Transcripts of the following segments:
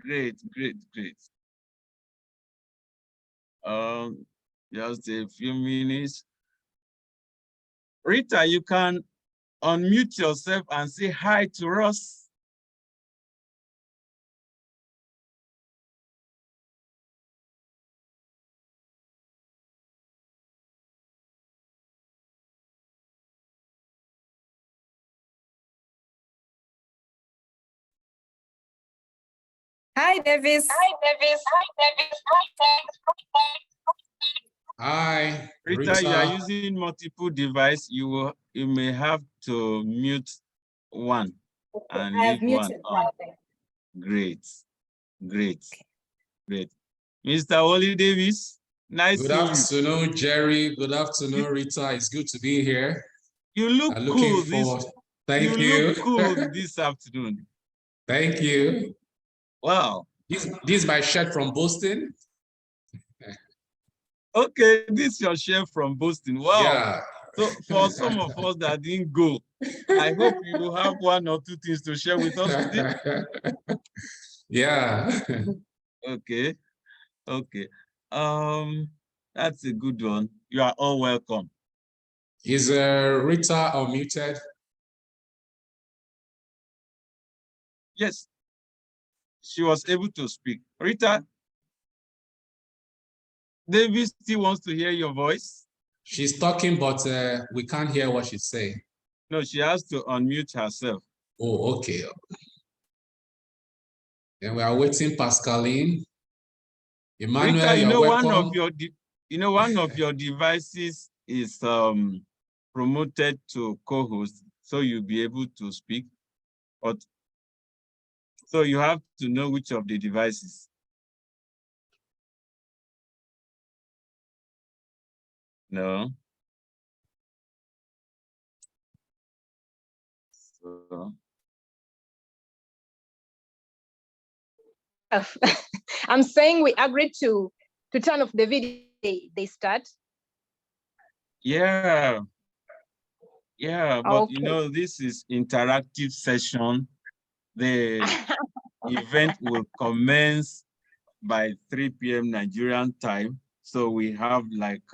Great, great, great. Just a few minutes. Rita, you can unmute yourself and say hi to us. Hi, Davis. Hi, Davis. Hi, Rita, you are using multiple devices. You may have to mute one and I have leave one muted on. Great, great, great. Mr. Wally Davis, nice Good seeing afternoon, you. Jerry. Good afternoon, Rita. It's good to be here. You look cool. Thank you. You look cool this afternoon. Thank you. Wow. This is my shirt from Boston. Okay, this is your shirt from Boston. Wow. Yeah. So for some of us that didn't go, I hope you have one or two things to share with us today. Yeah. Okay. Okay. That's a good one. You are all welcome. Is Rita unmuted? Yes. She was able to speak. Rita, David still wants to hear your voice. She's talking, but we can't hear what she's saying. No, she has to unmute herself. Oh, okay. Then we are waiting, Pascaline. Emmanuel, Rita, you're welcome. One of your devices is promoted to co-host, so you'll be able to speak. But so you have to know which of the devices. No. So. I'm saying we agreed to turn off the video. They start. Yeah. Yeah, but okay. this is interactive session. The event will commence by 3 p.m. Nigerian time. So we have like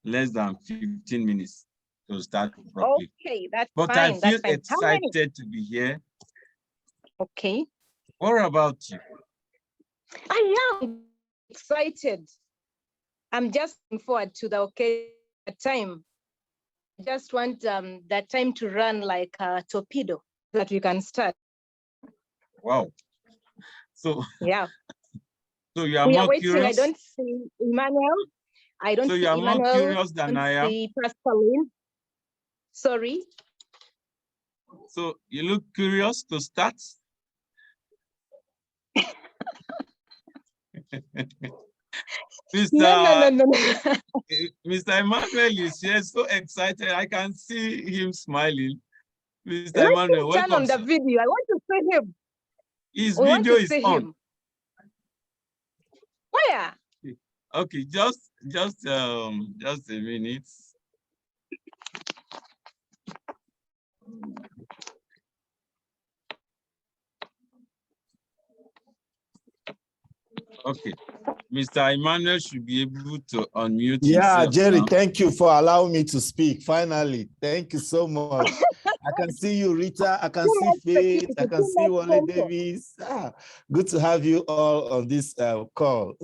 less than 15 minutes to start properly. Okay, that's but fine. I feel that's fine. excited to be here. Okay. What about you? I am excited. I'm just looking forward to the time. I just want that time to run like a torpedo so that we can start. Wow. So yeah. So you are we more are waiting. curious? I don't see Emmanuel. I don't so see you are Emmanuel. More curious than I am? See Pascaline. Sorry. So you look curious to start? Mr. No. Mr. Emmanuel is here, so excited. I can see him smiling. Mr. Let Emmanuel, turn welcome. on the video. I want to see him. His video is on. Him. Where? Okay, just a minute. Okay, Mr. Emmanuel should be able to unmute himself. Jerry, now. Thank you for allowing me to speak. Finally, thank you so much. I can see you, Rita. I can see Faith. I can see Wally Davis. Good to have you all on this call.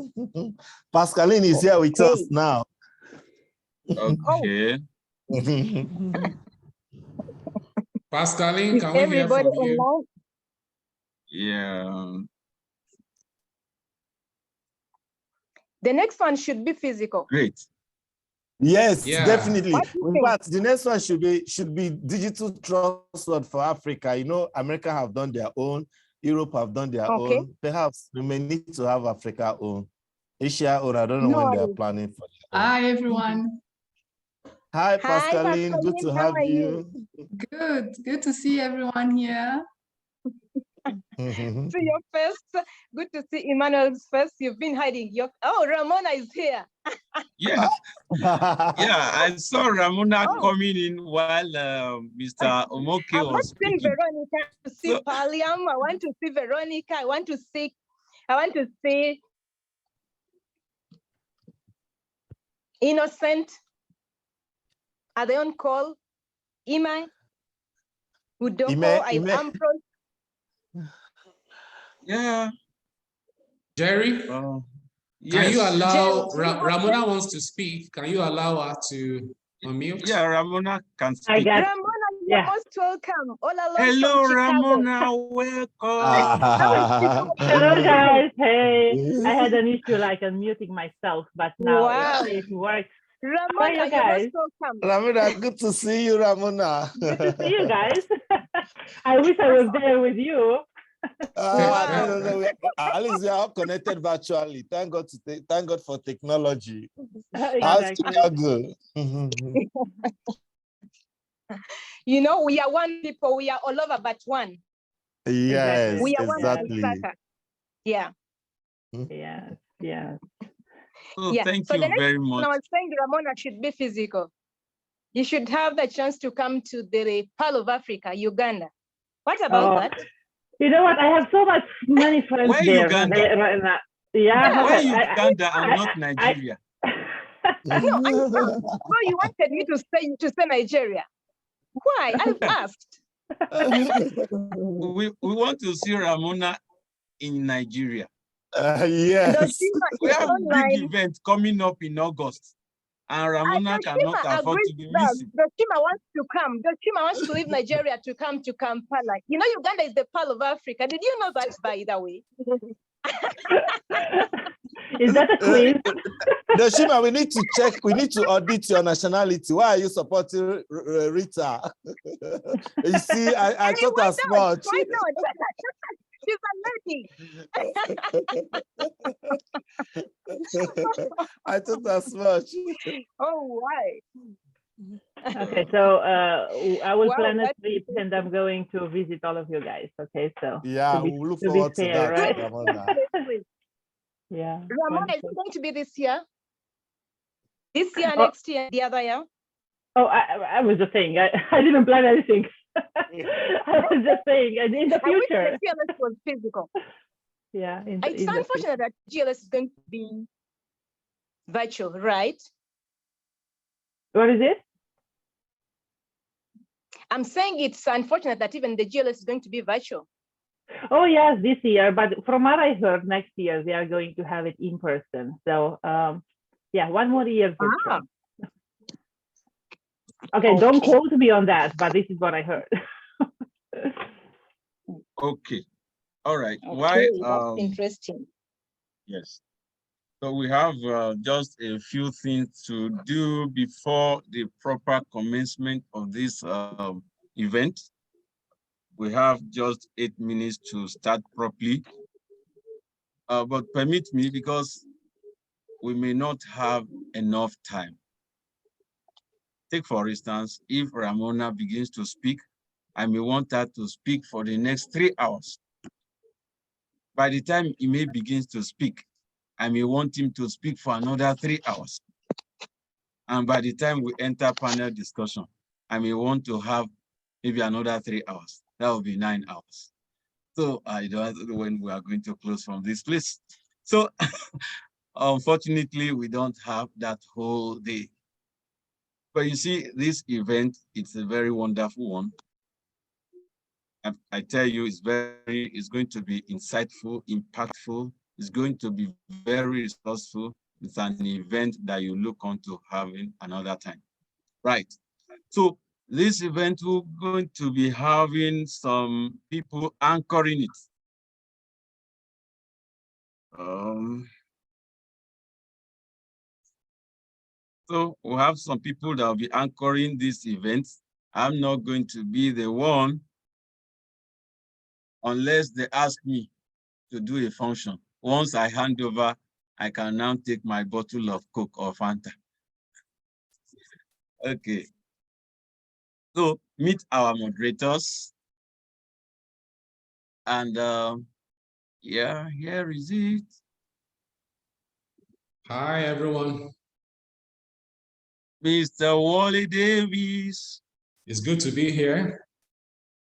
Pascaline is here with us now. Okay. Pascaline, can we hear from you? Online? Yeah. The next one should be physical. Great. Yes, definitely. In fact, the next one should be digital trust for Africa. America have done their own, Europe have done their own. Perhaps we may need to have Africa own, Asia own. I don't know when they are planning for it. Hi, everyone. Hi, Pascaline. Good to have you. Good to see everyone here. See your face. Good to see Emmanuel's face. You've been hiding. Ramona is here. Yeah. Yeah, I saw Ramona coming in while Mr. Omoke was speaking. Veronica to see Paliam. I want to see Veronica. I want to see I want to see Innocent. Are they on call? Imai, Udoko, Ambrose. Yeah. Jerry, Yes. can you allow, Jerry, Ramona wants to speak. Can you allow her to unmute? Yeah, Ramona can speak. Ramona, you're most welcome. All along Hello, from Chicago. Ramona, welcome. Hello, guys. Hey, I had an issue like unmuting myself, but now it works. Ramona, How are you guys? you're most welcome. Ramona, good to see you, Ramona. Good to see you guys. I wish I was there with you. No. At least we are all connected virtually. Thank God for technology. How's Chicago? You know, we are one people. We are all over but one. Yes, we are exactly. One ISACA. Yeah. Yeah. Oh, yeah. Thank you very much. I was saying Ramona should be physical. You should have the chance to come to the Pearl of Africa, Uganda. What about that? You know what? I have so many friends Why there. Uganda? Yeah. Why Uganda and not Nigeria? No, you wanted me to say Nigeria. Why? I've asked. we want to see Ramona in Nigeria. Yes. We have a big event coming up in August, and Ramona cannot afford to be missing. Doshima wants to come. Doshima wants to leave Nigeria to come to Kampala. You know, Uganda is the Pearl of Africa. Did you know that, by the way? Is that a quiz? Doshima, we need to check. We need to audit your nationality. Why are you supporting Rita? You see, I thought as much. Why not? She's a lady. I thought as much. Oh, why? Okay, so I will plan a trip and I'm going to visit all of you guys. Okay, so yeah, we'll look forward to that, right? Ramona. Yeah. Ramona, is it going to be this year? This year, next year, the other year? Oh, I was just saying, I didn't plan anything. I was just saying, in the future. I wish the GLS was physical. Yeah. It's unfortunate that GLS is going to be virtual, right? What is it? I'm saying it's unfortunate that even the GLS is going to be virtual. Oh, yes, this year. But from what I heard, next year they are going to have it in person. So, yeah, one more year. Okay, don't quote me on that, but this is what I heard. Okay. All right. Okay, that's interesting. Yes. So we have just a few things to do before the proper commencement of this event. We have just 8 minutes to start properly. But permit me, because we may not have enough time. Take, for instance, if Ramona begins to speak, I may want her to speak for the next 3 hours. By the time he may begins to speak, I may want him to speak for another 3 hours. And by the time we enter panel discussion, I may want to have maybe another 3 hours. That will be 9 hours. So I don't know when we are going to close from this place. So unfortunately, we don't have that whole day. But you see, this event, it's a very wonderful one. I tell you, it's going to be insightful, impactful. It's going to be very resourceful. It's an event that you look on to having another time. Right. So this event, we're going to be having some people anchoring it. So we'll have some people that will be anchoring this event. I'm not going to be the one unless they ask me to do a function. Once I hand over, I can now take my bottle of Coke or Fanta. Okay. So meet our moderators. And yeah, here is it. Hi, everyone. Mr. Wally Davis. It's good to be here.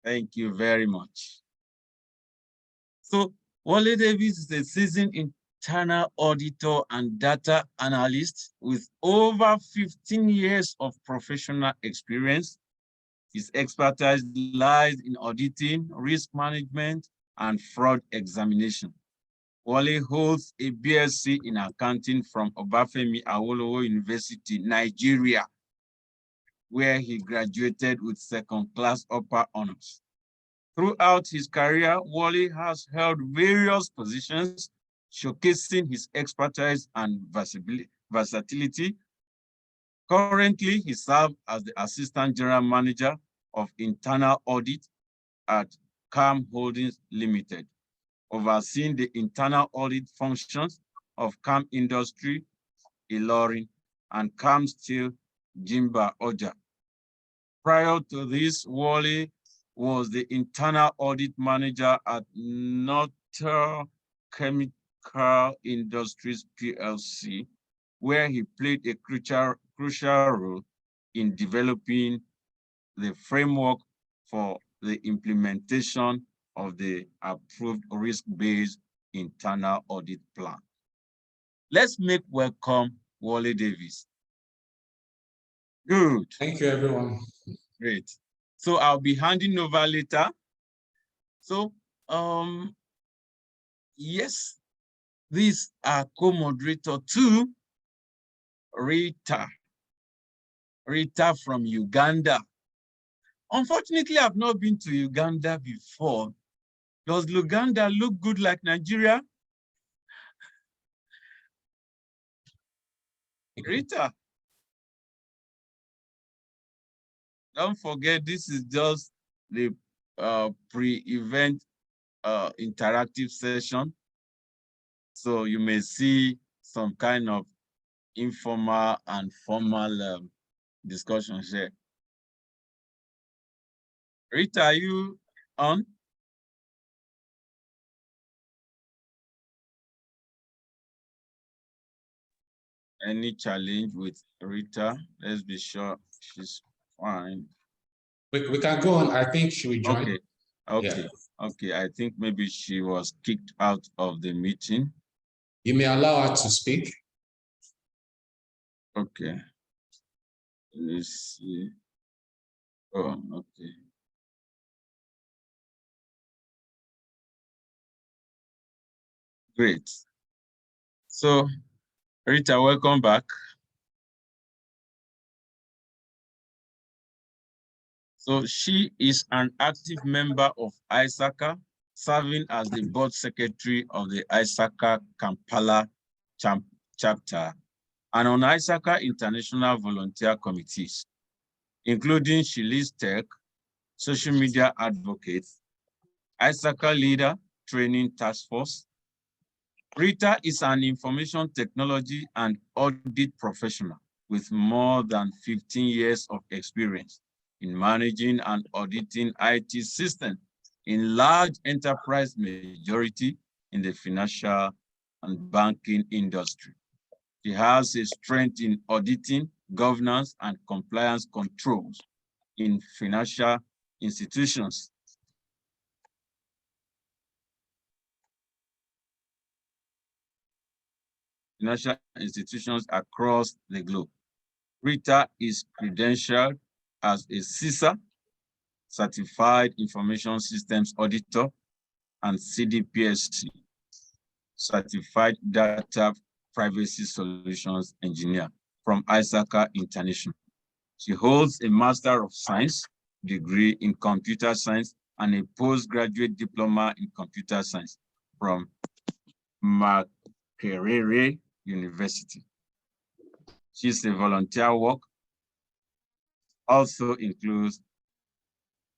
Thank you very much. So Wally Davis is a seasoned internal auditor and data analyst with over 15 years of professional experience. His expertise lies in auditing, risk management, and fraud examination. Wally holds a BSc in accounting from Obafemi Awolowo University, Nigeria, where he graduated with second-class upper honors. Throughout his career, Wally has held various positions, showcasing his expertise and versatility. Currently, he serves as the Assistant General Manager of Internal Audit at CAM Holdings Limited, overseeing the internal audit functions of CAM Industry, Ilorin, and CAM Steel, Jimba Oja. Prior to this, Wally was the internal audit manager at Northern Chemical Industries PLC, where he played a crucial role in developing the framework for the implementation of the approved risk-based internal audit plan. Let's make welcome Wally Davis. Good. Thank you, everyone. Great. So I'll be handing over later. So, yes, these are co-moderator two, Rita from Uganda. Unfortunately, I've not been to Uganda before. Does Uganda look good like Nigeria? Rita, don't forget, this is just the pre-event interactive session. So you may see some kind of informal and formal discussions here. Rita, are you on? Any challenge with Rita? Let's be sure she's fine. We can go on. I think she will join. Okay, okay, yeah. Okay. I think maybe she was kicked out of the meeting. You may allow her to speak. Okay. Let's see. Oh, okay. Great. So, Rita, welcome back. So she is an active member of ISACA, serving as the board secretary of the ISACA Kampala chapter and on ISACA International Volunteer Committees, including She Leads Tech, Social Media Advocate, ISACA Leader Training Task Force. Rita is an information technology and audit professional with more than 15 years of experience in managing and auditing IT systems in large enterprise, majority in the financial and banking industry. She has a strength in auditing, governance, and compliance controls in financial institutions. Financial institutions across the globe. Rita is credentialed as a CISA, Certified Information Systems Auditor, and CDPSC, Certified Data Privacy Solutions Engineer from ISACA International. She holds a Master of Science degree in Computer Science and a postgraduate diploma in Computer Science from Makerere University. She's a volunteer work, also includes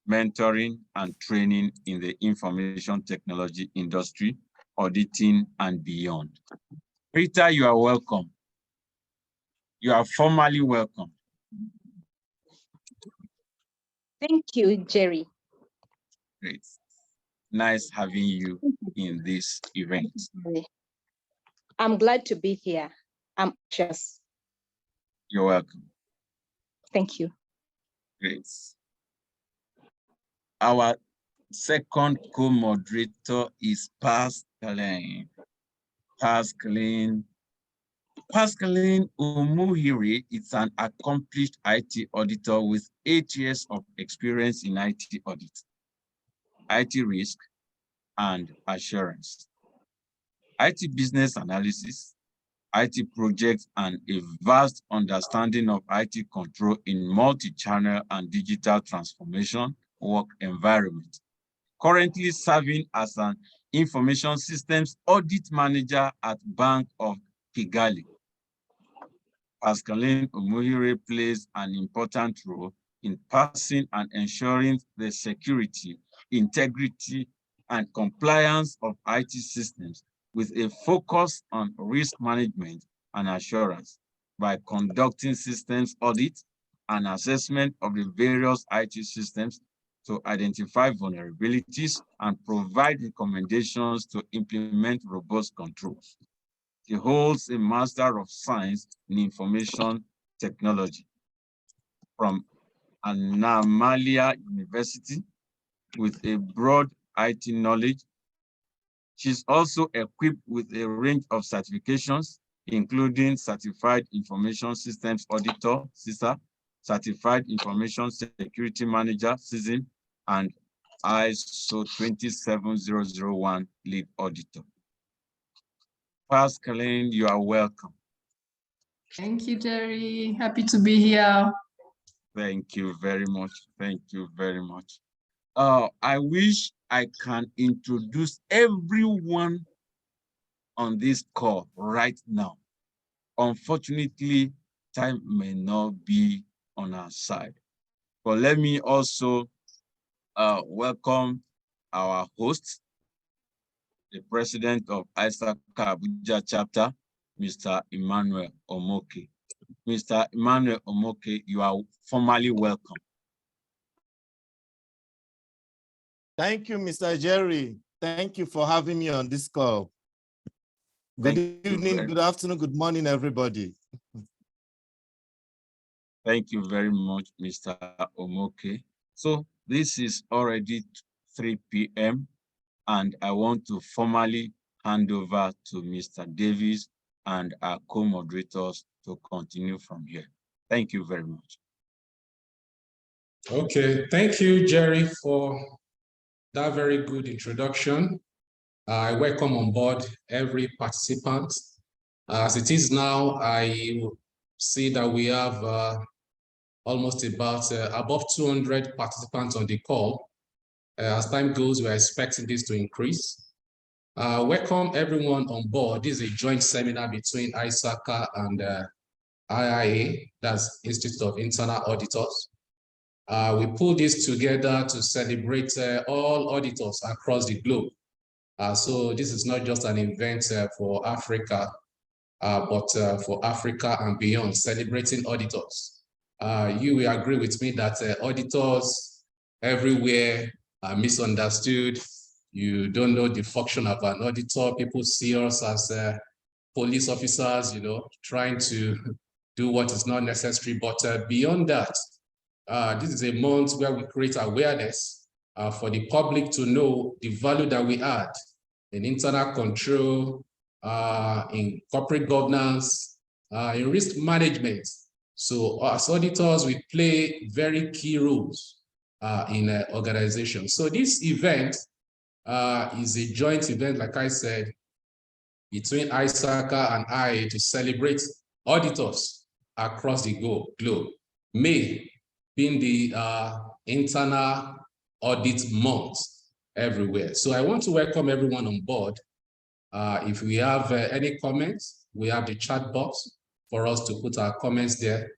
mentoring and training in the information technology industry, auditing, and beyond. Rita, you are welcome. You are formally welcome. Thank you, Jerry. Great. Nice having you in this event. I'm glad to be here. I'm anxious. You're welcome. Thank you. Great. Our Second co-moderator is Pascaline. Pascaline Umuhiri is an accomplished IT auditor with 8 years of experience in IT audit, IT risk, and assurance, IT business analysis, IT projects, and a vast understanding of IT control in multi-channel and digital transformation work environment. Currently serving as an information systems audit manager at Bank of Kigali. Pascaline Umuhire plays an important role in passing and ensuring the security, integrity, and compliance of IT systems with a focus on risk management and assurance by conducting systems audits and assessment of the various IT systems to identify vulnerabilities and provide recommendations to implement robust controls. He holds a Master of Science in Information Technology from Anamalia University with a broad IT knowledge. She's also equipped with a range of certifications, including Certified Information Systems Auditor, CISA, Certified Information Security Manager, CISM, and ISO 27001 Lead Auditor. Pascaline, you are welcome. Thank you, Jerry. Happy to be here. Thank you very much. Thank you very much. I wish I can introduce everyone on this call right now. Unfortunately, time may not be on our side. But let me also welcome our host, the president of ISACA Abuja chapter, Mr. Emmanuel Omoke. Mr. Emmanuel Omoke, you are formally welcome. Thank you, Mr. Jerry. Thank you for having me on this call. Good evening, good afternoon, good morning, everybody. Thank you very much, Mr. Omoke. So this is already 3 p.m. and I want to formally hand over to Mr. Davis and our co-moderators to continue from here. Thank you very much. Okay, thank you, Jerry, for that very good introduction. I welcome on board every participant. As it is now, I see that we have almost about above 200 participants on the call. As time goes, we're expecting this to increase. Welcome everyone on board. This is a joint seminar between ISACA and IIA, that's Institute of Internal Auditors. We pulled this together to celebrate all auditors across the globe. So this is not just an event for Africa, but for Africa and beyond, celebrating auditors. You will agree with me that auditors everywhere are misunderstood. You don't know the function of an auditor. People see us as police officers, you know, trying to do what is not necessary. But beyond that, this is a month where we create awareness for the public to know the value that we add in internal control, in corporate governance, in risk management. So as auditors, we play very key roles in organizations. So this event is a joint event, like I said, between ISACA and IIA to celebrate auditors across the globe. May being the internal audit month everywhere. So I want to welcome everyone on board. If we have any comments, we have the chat box for us to put our comments there.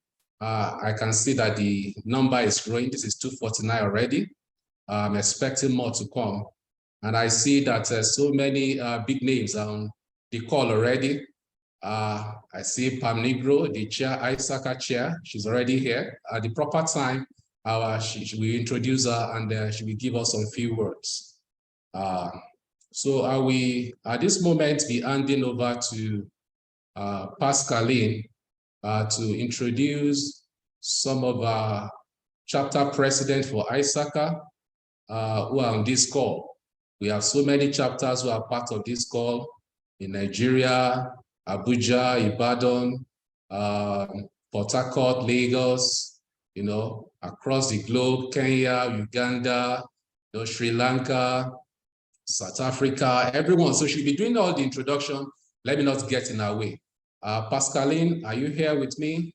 I can see that the number is growing. This is 249 already. I'm expecting more to come. And I see that so many big names on the call already. I see Pam Negro, the chair, ISACA chair. She's already here. At the proper time, she will introduce her and she will give us some few words. So I will, at this moment, be handing over to Pascaline to introduce some of our chapter president for ISACA, who are on this call. We have so many chapters who are part of this call in Nigeria, Abuja, Ibadan, Port Harcourt, Lagos, you know, across the globe, Kenya, Uganda, you know, Sri Lanka, South Africa, everyone. So she'll be doing all the introduction. Let me not get in our way. Pascaline, are you here with me?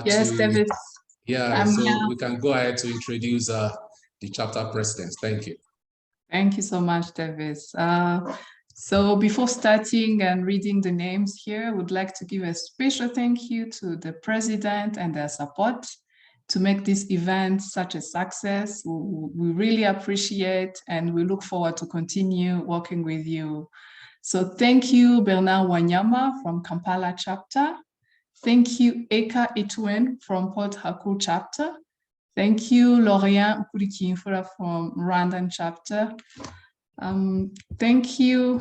Yes, David. Yeah, so we can go ahead to introduce the chapter presidents. Thank you. Thank you so much, Davis. So before starting and reading the names here, I would like to give a special thank you to the president and their support to make this event such a success. We really appreciate and we look forward to continue working with you. So thank you, Bernard Wanyama from Kampala chapter. Thank you, Eka Etuen from Port Harcourt chapter. Thank you, Lorient Kurikinfura from Rwandan chapter. Thank you.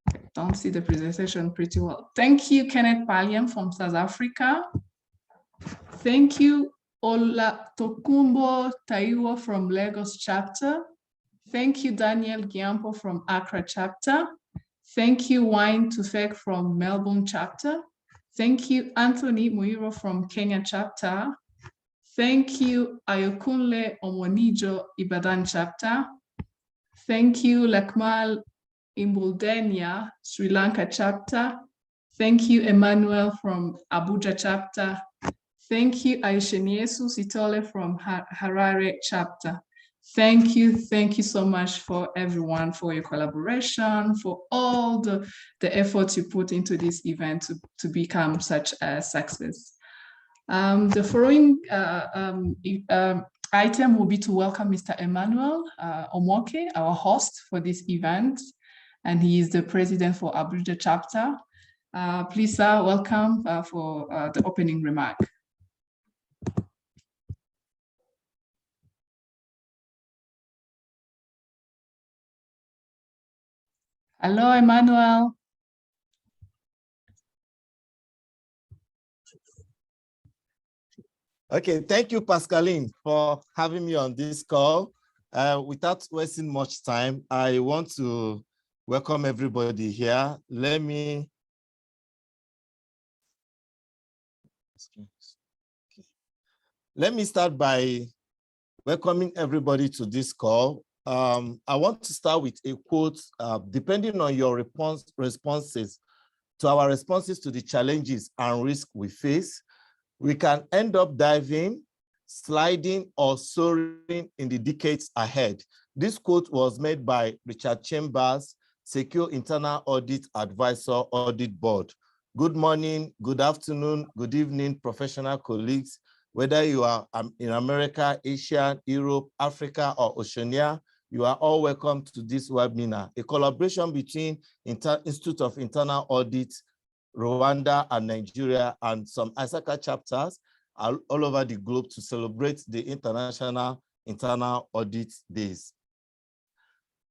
I don't see the presentation pretty well. Thank you, Kenneth Paliam from South Africa. Thank you, Ola Tokumbo Taiwo from Lagos chapter. Thank you, Daniel Giampo from Accra chapter. Thank you, Wine Tufek from Melbourne chapter. Thank you, Anthony Muiro from Kenya chapter. Thank you, Ayokunle Omonijo Ibadan chapter. Thank you, Lakmal Imbuldenia, Sri Lanka chapter. Thank you, Emmanuel from Abuja chapter. Thank you, Aisheniesu Sitole from Harare chapter. Thank you so much for everyone, for your collaboration, for all the efforts you put into this event to become such a success. The following item will be to welcome Mr. Emmanuel Omoke, our host for this event, and he is the president for Abuja chapter. Please, sir, welcome for the opening remark. Hello, Emmanuel. Okay, thank you, Pascaline, for having me on this call. Without wasting much time, I want to welcome everybody here. Let me start by welcoming everybody to this call. I want to start with a quote. Depending on your responses to our responses to the challenges and risks we face, we can end up diving, sliding, or soaring in the decades ahead. This quote was made by Richard Chambers, Secure Internal Audit Advisor, Audit Board. Good morning, good afternoon, good evening, professional colleagues, whether you are in America, Asia, Europe, Africa, or Oceania, you are all welcome to this webinar, a collaboration between Institute of Internal Audit, Rwanda and Nigeria, and some ISACA chapters all over the globe to celebrate the International Internal Audit Days.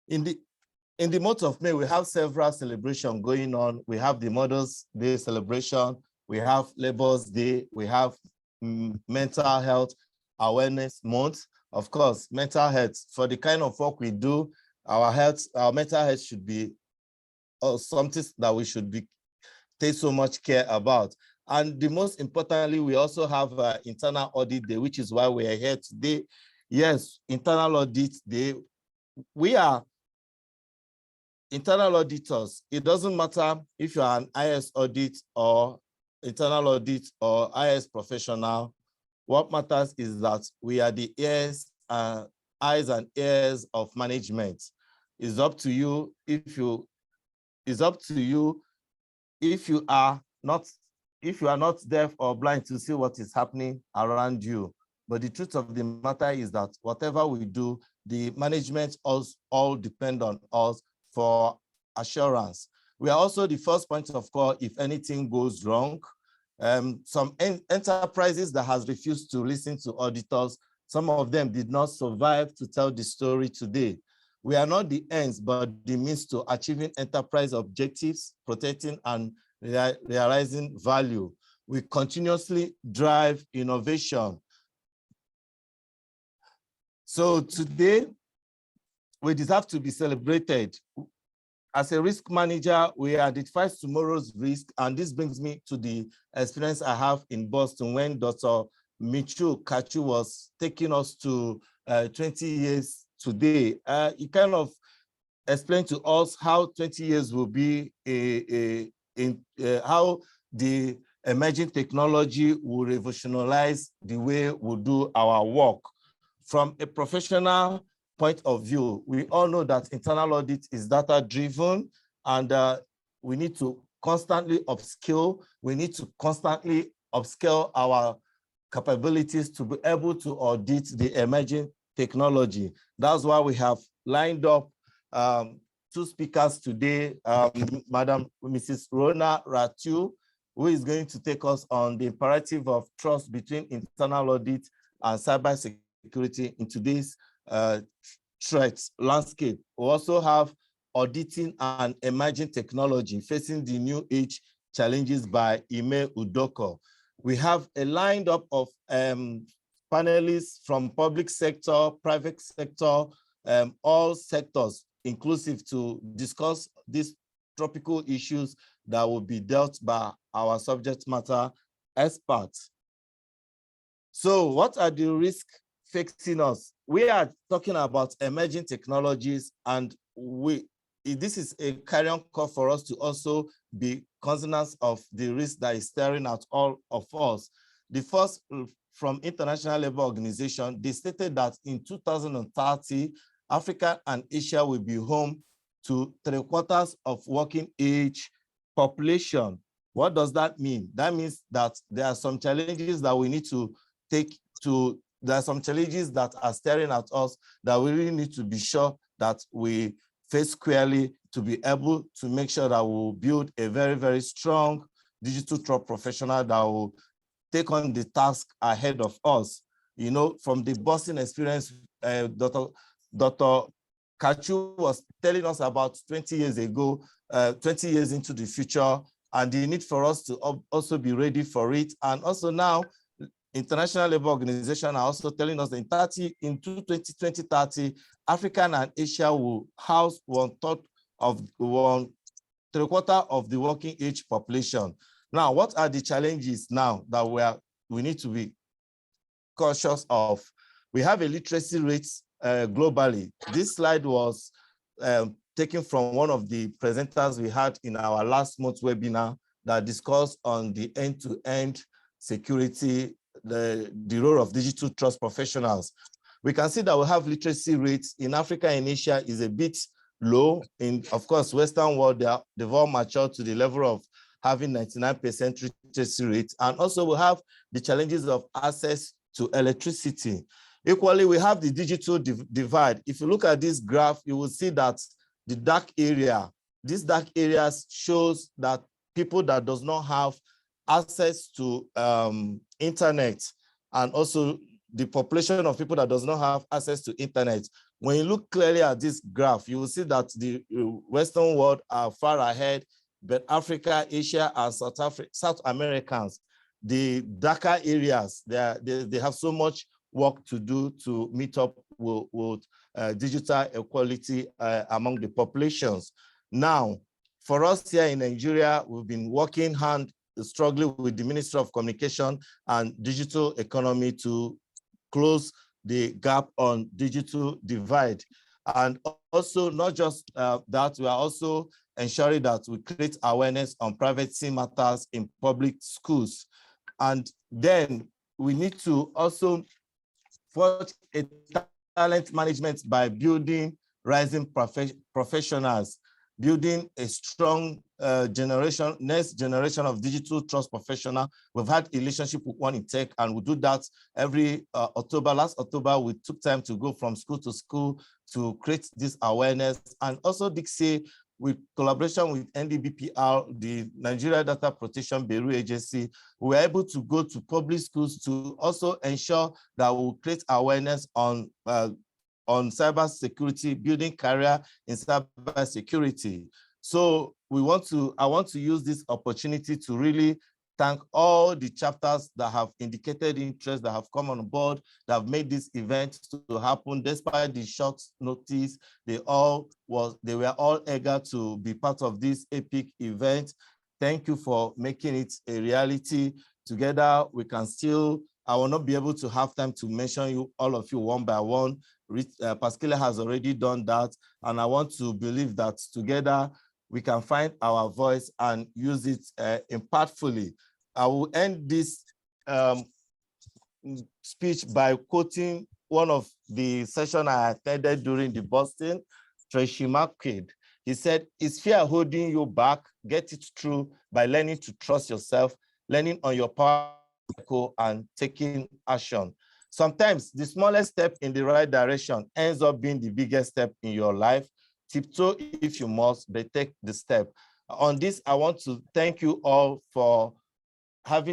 In the month of May, we have several celebrations going on. We have the Mother's Day celebration, we have Labor's Day, we have Mental Health Awareness Month. Of course, mental health, for the kind of work we do, our mental health should be something that we should take so much care about. And the most importantly, we also have Internal Audit Day, which is why we are here today. Yes, Internal Audit Day. We are internal auditors. It doesn't matter if you are an IS audit or internal audit or IS professional. What matters is that we are the eyes and ears of management. It's up to you if you are not deaf or blind to see what is happening around you. But the truth of the matter is that whatever we do, the management all depend on us for assurance. We are also the first point of call if anything goes wrong. Some enterprises that has refused to listen to auditors, some of them did not survive to tell the story today. We are not the ends, but the means to achieving enterprise objectives, protecting and realizing value. We continuously drive innovation. So today, we deserve to be celebrated. As a risk manager, we identify tomorrow's risk, and this brings me to the experience I have in Boston when Dr. Michu Kachu was taking us to 20 years today. He kind of explained to us how 20 years will be how the emerging technology will revolutionize the way we do our work. From a professional point of view, we all know that internal audit is data-driven, and we need to constantly upskill. We need to constantly upscale our capabilities to be able to audit the emerging technology. That's why we have lined up two speakers today, Madam Mrs. Rona Ratu, who is going to take us on the imperative of trust between internal audit and cybersecurity in today's threat landscape. We also have auditing and emerging technology facing the new age challenges by Ime Udoko. We have a lined up of panelists from public sector, private sector, all sectors inclusive, to discuss these tropical issues that will be dealt by our subject matter experts. So what are the risks facing us? We are talking about emerging technologies, and this is a carrion call for us to also be cognizant of the risk that is staring at all of us. The first, from International Labour Organization, they stated that in 2030, Africa and Asia will be home to 3/4 of working age population. What does that mean? That means that there are some challenges that we need to there are some challenges that are staring at us that we really need to be sure that we face squarely to be able to make sure that we'll build a very, very strong digital trust professional that will take on the task ahead of us. You know, from the Boston experience, Dr. Kachu was telling us about 20 years ago, 20 years into the future, and the need for us to also be ready for it. And also now, International Labour Organization are also telling us that in 2030, Africa and Asia will house 1/3 of 1/3 of the working age population. Now, what are the challenges now that we need to be cautious of? We have a literacy rates globally. This slide was taken from one of the presenters we had in our last month's webinar that discussed on the end-to-end security, the role of digital trust professionals. We can see that we have literacy rates in Africa and Asia is a bit low. In, of course, Western world, they've all matured to the level of having 99% literacy rate. And also we have the challenges of access to electricity. Equally, we have the digital divide. If you look at this graph, you will see that the dark area, these dark areas shows that people that does not have access to internet, and also the population of people that does not have access to internet. When you look clearly at this graph, you will see that the Western world are far ahead, but Africa, Asia, and South Americans, the darker areas, they have so much work to do to meet up with digital equality among the populations. Now, for us here in Nigeria, we've been working struggling with the Ministry of Communication and Digital Economy to close the gap on digital divide. And also, not just that, we are also ensuring that we create awareness on privacy matters in public schools. And then we need to also forge a talent management by building rising professionals, building a strong next generation of digital trust professional. We've had a relationship with One in Tech, and we do that every October. Last October, we took time to go from school to school to create this awareness. And also Dixie, with collaboration with NDBPR, the Nigeria Data Protection Bureau Agency, we were able to go to public schools to also ensure that we create awareness on cybersecurity, building career in cybersecurity. So I want to use this opportunity to really thank all the chapters that have indicated interest, that have come on board, that have made this event to happen. Despite the short notice, they were all eager to be part of this epic event. Thank you for making it a reality. Together, we can still, I will not be able to have time to mention you, all of you one by one. Pascal has already done that. And I want to believe that together, we can find our voice and use it impactfully. I will end this speech by quoting one of the sessions I attended during the Boston, Tracy McQuaid. He said, "Is fear holding you back? Get it through by learning to trust yourself, learning on your power and taking action." Sometimes the smallest step in the right direction ends up being the biggest step in your life. Tiptoe if you must, but take the step. On this, I want to thank you all for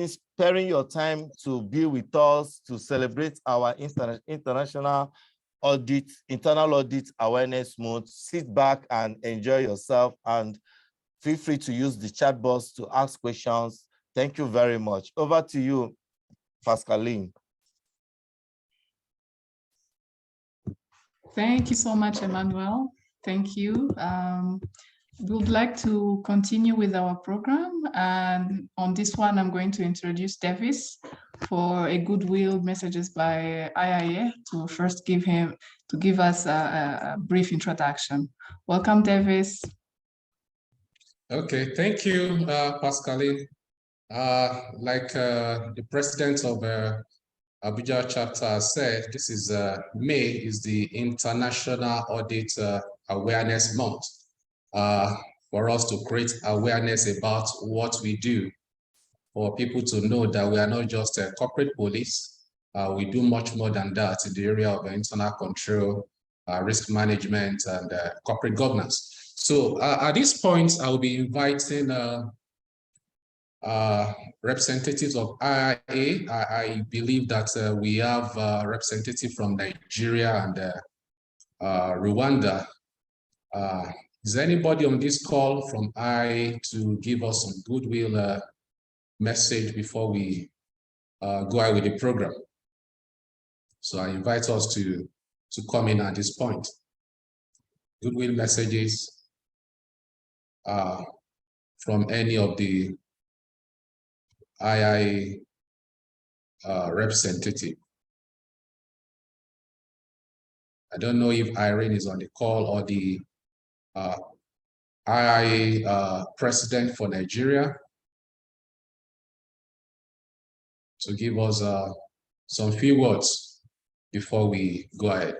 sparing your time to be with us to celebrate our international internal audit awareness month. Sit back and enjoy yourself, and feel free to use the chat box to ask questions. Thank you very much. Over to you, Pascaline. Thank you so much, Emmanuel. Thank you. We would like to continue with our program. And on this one, I'm going to introduce Davis for a goodwill messages by IIA to first give us a brief introduction. Welcome, Davis. Okay, thank you, Pascaline. Like the president of Abuja chapter said, this is May is the International Audit Awareness Month for us to create awareness about what we do, for people to know that we are not just a corporate police. We do much more than that in the area of internal control, risk management, and corporate governance. So at this point, I will be inviting representatives of IIA. I believe that we have representatives from Nigeria and Rwanda. Is there anybody on this call from IIA to give us some goodwill message before we go out with the program? So I invite us to come in at this point. Goodwill messages from any of the IIA representative. I don't know if Irene is on the call, or the IIA president for Nigeria, to give us some few words before we go ahead.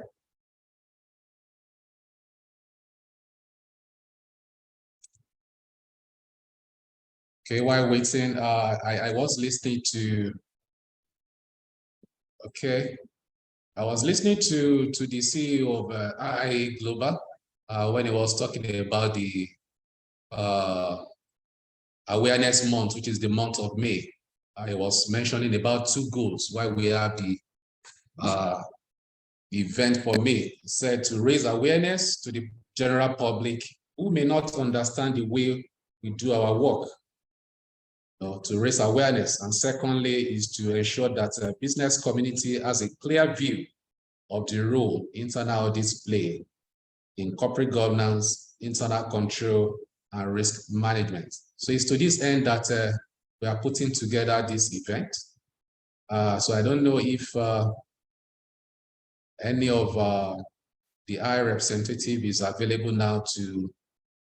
Okay, while waiting, I was listening to, I was listening to the CEO of IIA Global when he was talking about the Awareness Month, which is the month of May. I was mentioning about 2 goals why we have the event for May. He said to raise awareness to the general public who may not understand the way we do our work. To raise awareness, and secondly is to ensure that the business community has a clear view of the role internal audits play in corporate governance, internal control, and risk management. So it's to this end that we are putting together this event. So I don't know if any of the IIA representative is available now to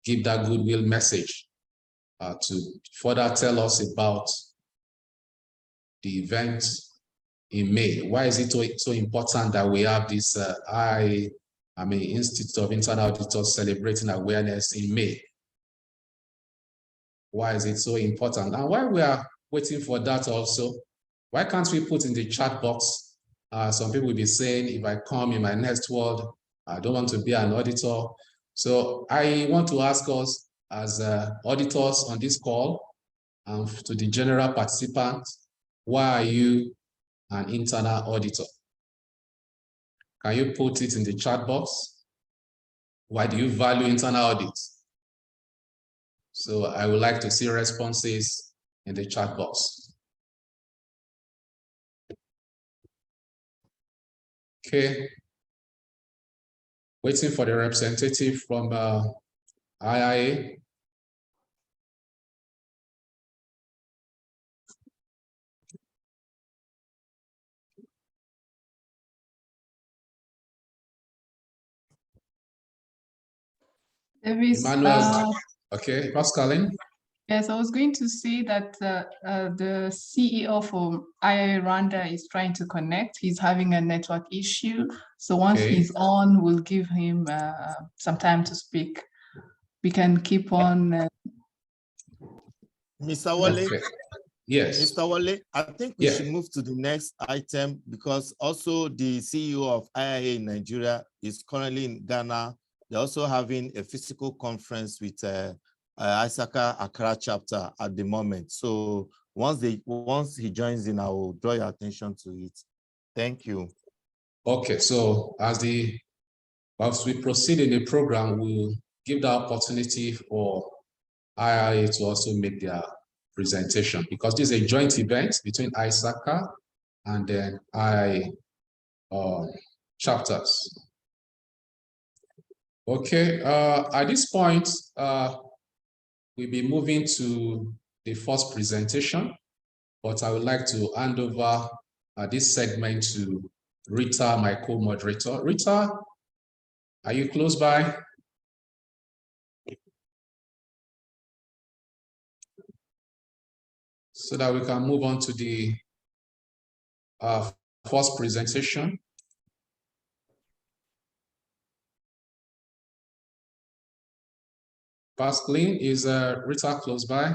give that goodwill message, to further tell us about the event in May. Why is it so important that we have this Institute of Internal Auditors celebrating awareness in May? Why is it so important? And while we are waiting for that also, why can't we put in the chat box? Some people will be saying, if I come in my next world, I don't want to be an auditor. So I want to ask us, as auditors on this call, and to the general participants, why are you an internal auditor? Can you put it in the chat box? Why do you value internal audits? So I would like to see responses in the chat box. Okay. Waiting for the representative from IIA. Emmanuel, okay, Pascaline. Yes, I was going to say that the CEO for IIA Rwanda is trying to connect. He's having a network issue. So once he's on, we'll give him some time to speak. We can keep on. Mr. Wale, okay. Yes. Mr. Wale, I think we should move to the next item because also the CEO of IIA in Nigeria is currently in Ghana. They're also having a physical conference with ISACA Accra chapter at the moment. So once he joins in, I will draw your attention to it. Thank you. Okay, so as we proceed in the program, we'll give the opportunity for IIA to also make their presentation because this is a joint event between ISACA and then IIA chapters. Okay, at this point, we'll be moving to the first presentation, but I would like to hand over this segment to Rita, my co-moderator. Rita, are you close by? So that we can move on to the first presentation. Pascaline, is Rita close by?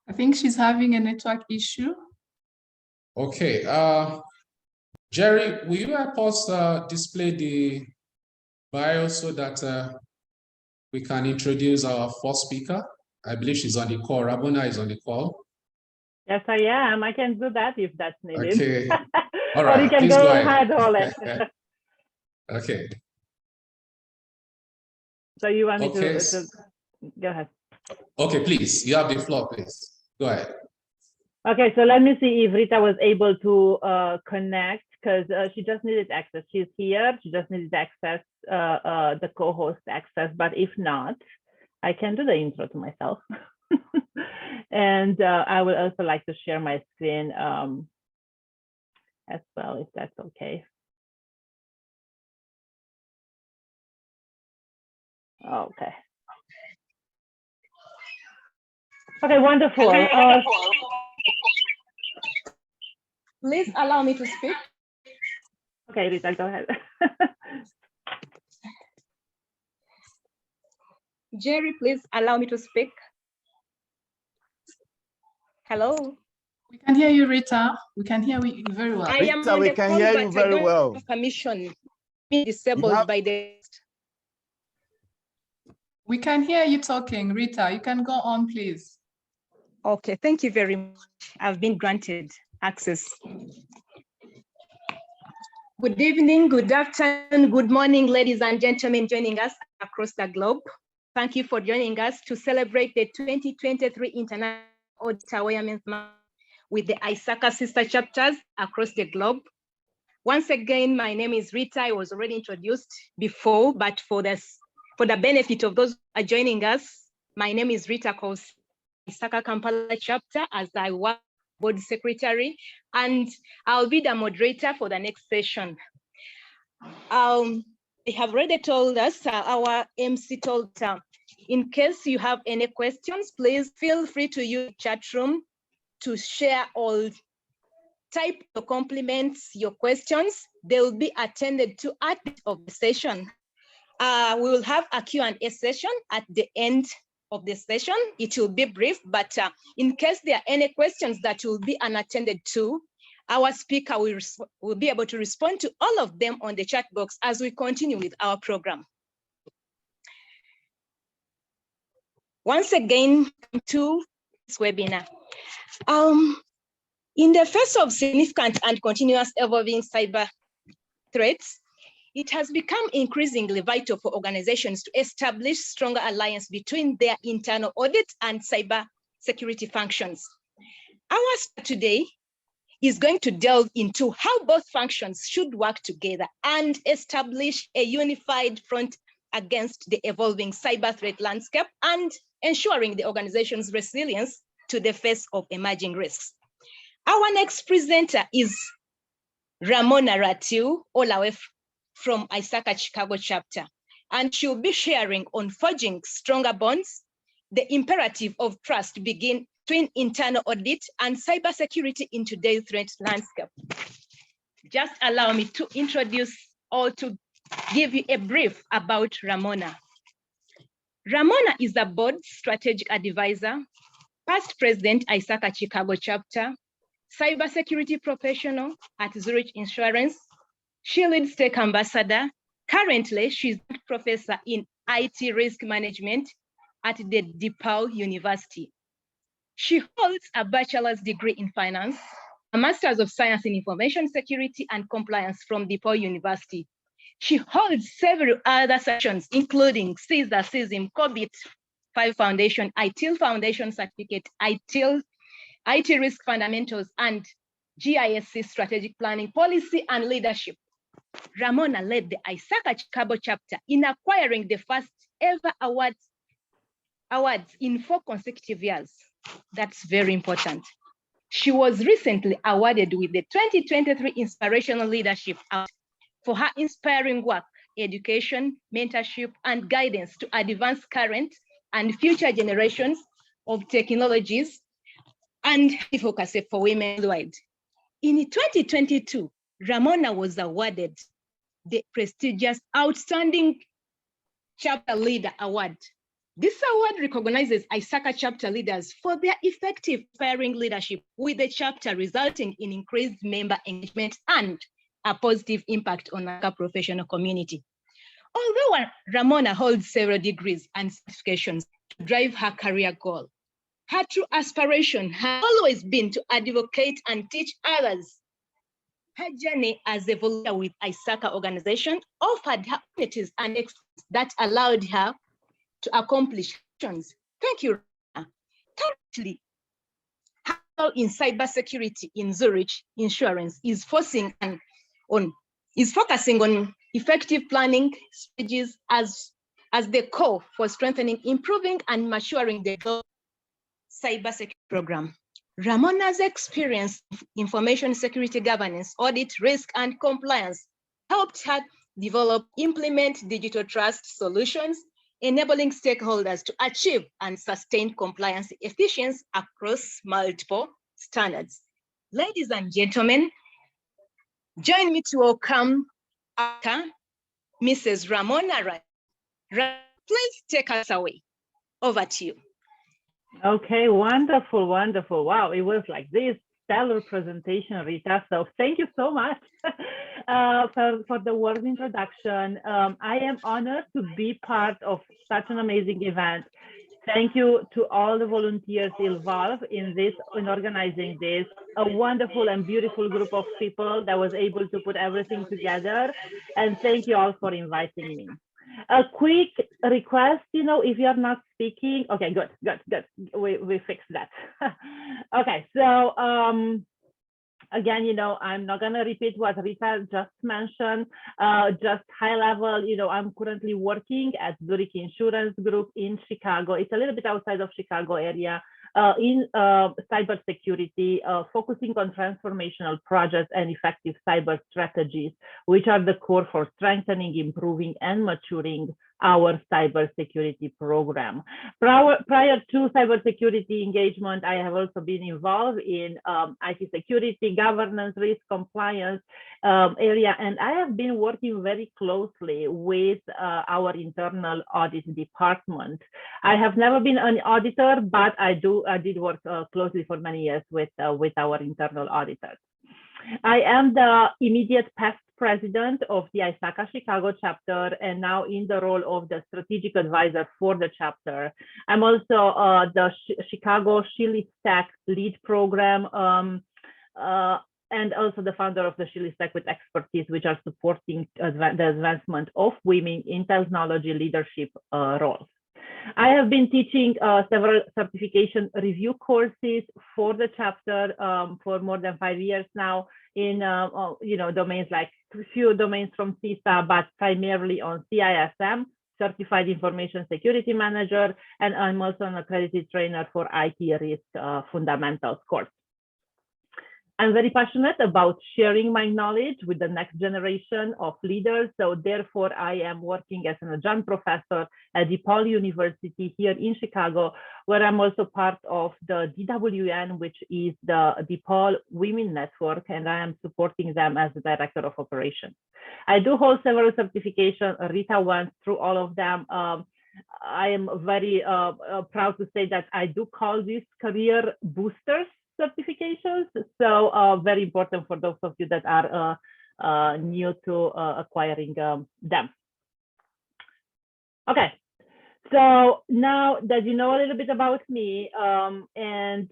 I think she's having a network issue. Okay, Jerry, will you help us display the bio so that we can introduce our first speaker? I believe she's on the call. Rabona is on the call. Yes, I am. I can do that if that's needed. Okay. All right. Or you can go ahead, Ole. Okay. So you want me to go ahead? Okay, please. You have the floor, please. Go ahead. Okay, so let me see if Rita was able to connect because she just needed access. She's here. She just needed access, the co-host access. But if not, I can do the intro to myself. And I would also like to share my screen as well, if that's okay. Okay. Okay, wonderful. Please allow me to speak. Okay, Rita, go ahead. Jerry, please allow me to speak. Hello. We can hear you, Rita. We can hear you very well. Rita, we can hear you very well. Permission being disabled by the. We can hear you talking, Rita. You can go on, please. Okay, thank you very much. I've been granted access. Good evening, good afternoon, good morning, ladies and gentlemen joining us across the globe. Thank you for joining us to celebrate the 2023 International Audit Awareness Month with the ISACA sister chapters across the globe. Once again, my name is Rita. I was already introduced before, but for the benefit of those who are joining us, my name is Rita Kos, ISACA Kampala chapter, as I work board secretary, and I'll be the moderator for the next session. They have already told us, our MC told, in case you have any questions, please feel free to use the chat room to share all type of compliments, your questions. They will be attended to at the end of the session. We will have a Q&A session at the end of the session. It will be brief, but in case there are any questions that will be unattended to, our speaker will be able to respond to all of them on the chat box as we continue with our program. Once again, to this webinar. In the face of significant and continuous evolving cyber threats, it has become increasingly vital for organizations to establish stronger alliance between their internal audit and cyber security functions. Our study today is going to delve into how both functions should work together and establish a unified front against the evolving cyber threat landscape and ensuring the organization's resilience to the face of emerging risks. Our next presenter is Ramona Ratiu Olawe from ISACA Chicago chapter, and she'll be sharing on forging stronger bonds, the imperative of trust between internal audit and cybersecurity in today's threat landscape. Just allow me to introduce or to give you a brief about Ramona. Ramona is a board strategic advisor, past president ISACA Chicago chapter, cybersecurity professional at Zurich Insurance. She leads tech ambassador. Currently, she's a professor in IT risk management at the DePaul University. She holds a bachelor's degree in finance, a master's of science in information security and compliance from DePaul University. She holds several other sections, including CISA, CISM, COBIT 5 Foundation, ITIL Foundation Certificate, ITIL, IT Risk Fundamentals, and GISC Strategic Planning, Policy, and Leadership. Ramona led the ISACA Chicago chapter in acquiring the first ever awards in 4 consecutive years. That's very important. She was recently awarded with the 2023 Inspirational Leadership Award for her inspiring work, education, mentorship, and guidance to advance current and future generations of technologies and advocacy for women worldwide. In 2022, Ramona was awarded the prestigious Outstanding Chapter Leader Award. This award recognizes ISACA chapter leaders for their effective inspiring leadership with the chapter resulting in increased member engagement and a positive impact on our professional community. Although Ramona holds several degrees and certifications to drive her career goal, her true aspiration has always been to advocate and teach others. Her journey as a volunteer with ISACA organization offered her opportunities and experiences that allowed her to accomplish actions. Thank you. Currently, her role in cybersecurity in Zurich Insurance is focusing on effective planning strategies as the core for strengthening, improving, and maturing the global cybersecurity program. Ramona's experience in information security governance, audit, risk, and compliance helped her develop, implement digital trust solutions, enabling stakeholders to achieve and sustain compliance efficiency across multiple standards. Ladies and gentlemen, join me to welcome Mrs. Ramona Wright. Please take us away. Over to you. Okay, wonderful, wonderful. Wow, it was like this stellar presentation, Rita. So thank you so much for the word introduction. I am honored to be part of such an amazing event. Thank you to all the volunteers involved in organizing this, a wonderful and beautiful group of people that was able to put everything together. And thank you all for inviting me. A quick request, if you're not speaking, okay, good. We fixed that. Okay, so again, I'm not gonna repeat what Rita just mentioned, just high level, I'm currently working at Zurich Insurance Group in Chicago. It's a little bit outside of Chicago area, in cybersecurity, focusing on transformational projects and effective cyber strategies, which are the core for strengthening, improving, and maturing our cybersecurity program. Prior to cybersecurity engagement, I have also been involved in IT security, governance, risk, compliance area, and I have been working very closely with our internal audit department. I have never been an auditor, but I did work closely for many years with our internal auditors. I am the immediate past president of the ISACA Chicago chapter, and now in the role of the strategic advisor for the chapter. I'm also the Chicago Chili Stack lead program and also the founder of the SheListTech with Expertise, which are supporting the advancement of women in technology leadership roles. I have been teaching several certification review courses for the chapter for more than 5 years now in domains like a few domains from CISA, but primarily on CISM, Certified Information Security Manager, and I'm also an accredited trainer for IT Risk Fundamentals course. I'm very passionate about sharing my knowledge with the next generation of leaders. So therefore, I am working as an adjunct professor at DePaul University here in Chicago, where I'm also part of the DWN, which is the DePaul Women Network, and I am supporting them as the director of operations. I do hold several certifications. Rita went through all of them. I am very proud to say that I do call these career boosters certifications. So very important for those of you that are new to acquiring them. Okay, so now that you know a little bit about me, and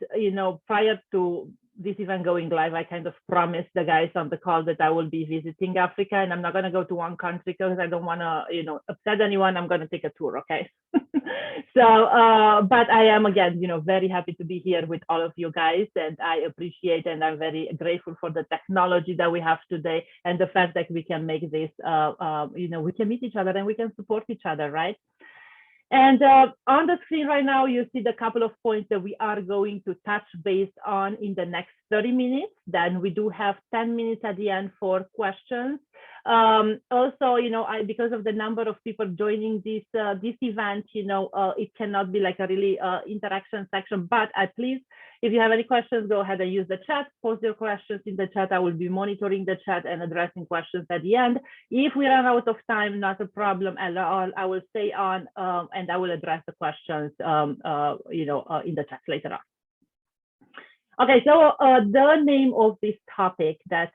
prior to this event going live, I kind of promised the guys on the call that I will be visiting Africa, and I'm not going to go to one country because I don't want to upset anyone. I'm going to take a tour, okay? So, but I am again, very happy to be here with all of you guys, and I appreciate and I'm very grateful for the technology that we have today and the fact that we can make this, we can meet each other and we can support each other, right? And on the screen right now, you see the couple of points that we are going to touch base on in the next 30 minutes. Then we do have 10 minutes at the end for questions. Also, because of the number of people joining this event, it cannot be like a really interaction section, but at least if you have any questions, go ahead and use the chat, post your questions in the chat. I will be monitoring the chat and addressing questions at the end. If we run out of time, not a problem at all. I will stay on and I will address the questions, in the chat later on. Okay, so the name of this topic that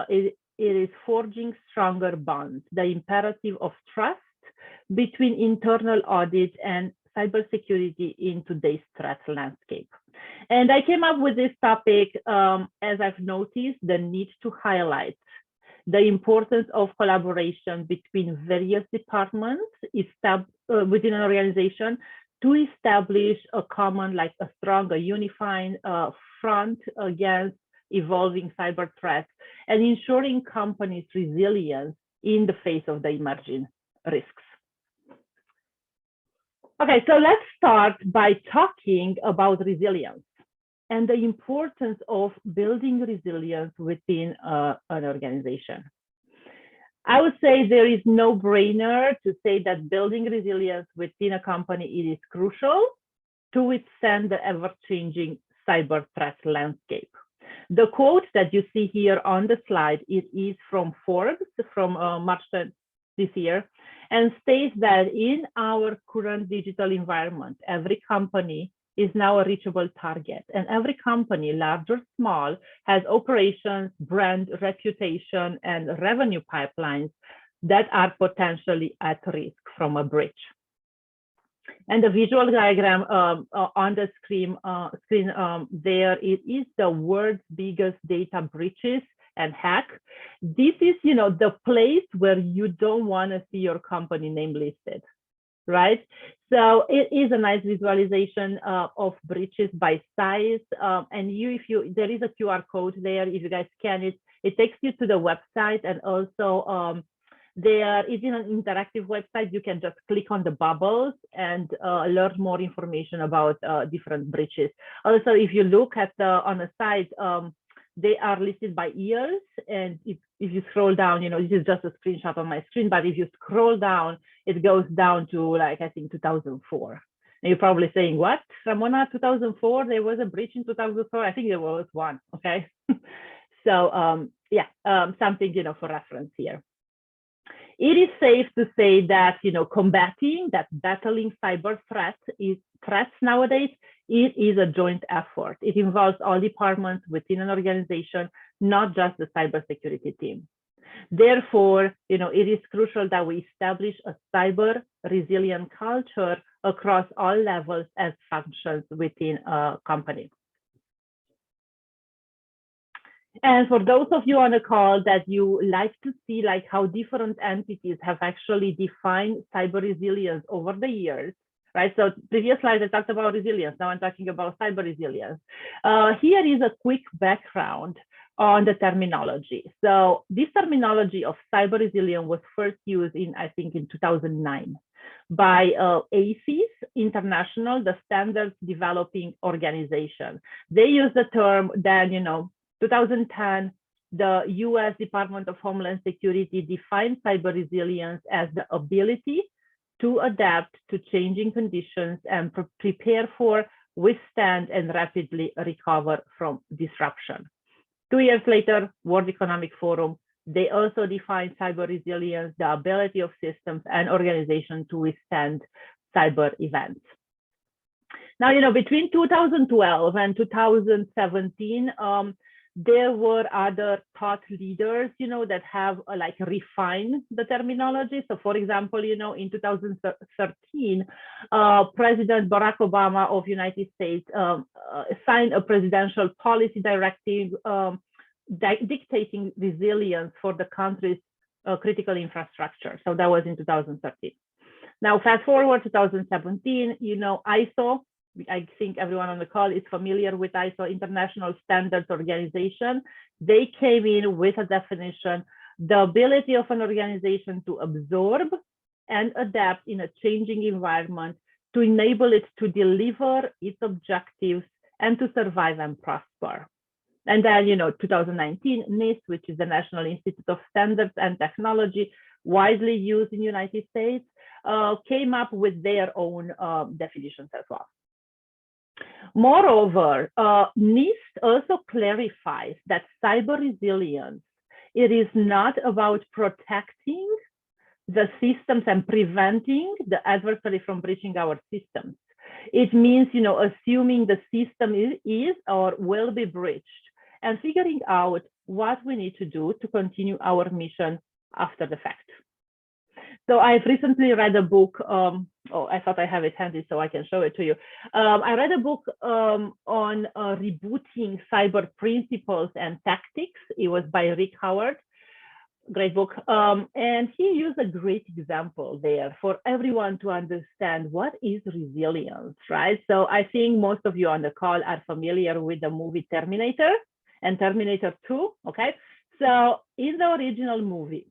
it is forging stronger bonds, the imperative of trust between internal audit and cybersecurity in today's threat landscape. And I came up with this topic as I've noticed the need to highlight the importance of collaboration between various departments within an organization to establish a common, like a strong, a unifying front against evolving cyber threats and ensuring companies' resilience in the face of the emerging risks. Okay, so let's start by talking about resilience and the importance of building resilience within an organization. I would say there is no brainer to say that building resilience within a company, it is crucial to withstand the ever-changing cyber threat landscape. The quote that you see here on the slide, it is from Forbes from March this year, and states that in our current digital environment, every company is now a reachable target, and every company, large or small, has operations, brand, reputation, and revenue pipelines that are potentially at risk from a breach. And the visual diagram on the screen there, it is the world's biggest data breaches and hack. This is, the place where you don't want to see your company name listed, right? So it is a nice visualization of breaches by size. And there is a QR code there. If you guys scan it, it takes you to the website, and also there is an interactive website. You can just click on the bubbles and learn more information about different breaches. Also, if you look at on the site, they are listed by years. And if you scroll down, this is just a screenshot on my screen, but if you scroll down, it goes down to like, I think 2004. And you're probably saying, what? Ramona, 2004, there was a breach in 2004? I think there was one, okay? So something, for reference here. It is safe to say that, combating, that battling cyber threats nowadays, it is a joint effort. It involves all departments within an organization, not just the cybersecurity team. Therefore, it is crucial that we establish a cyber resilient culture across all levels and functions within a company. And for those of you on the call that you like to see like how different entities have actually defined cyber resilience over the years, right? So previous slides I talked about resilience, now I'm talking about cyber resilience. Here is a quick background on the terminology. So this terminology of cyber resilience was first used in, I think, in 2009 by ACES International, the standards developing organization. They use the term, then, 2010, the US Department of Homeland Security defined cyber resilience as the ability to adapt to changing conditions and prepare for, withstand, and rapidly recover from disruption. 2 years later, World Economic Forum, they also defined cyber resilience, the ability of systems and organizations to withstand cyber events. Now, between 2012 and 2017, there were other thought leaders, that have like refined the terminology. So for example, in 2013, President Barack Obama of United States signed a presidential policy directive dictating resilience for the country's critical infrastructure. So that was in 2013. Now, fast forward 2017, ISO, I think everyone on the call is familiar with ISO, International Standards Organization. They came in with a definition, the ability of an organization to absorb and adapt in a changing environment to enable it to deliver its objectives and to survive and prosper. And then, 2019, NIST, which is the National Institute of Standards and Technology, widely used in the United States, came up with their own definitions as well. Moreover, NIST also clarifies that cyber resilience, it is not about protecting the systems and preventing the adversary from breaching our systems. It means, assuming the system is or will be breached and figuring out what we need to do to continue our mission after the fact. So I've recently read a book, I thought I have it handy so I can show it to you. I read a book on rebooting cyber principles and tactics. It was by Rick Howard, great book. And he used a great example there for everyone to understand what is resilience, right? So I think most of you on the call are familiar with the movie Terminator and Terminator 2, okay? So in the original movie,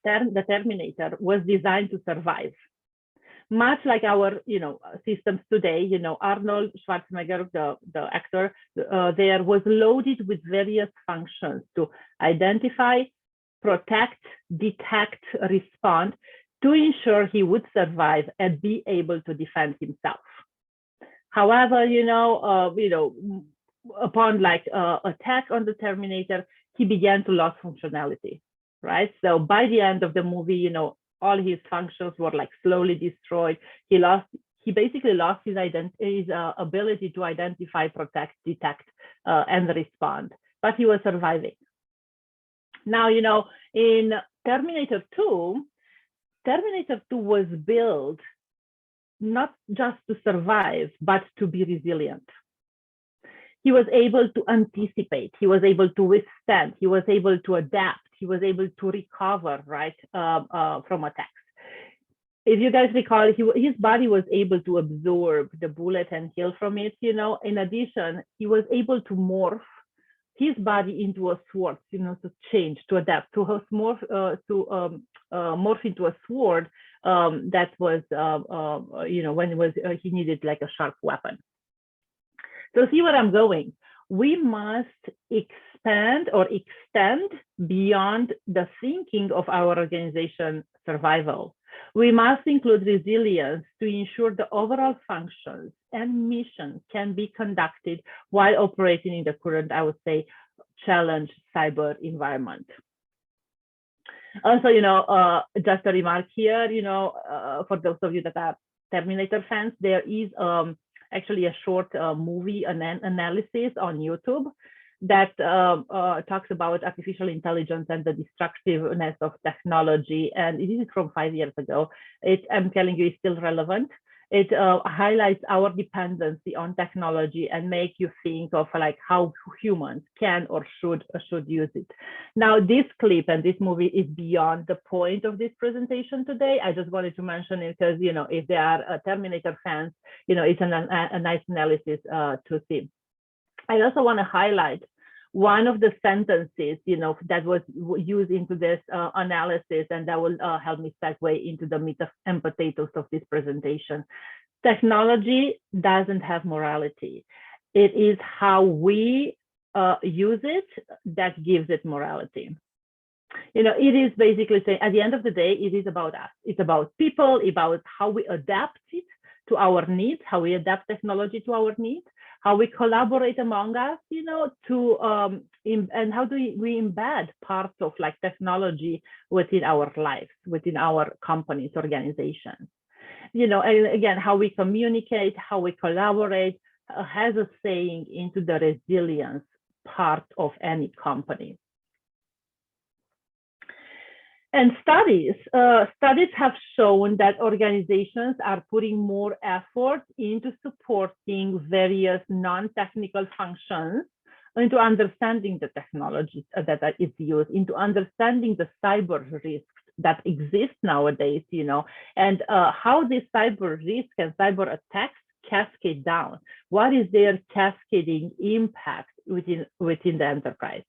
the Terminator was designed to survive. Much like our, systems today, Arnold Schwarzenegger, the actor, there was loaded with various functions to identify, protect, detect, respond, to ensure he would survive and be able to defend himself. However, upon like attack on the Terminator, he began to lose functionality. Right. So by the end of the movie, all his functions were like slowly destroyed. He basically lost his ability to identify, protect, detect, and respond, but he was surviving. Now, in Terminator 2 was built not just to survive, but to be resilient. He was able to anticipate, he was able to withstand, he was able to adapt, he was able to recover, right, from attacks. If you guys recall, his body was able to absorb the bullet and heal from it. In addition, he was able to morph his body into a sword, to change, to adapt, to morph into a sword that was, when he needed like a sharp weapon. So see where I'm going. We must expand or extend beyond the thinking of our organization survival. We must include resilience to ensure the overall functions and mission can be conducted while operating in the current, I would say, challenged cyber environment. Also, just a remark here, for those of you that are Terminator fans, there is actually a short movie analysis on YouTube that talks about artificial intelligence and the destructiveness of technology. And it is from 5 years ago. I'm telling you, it's still relevant. It highlights our dependency on technology and make you think of like how humans can or should use it. Now, this clip and this movie is beyond the point of this presentation today. I just wanted to mention it because, you know, if they are Terminator fans, you know, it's a nice analysis to see. I also want to highlight one of the sentences, you know, that was used into this analysis, and that will help me segue into the meat and potatoes of this presentation. Technology doesn't have morality. It is how we use it that gives it morality. You know, it is basically saying at the end of the day, it is about us. It's about people, about how we adapt it to our needs, how we adapt technology to our needs, how we collaborate among us, you know, to and how do we embed parts of like technology within our lives, within our companies, organizations. You know, and again, how we communicate, how we collaborate has a saying into the resilience part of any company. And studies have shown that organizations are putting more effort into supporting various non-technical functions, into understanding the technologies that is used, into understanding the cyber risks that exist nowadays, you know, and how these cyber risks and cyber attacks cascade down. What is their cascading impact within the enterprise?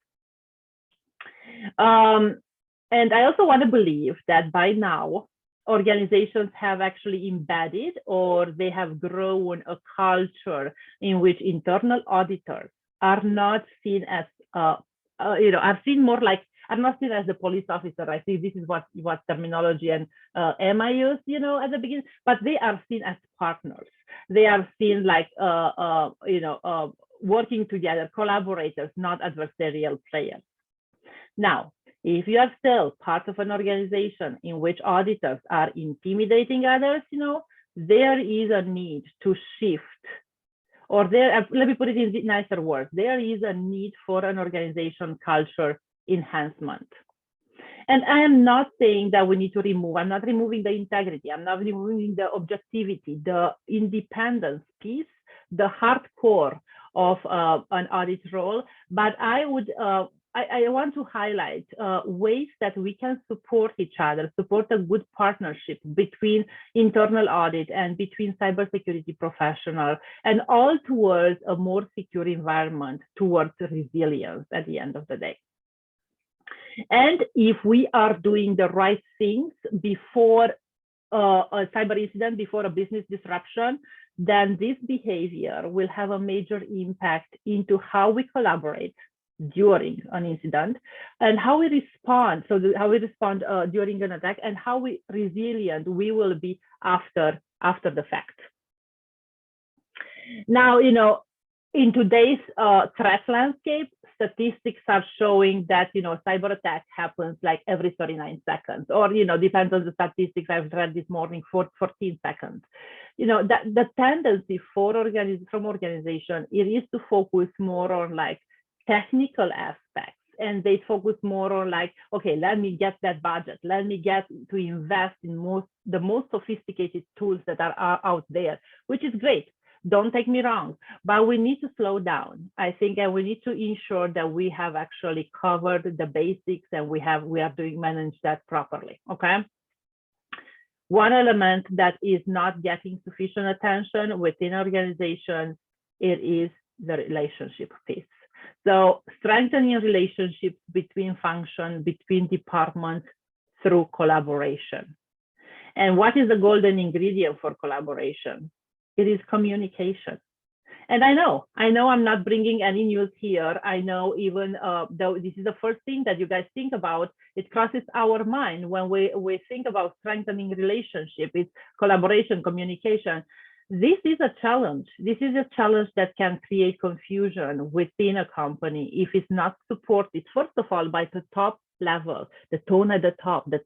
And I also want to believe that by now, organizations have actually embedded or they have grown a culture in which internal auditors are not seen as, you know, are seen more like, are not seen as the police officer. I think this is what terminology and Emma used, you know, at the beginning, but they are seen as partners. They are seen like, you know, working together, collaborators, not adversarial players. Now, if you are still part of an organization in which auditors are intimidating others, you know, there is a need to shift, or there, let me put it in nicer words, there is a need for an organization culture enhancement. And I am not saying that we need to remove, I'm not removing the integrity, I'm not removing the objectivity, the independence piece, the hardcore of an audit role, but I would, I want to highlight ways that we can support each other, support a good partnership between internal audit and between cybersecurity professionals, and all towards a more secure environment, towards resilience at the end of the day. And if we are doing the right things before a cyber incident, before a business disruption, then this behavior will have a major impact into how we collaborate during an incident and how we respond. So how we respond during an attack and how resilient we will be after the fact. Now, you know, in today's threat landscape, statistics are showing that, you know, cyber attack happens like every 39 seconds, or, you know, depends on the statistics I've read this morning, 14 seconds. You know, that the tendency from organization, it is to focus more on like technical aspects, and they focus more on like, okay, let me get that budget, let me get to invest in the most sophisticated tools that are out there, which is great. Don't take me wrong, but we need to slow down. I think that we need to ensure that we have actually covered the basics and we are manage that properly. Okay. One element that is not getting sufficient attention within organizations, it is the relationship piece. So strengthening relationships between functions, between departments through collaboration. And what is the golden ingredient for collaboration? It is communication. And I know I'm not bringing any news here. I know even though this is the first thing that you guys think about, it crosses our mind when we think about strengthening relationship. It's collaboration, communication. This is a challenge. This is a challenge that can create confusion within a company if it's not supported, first of all, by the top level, the tone at the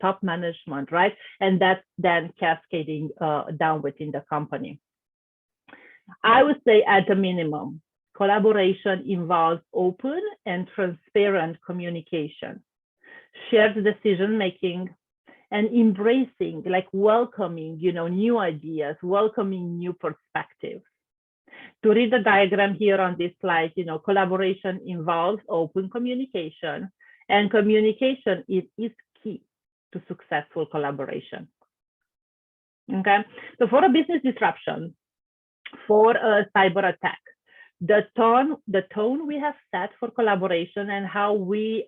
top management, right? And that's then cascading down within the company. I would say at a minimum, collaboration involves open and transparent communication, shared decision-making, and embracing, like welcoming, new ideas, welcoming new perspectives. To read the diagram here on this slide, collaboration involves open communication, and communication is key to successful collaboration. Okay, so for a business disruption, for a cyber attack, the tone we have set for collaboration and how we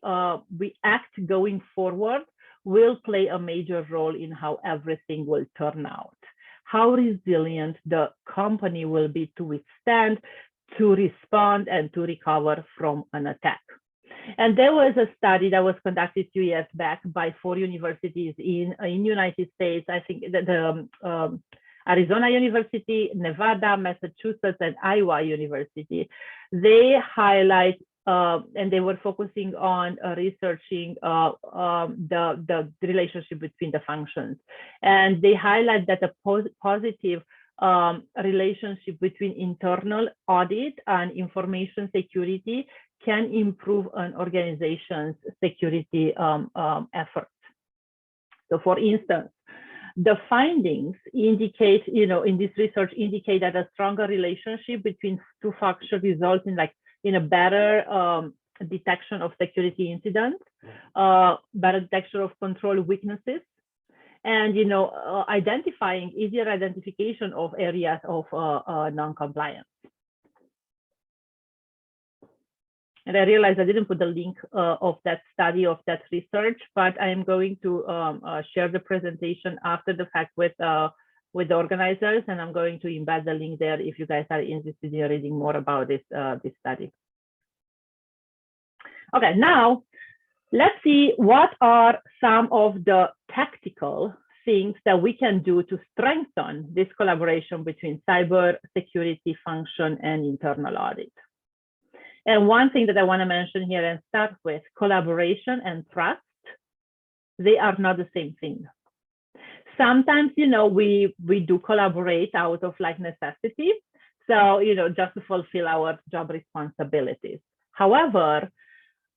act going forward will play a major role in how everything will turn out. How resilient the company will be to withstand, to respond, and to recover from an attack. And there was a study that was conducted 2 years back by 4 universities in United States. I think the Arizona University, Nevada, Massachusetts, and Iowa University. They highlight and they were focusing on researching the relationship between the functions. And they highlight that a positive relationship between internal audit and information security can improve an organization's security efforts. So for instance, the findings indicate, in this research indicate that a stronger relationship between two functions results in a better detection of security incidents, better detection of control weaknesses, and identifying easier identification of areas of non-compliance. And I realized I didn't put the link of that study, of that research, but I am going to share the presentation after the fact with the organizers, and I'm going to embed the link there if you guys are interested in reading more about this study. Okay, now let's see what are some of the tactical things that we can do to strengthen this collaboration between cyber security function and internal audit. And one thing that I want to mention here and start with, collaboration and trust, they are not the same thing. Sometimes, we do collaborate out of necessity. So, just to fulfill our job responsibilities. However,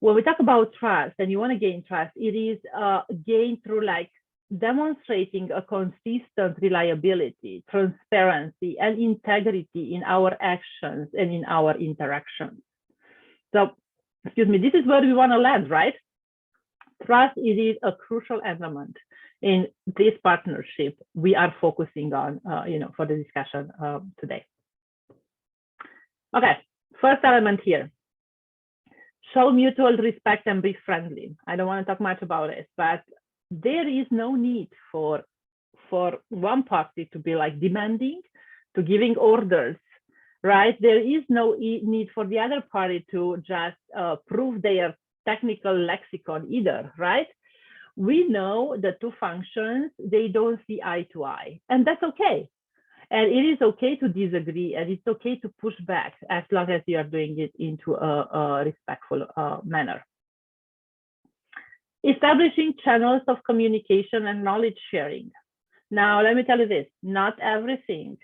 when we talk about trust and you want to gain trust, it is gained through demonstrating a consistent reliability, transparency, and integrity in our actions and in our interactions. So, excuse me, this is where we want to land, right? Trust, it is a crucial element in this partnership we are focusing on, for the discussion today. Okay, first element here. Show mutual respect and be friendly. I don't want to talk much about it, but there is no need for one party to be demanding, to giving orders, right? There is no need for the other party to just prove their technical lexicon either, right? We know the two functions, they don't see eye to eye, and that's okay. And it is okay to disagree, and it's okay to push back as long as you are doing it into a respectful manner. Establishing channels of communication and knowledge sharing. Now, let me tell you this, not everything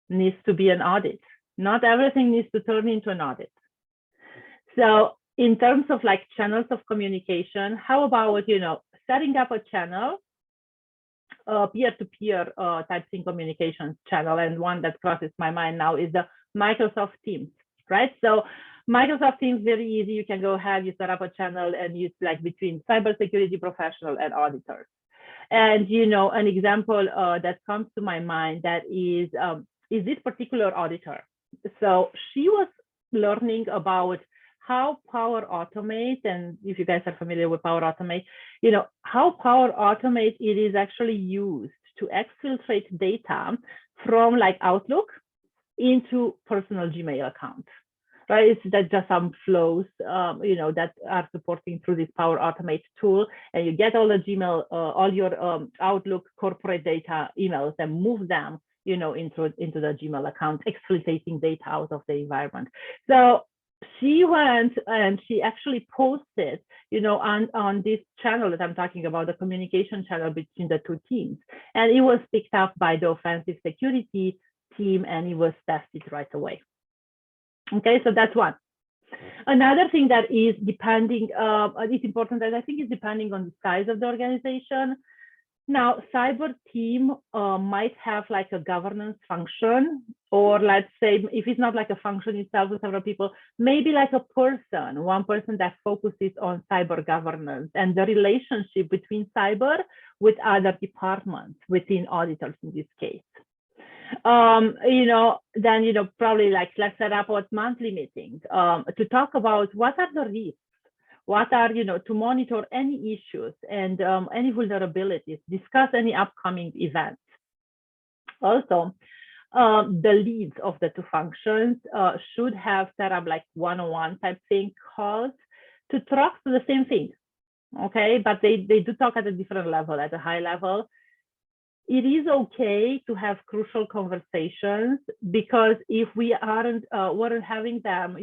needs to be an audit. Not everything needs to turn into an audit. So in terms of channels of communication, how about, setting up a channel, peer-to-peer type in communications channel, and one that crosses my mind now is the Microsoft Teams, right? So Microsoft Teams, very easy. You can go ahead, you set up a channel and use between cybersecurity professional and auditors. And, an example that comes to my mind that is this particular auditor. So she was learning about how Power Automate, and if you guys are familiar with Power Automate, how Power Automate it is actually used to exfiltrate data from Outlook into personal Gmail account, right? It's that just some flows, that are supporting through this Power Automate tool, and you get all the Gmail, all your Outlook corporate data emails and move them, into the Gmail account, exfiltrating data out of the environment. So she went and she actually posted, on this channel that I'm talking about, the communication channel between the two teams. And it was picked up by the offensive security team and it was tested right away. Okay, so that's one. Another thing that is depending, it's important that I think is depending on the size of the organization. Now, cyber team might have like a governance function, or let's say if it's not like a function itself with several people, maybe like a person, one person that focuses on cyber governance and the relationship between cyber with other departments within auditors in this case. Then, probably like let's set up a monthly meeting to talk about what are the risks, what are, to monitor any issues and any vulnerabilities, discuss any upcoming events. Also, the leads of the two functions should have set up like one-on-one type thing calls to talk to the same thing, okay? But they do talk at a different level, at a high level. It is okay to have crucial conversations, because if we weren't having them,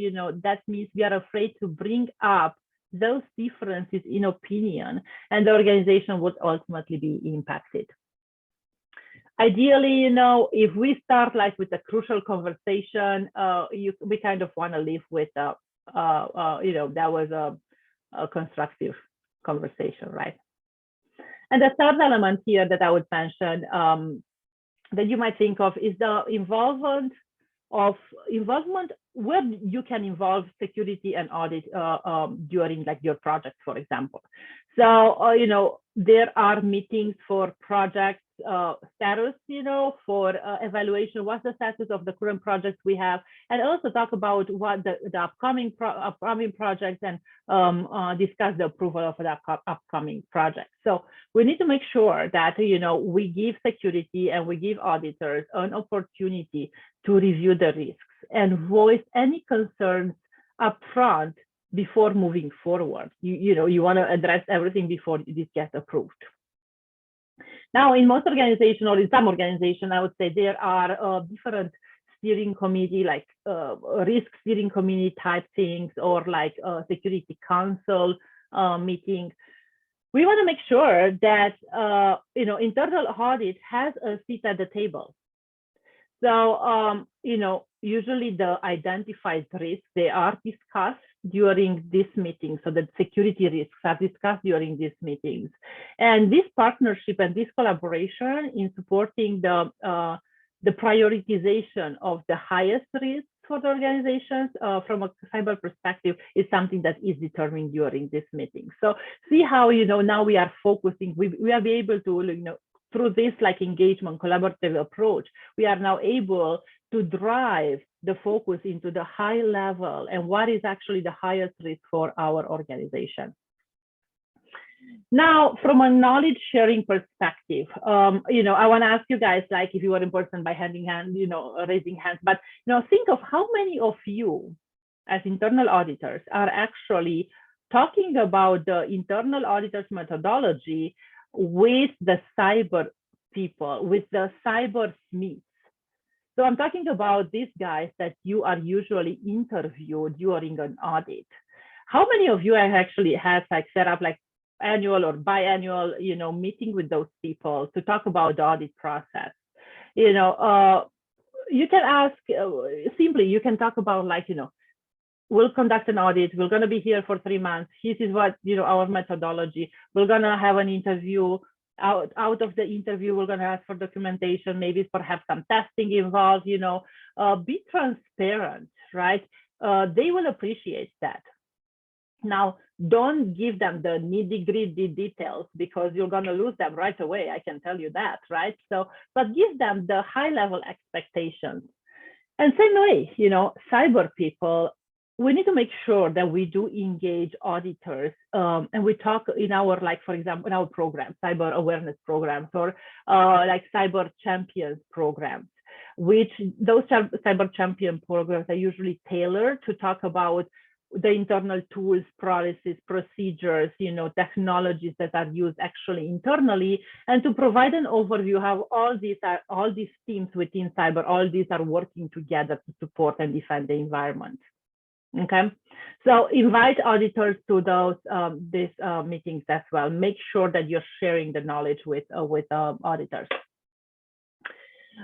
that means we are afraid to bring up those differences in opinion, and the organization would ultimately be impacted. Ideally, if we start like with a crucial conversation, we kind of want to leave with, that was a constructive conversation, right? And the third element here that I would mention that you might think of is the involvement where you can involve security and audit during like your project, for example. So, there are meetings for project status, for evaluation, what's the status of the current projects we have, and also talk about what the upcoming projects and discuss the approval of the upcoming projects. So we need to make sure that, we give security and we give auditors an opportunity to review the risks and voice any concerns upfront before moving forward. You want to address everything before this gets approved. Now, in most organizations, or in some organizations, I would say there are different steering committee, like risk steering committee type things, or like security council meeting. We want to make sure that internal audit has a seat at the table. So, usually the identified risks, they are discussed during this meeting. So the security risks are discussed during these meetings. And this partnership and this collaboration in supporting the prioritization of the highest risks for the organizations from a cyber perspective is something that is determined during this meeting. So see how, now we are focusing, we are able to, through this like engagement, collaborative approach, we are now able to drive the focus into the high level and what is actually the highest risk for our organization. Now, from a knowledge sharing perspective, I want to ask you guys, like if you were in person by raising hands, but think of how many of you as internal auditors are actually talking about the internal auditors methodology with the cyber people, with the cyber SMEs. So I'm talking about these guys that you are usually interviewed during an audit. How many of you actually have like set up like annual or biannual, meeting with those people to talk about the audit process? You can ask simply, you can talk about like, we'll conduct an audit. We're going to be here for 3 months. This is what, our methodology. We're going to have an interview. Out of the interview, we're going to ask for documentation, maybe perhaps some testing involved, be transparent, right? They will appreciate that. Now, don't give them the nitty-gritty details because you're going to lose them right away. I can tell you that, right? So, but give them the high-level expectations. And same way, cyber people, we need to make sure that we do engage auditors and we talk in our, like, for example, in our program, cyber awareness programs, or like cyber champions programs, which those cyber champion programs are usually tailored to talk about the internal tools, policies, procedures, technologies that are used actually internally, and to provide an overview how all these teams within cyber, all these are working together to support and defend the environment. Okay, so invite auditors to those these meetings as well. Make sure that you're sharing the knowledge with auditors.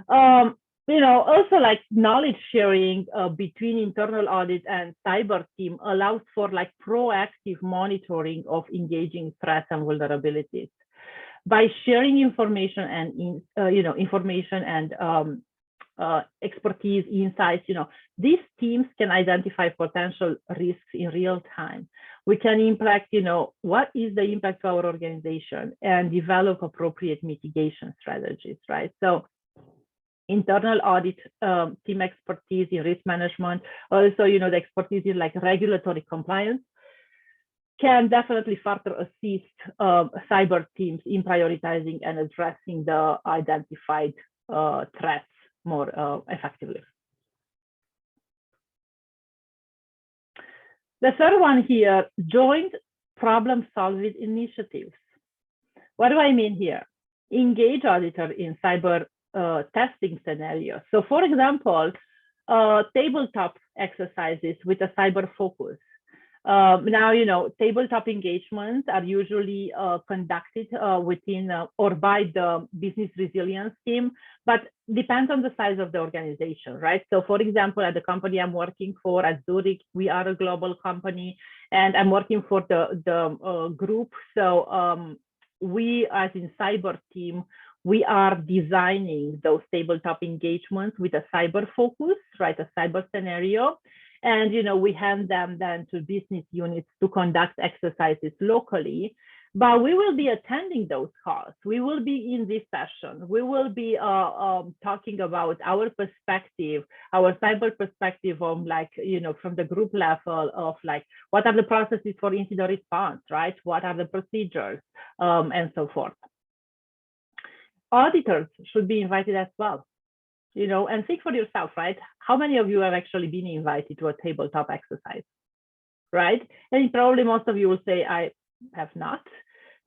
Also like knowledge sharing between internal audit and cyber team allows for like proactive monitoring of engaging threats and vulnerabilities. By sharing information and information and expertise, insights, these teams can identify potential risks in real time. We can impact, what is the impact to our organization and develop appropriate mitigation strategies, right? So internal audit team expertise in risk management, also, the expertise in like regulatory compliance can definitely further assist cyber teams in prioritizing and addressing the identified threats more effectively. The third one here, joint problem-solving initiatives. What do I mean here? Engage auditor in cyber testing scenarios. So for example, tabletop exercises with a cyber focus. Now, tabletop engagements are usually conducted within or by the business resilience team, but depends on the size of the organization, right? So for example, at the company I'm working for at Zurich, we are a global company and I'm working for the group. So we as in cyber team, we are designing those tabletop engagements with a cyber focus, right? A cyber scenario. And, we hand them then to business units to conduct exercises locally, but we will be attending those calls. We will be in this session. We will be talking about our perspective, our cyber perspective on from the group level of what are the processes for incident response, right? What are the procedures and so forth. Auditors should be invited as well. And think for yourself, right? How many of you have actually been invited to a tabletop exercise, right? And probably most of you will say, I have not.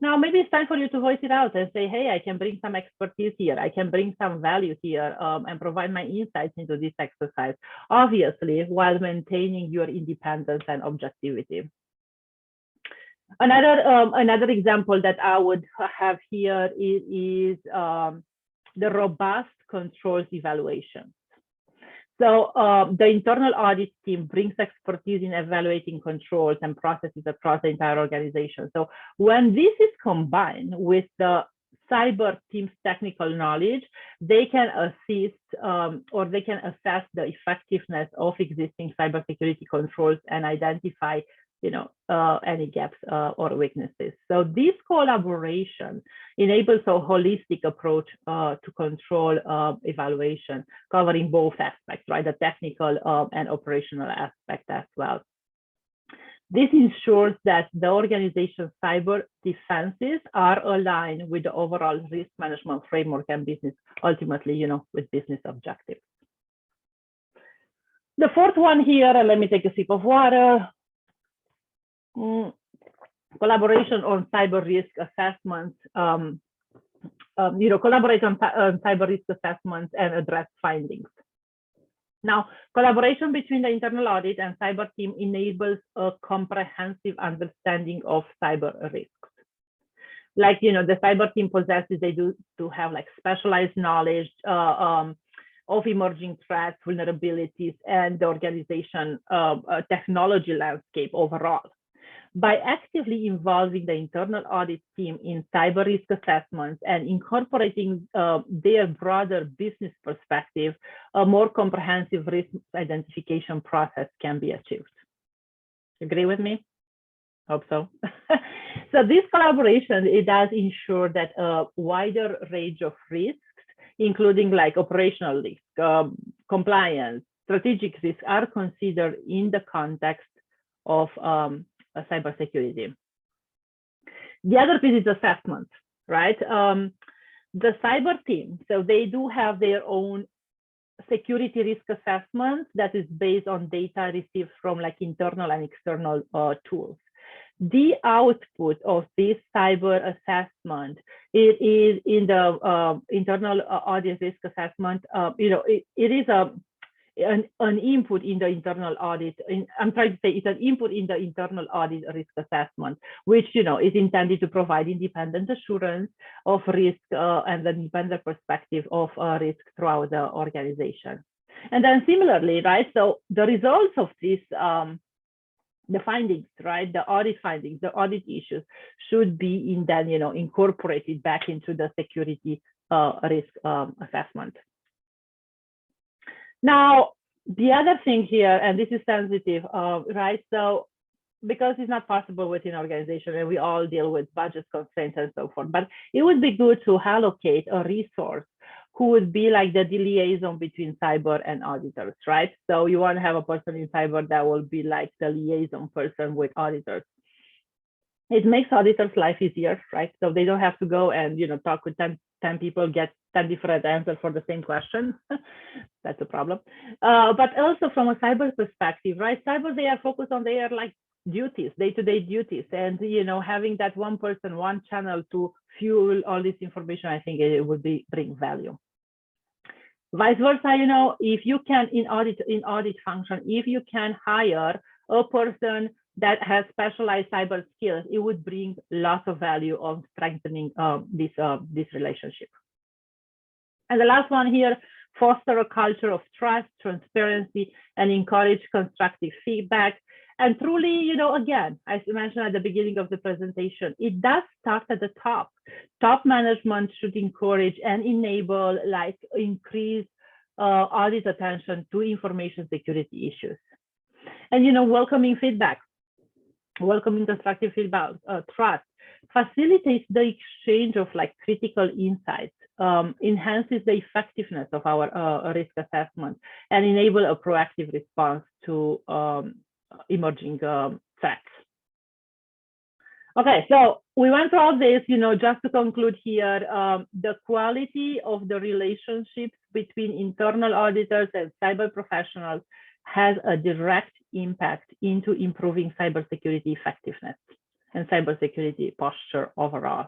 Now, maybe it's time for you to voice it out and say, hey, I can bring some expertise here. I can bring some value here and provide my insights into this exercise, obviously, while maintaining your independence and objectivity. Another example that I would have here is the robust controls evaluation. So the internal audit team brings expertise in evaluating controls and processes across the entire organization. So when this is combined with the cyber team's technical knowledge, they can assist or they can assess the effectiveness of existing cybersecurity controls and identify any gaps or weaknesses. So this collaboration enables a holistic approach to control evaluation, covering both aspects, right? The technical and operational aspect as well. This ensures that the organization's cyber defenses are aligned with the overall risk management framework and business, ultimately, with business objectives. The fourth one here, and let me take a sip of water. Collaboration on cyber risk assessments, collaborate on cyber risk assessments and address findings. Now, collaboration between the internal audit and cyber team enables a comprehensive understanding of cyber risks. The cyber team possesses, they do have specialized knowledge of emerging threats, vulnerabilities, and the organization technology landscape overall. By actively involving the internal audit team in cyber risk assessments and incorporating their broader business perspective, a more comprehensive risk identification process can be achieved. Agree with me? Hope so. So this collaboration, it does ensure that a wider range of risks, including operational risk, compliance, strategic risks, are considered in the context of cybersecurity. The other piece is assessment, right? The cyber team, so they do have their own security risk assessment that is based on data received from internal and external tools. The output of this cyber assessment, it is in the internal audit risk assessment. It is an input in the internal audit. I'm trying to say it's an input in the internal audit risk assessment, which is intended to provide independent assurance of risk and the independent perspective of risk throughout the organization. And then similarly, right? So the results of this the findings, right? The audit findings, the audit issues should be then, incorporated back into the security risk assessment. Now, the other thing here, and this is sensitive, right? So because it's not possible within organization and we all deal with budget constraints and so forth, but it would be good to allocate a resource who would be like the liaison between cyber and auditors, right? So you want to have a person in cyber that will be like the liaison person with auditors. It makes auditors' life easier, right? So they don't have to go and talk with 10 people, get 10 different answers for the same question. That's a problem. But also from a cyber perspective, right? Cyber, they are focused on their like duties, day-to-day duties, and having that one person, one channel to fuel all this information, I think it would bring value. Vice versa, if you can in audit function, if you can hire a person that has specialized cyber skills, it would bring lots of value on strengthening this relationship. And the last one here, foster a culture of trust, transparency, and encourage constructive feedback. And truly, again, as I mentioned at the beginning of the presentation, it does start at the top. Top management should encourage and enable, like, increase audit attention to information security issues. And, welcoming feedback, welcoming constructive feedback, trust, facilitates the exchange of like critical insights, enhances the effectiveness of our risk assessment, and enable a proactive response to emerging threats. Okay, so we went through all this, just to conclude here, the quality of the relationships between internal auditors and cyber professionals has a direct impact into improving cybersecurity effectiveness and cybersecurity posture overall.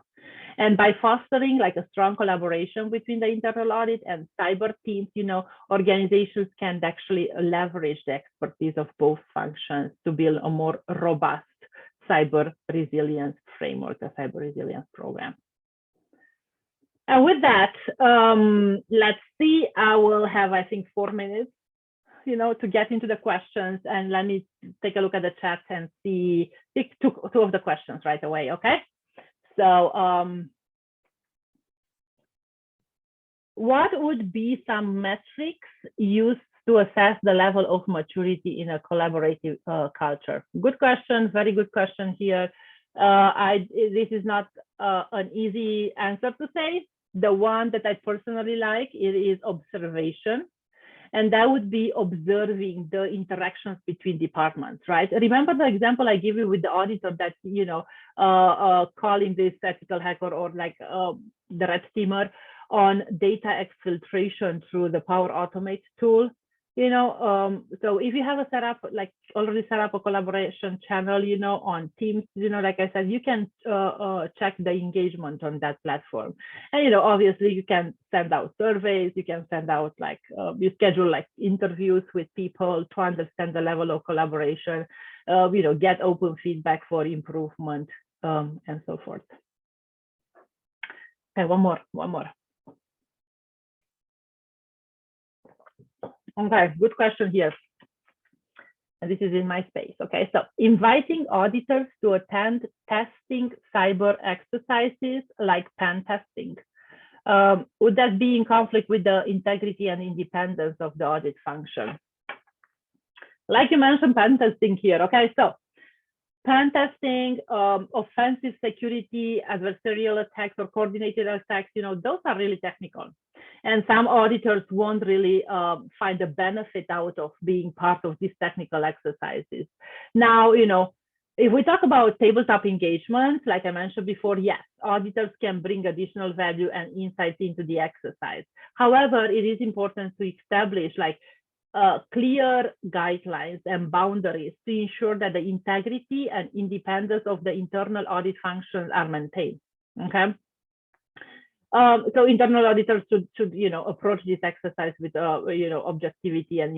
And by fostering like a strong collaboration between the internal audit and cyber teams, organizations can actually leverage the expertise of both functions to build a more robust cyber resilience framework, a cyber resilience program. And with that, let's see, I will have, I think, 4 minutes, to get into the questions, and let me take a look at the chat and pick two of the questions right away, okay? So what would be some metrics used to assess the level of maturity in a collaborative culture? Good question, very good question here. This is not an easy answer to say. The one that I personally like, it is observation. And that would be observing the interactions between departments, right? Remember the example I gave you with the auditor that, calling this ethical hacker or like the red teamer on data exfiltration through the Power Automate tool. So if you have a setup, like already set up a collaboration channel, on Teams, like I said, you can check the engagement on that platform. And, obviously you can send out surveys, you can send out like, you schedule like interviews with people to understand the level of collaboration, get open feedback for improvement, and so forth. Okay, one more. Okay, good question here. And this is in my space. Okay, so inviting auditors to attend testing cyber exercises like pen testing. Would that be in conflict with the integrity and independence of the audit function? Like you mentioned, pen testing here. Okay, so pen testing, offensive security, adversarial attacks, or coordinated attacks, those are really technical. And some auditors won't really find a benefit out of being part of these technical exercises. Now, if we talk about tabletop engagement, like I mentioned before, yes, auditors can bring additional value and insights into the exercise. However, it is important to establish like clear guidelines and boundaries to ensure that the integrity and independence of the internal audit functions are maintained. Okay. So internal auditors should approach this exercise with objectivity and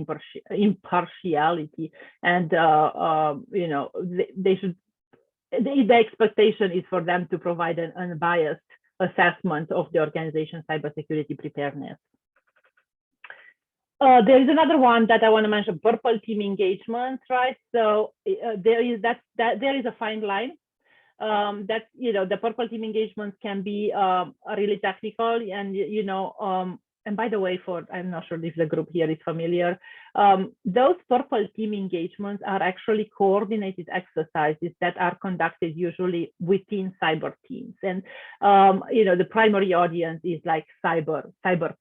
impartiality, and they should. The expectation is for them to provide an unbiased assessment of the organization's cybersecurity preparedness. there is another one that I want to mention, purple team engagements, right? So there is a fine line. That, you know, the purple team engagements can be really technical, and you know, and by the way, I'm not sure if the group here is familiar, those purple team engagements are actually coordinated exercises that are conducted usually within cyber teams. And, you know, the primary audience is like cyber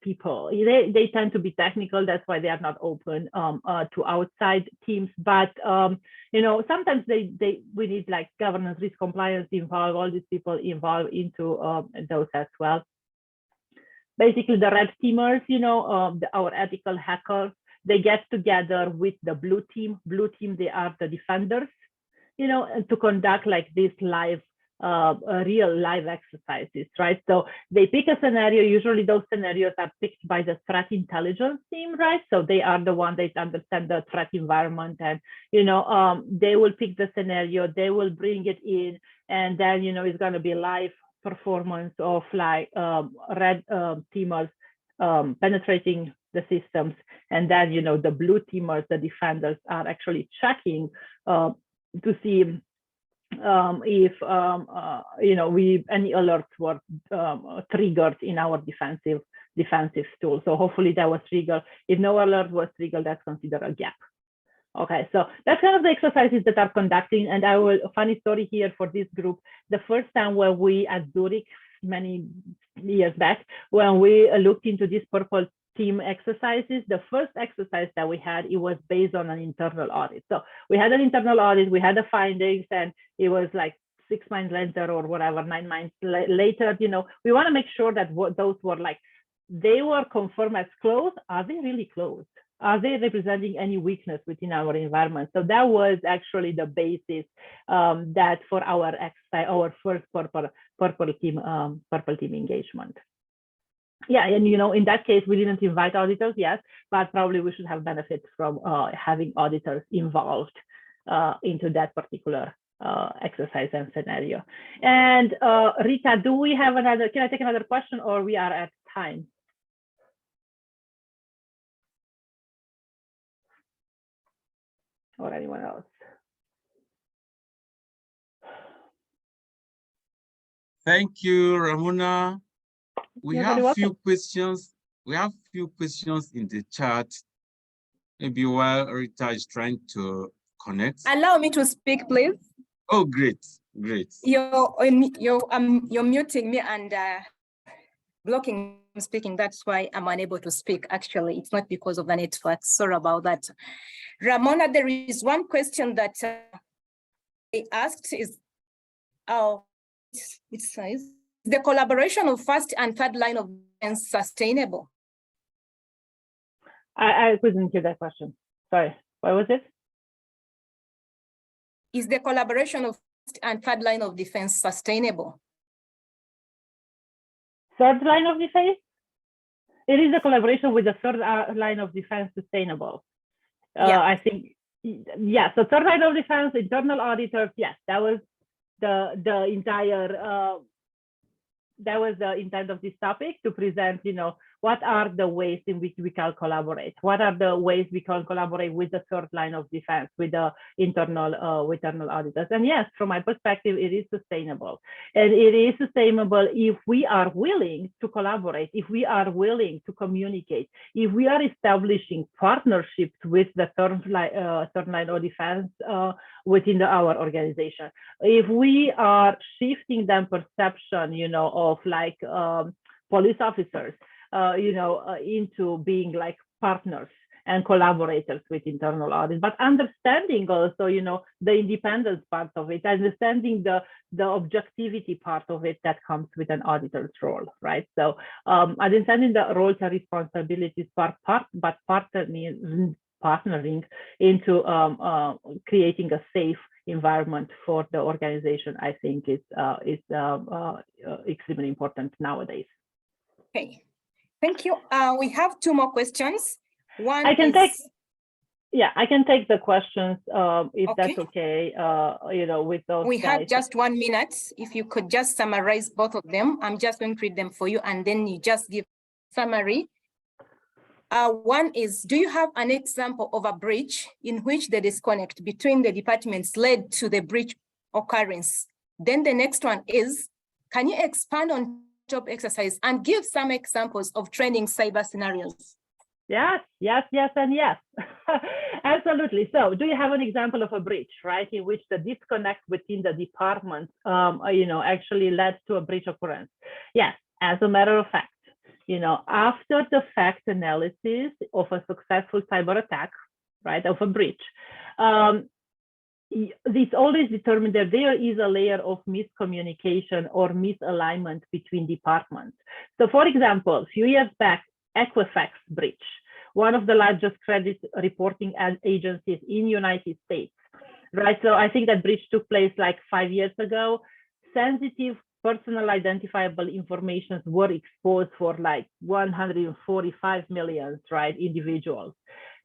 people. They tend to be technical. That's why they are not open to outside teams. But, you know, sometimes we need like governance, risk, compliance involved, all these people involved into those as well. Basically, the red teamers, you know, our ethical hackers, they get together with the blue team. Blue team, they are the defenders, you know, and to conduct like this live, real live exercises, right? So they pick a scenario. Usually those scenarios are picked by the threat intelligence team, right? So they are the one that understand the threat environment, and, you know, they will pick the scenario, they will bring it in, and then, you know, it's going to be live performance of like red teamers penetrating the systems, and then, you know, the blue teamers, the defenders, are actually checking to see if you know, any alerts were triggered in our defensive tool. So hopefully that was triggered. If no alert was triggered, that's considered a gap. Okay, so that's kind of the exercises that are conducting. And I will, a funny story here for this group. The first time when we at Zurich, many years back, when we looked into these purple team exercises, the first exercise that we had, it was based on an internal audit. So we had an internal audit, we had the findings, and it was like 6 months later or whatever, 9 months later, you know, we want to make sure that those were like, they were confirmed as closed. Are they really closed? Are they representing any weakness within our environment? So that was actually the basis that for our first purple team engagement. Yeah, and you know, in that case, we didn't invite auditors, yes, but probably we should have benefits from having auditors involved into that particular exercise and scenario. And Rita, do we have another? Can I take another question, or we are at time? Or anyone else? Thank you, Ramona. We have a few questions. We have few questions in the chat. Maybe while Rita is trying to connect. Allow me to speak, please. Oh, great, great. You're muting me and blocking speaking. That's why I'm unable to speak. Actually, it's not because of the network. Sorry about that. Ramona, there is one question that they asked is, it says, the collaboration of first and third line of defense sustainable? I couldn't hear that question. Sorry, what was it? Is the collaboration of first and third line of defense sustainable? Third line of defense? It is a collaboration with the third line of defense sustainable. Yeah. I think, yeah, so third line of defense, internal auditors, yes, that was the entire, that was the intent of this topic, to present, you know, what are the ways in which we can collaborate? What are the ways we can collaborate with the third line of defense, with the internal auditors? And yes, from my perspective, it is sustainable. And it is sustainable if we are willing to collaborate, if we are willing to communicate, if we are establishing partnerships with the third line of defense within our organization. If we are shifting them perception, you know, of like police officers, you know, into being like partners and collaborators with internal audit, but understanding also, you know, the independence part of it, understanding the objectivity part of it that comes with an auditor's role, right? So understanding the roles and responsibilities but partnering into creating a safe environment for the organization, I think is extremely important nowadays. Okay. Thank you. We have 2 more questions. One I can take the questions if okay. that's okay. You know, with those. We guys. have just 1 minute. If you could just summarize both of them, I'm just going to read them for you, and then you just give summary. One is, do you have an example of a breach in which the disconnect between the departments led to the breach occurrence? Then the next one is, can you expand on top exercise and give some examples of training cyber scenarios? Yes, yes, yes, and yes. Absolutely. So do you have an example of a breach, right, in which the disconnect within the department, actually led to a breach occurrence? Yes, as a matter of fact, after the fact analysis of a successful cyber attack, right, of a breach, it's always determined that there is a layer of miscommunication or misalignment between departments. So for example, a few years back, Equifax breach, one of the largest credit reporting agencies in the United States, right? So I think that breach took place like 5 years ago. Sensitive personal identifiable information were exposed for like 145 million, right, individuals.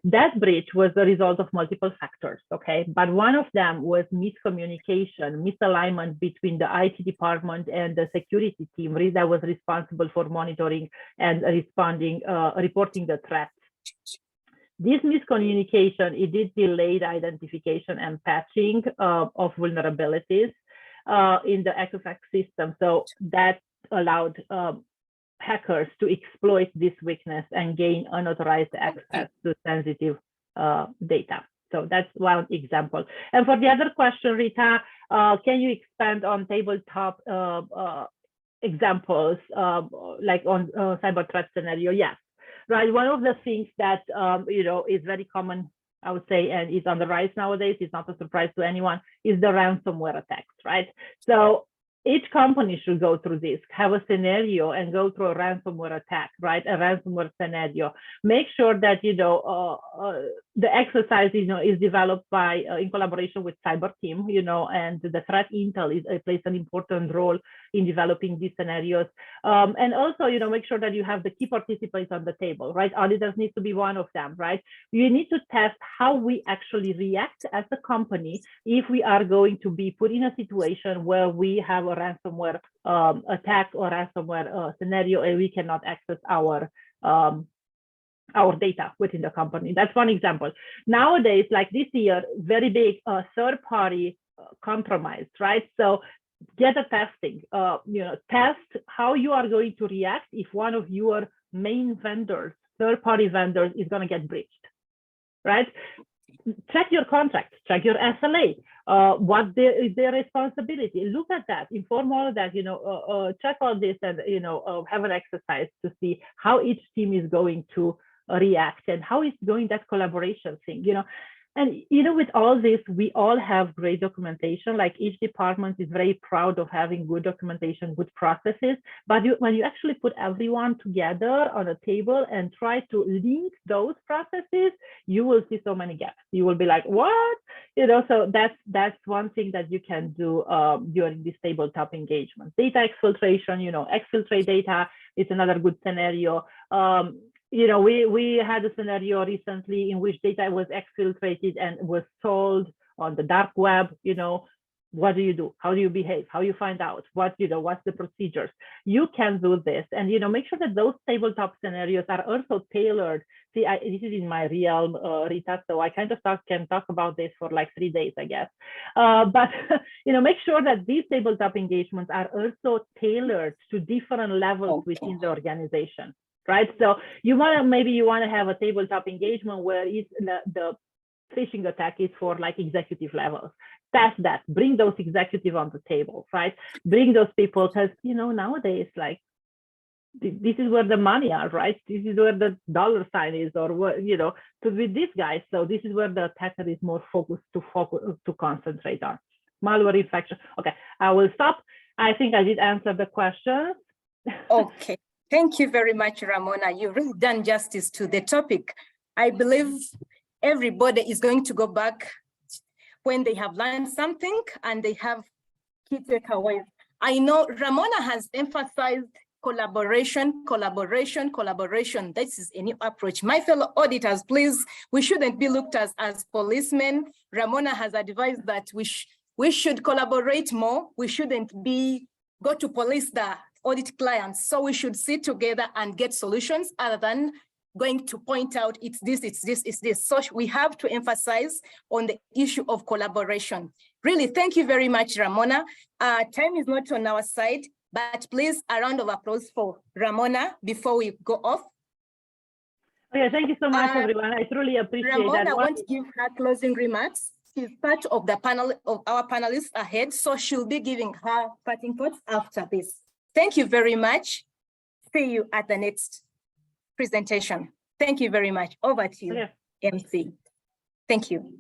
That breach was the result of multiple factors, okay? But one of them was miscommunication, misalignment between the IT department and the security team that was responsible for monitoring and reporting the threats. This miscommunication, it did delay the identification and patching of vulnerabilities in the Equifax system. So that allowed hackers to exploit this weakness and gain unauthorized access to sensitive data. So that's one example. And for the other question, Rita, can you expand on tabletop examples like on cyber threat scenario? Yes, right. One of the things that is very common, I would say, and is on the rise nowadays, it's not a surprise to anyone, is the ransomware attacks, right? So each company should go through this, have a scenario and go through a ransomware attack, right? A ransomware scenario. Make sure that, the exercise, is developed by, in collaboration with cyber team, and the threat intel plays an important role in developing these scenarios. And also, make sure that you have the key participants on the table, right? Auditors need to be one of them, right? You need to test how we actually react as a company if we are going to be put in a situation where we have a ransomware attack or ransomware scenario and we cannot access our data within the company. That's one example. Nowadays, like this year, very big third-party compromise, right? So get a testing, test how you are going to react if one of your main vendors, third-party vendors, is going to get breached, right? Check your contract, check your SLA, what is their responsibility. Look at that, inform all of that, check all this and, have an exercise to see how each team is going to react and how is going that collaboration thing, And, with all this, we all have great documentation. Like each department is very proud of having good documentation, good processes. But when you actually put everyone together on a table and try to link those processes, you will see so many gaps. You will be like, what? So that's one thing that you can do during this tabletop engagement. Data exfiltration, exfiltrate data is another good scenario. We had a scenario recently in which data was exfiltrated and was sold on the dark web. What do you do? How do you behave? How you find out? What's the procedures? You can do this, and make sure that those tabletop scenarios are also tailored. See, this is in my realm, Rita, so I kind of can talk about this for like 3 days, I guess. But make sure that these tabletop engagements are also tailored to different levels within the organization. Right, so you want to have a tabletop engagement where it's the phishing attack is for like executive levels. Test that, bring those executives on the table, right? Bring those people, because nowadays, like this is where the money are, right? This is where the dollar sign is, or what, with these guys. So this is where the attacker is more focused to concentrate on. Malware infection. Okay, I will stop. I think I did answer the question. Okay. Thank you very much, Ramona. You've really done justice to the topic. I believe everybody is going to go back when they have learned something and they have key takeaways. I know Ramona has emphasized collaboration. This is a new approach. My fellow auditors, please, we shouldn't be looked at as policemen. Ramona has advised that we should collaborate more. We shouldn't go to police the audit clients. So we should sit together and get solutions other than going to point out it's this, it's this, it's this. So we have to emphasize on the issue of collaboration. Really, thank you very much, Ramona. Time is not on our side, but please a round of applause for Ramona before we go off. Yeah, thank you so much, everyone. I truly appreciate that. Ramona won't give her closing remarks. She's part of the panel of our panelists ahead, so she'll be giving her parting thoughts after this. Thank you very much. See you at the next presentation. Thank you very much. Over to you, MC. Thank you.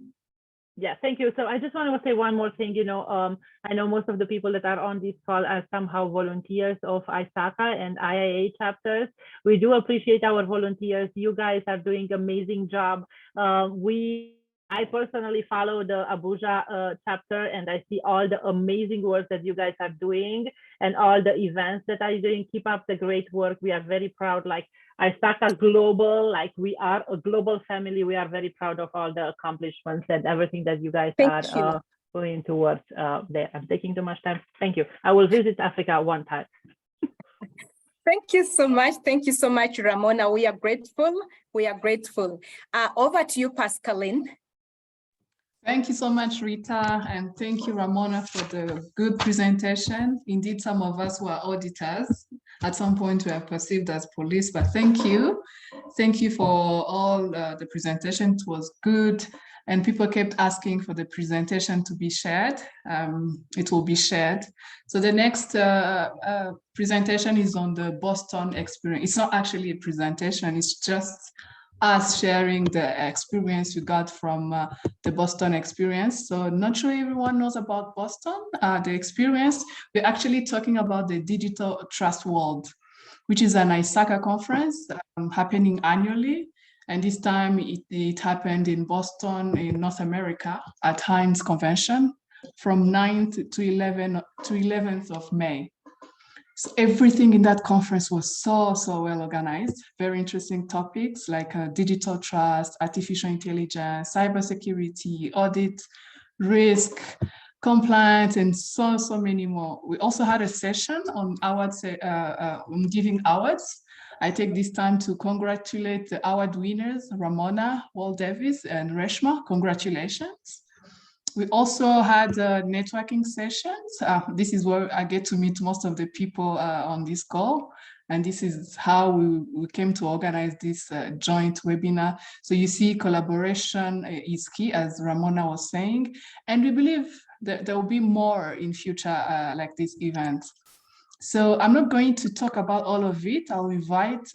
Yeah, thank you. So I just want to say one more thing. I know most of the people that are on this call are somehow volunteers of ISACA and IIA chapters. We do appreciate our volunteers. You guys are doing an amazing job. I personally follow the Abuja chapter, and I see all the amazing work that you guys are doing and all the events that are doing. Keep up the great work. We are very proud, like ISACA Global, like we are a global family. We are very proud of all the accomplishments and everything that you guys are going towards there. I'm taking too much time. Thank you. I will visit Africa one time. Thank you so much. Thank you so much, Ramona. We are grateful. We are grateful. Over to you, Pascaline. Thank you so much, Rita, and thank you, Ramona, for the good presentation. Indeed, some of us were auditors. At some point, we are perceived as police, but thank you. Thank you for all the presentation. It was good, and people kept asking for the presentation to be shared. It will be shared. So the next presentation is on the Boston experience. It's not actually a presentation, it's just us sharing the experience we got from the Boston experience. So not sure everyone knows about Boston, the experience. We're actually talking about the Digital Trust World, which is an ISACA conference happening annually. And this time it happened in Boston in North America at Hines Convention from 9th to 11th of May. So everything in that conference was so well organized. Very interesting topics like digital trust, artificial intelligence, cybersecurity, audit, risk, compliance, and so many more. We also had a session on awards, on giving awards. I take this time to congratulate the award winners, Ramona, Walt Davis, and Reshma. Congratulations. We also had networking sessions. This is where I get to meet most of the people on this call. And this is how we came to organize this joint webinar. So you see collaboration is key, as Ramona was saying. And we believe that there will be more in future like this event. So I'm not going to talk about all of it. I'll invite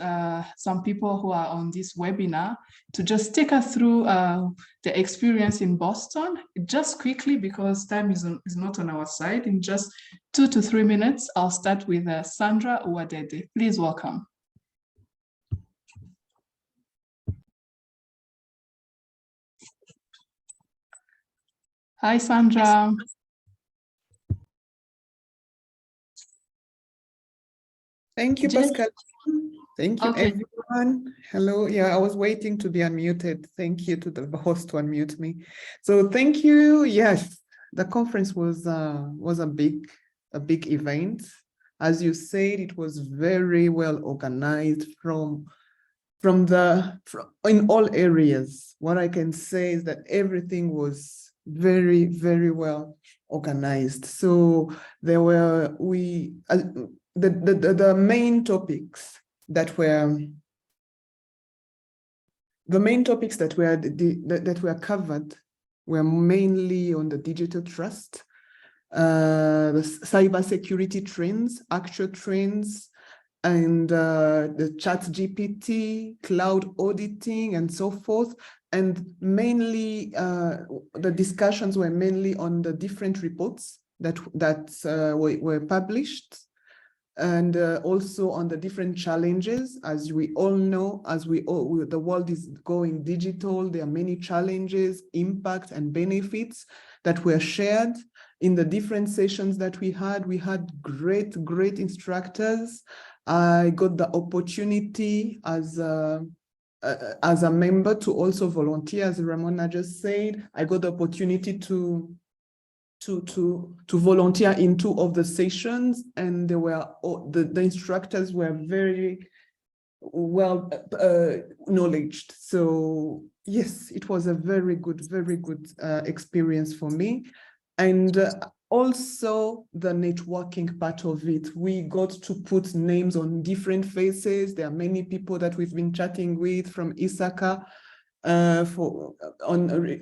some people who are on this webinar to just take us through the experience in Boston, just quickly, because time is not on our side. In just 2 to 3 minutes, I'll start with Sandra Uwadede. Please welcome. Hi, Sandra. Thank you, Pascal. Thank you, everyone. Hello. Yeah, I was waiting to be unmuted. Thank you to the host to unmute me. So thank you. Yes, the conference was a big event. As you said, it was very well organized in all areas. What I can say is that everything was very well organized. So there were the main topics that were covered were mainly on the digital trust, the cybersecurity trends, actual trends, and the ChatGPT, cloud auditing, and so forth. And mainly, the discussions were mainly on the different reports that were published, and also on the different challenges. As we all know, the world is going digital, there are many challenges, impact, and benefits that were shared in the different sessions that we had. We had great instructors. I got the opportunity as a member to also volunteer, as Ramona just said. I got the opportunity to volunteer in 2 of the sessions, and they were the instructors were very well knowledged. So yes, it was a very good experience for me. And also the networking part of it. We got to put names on different faces. There are many people that we've been chatting with from ISACA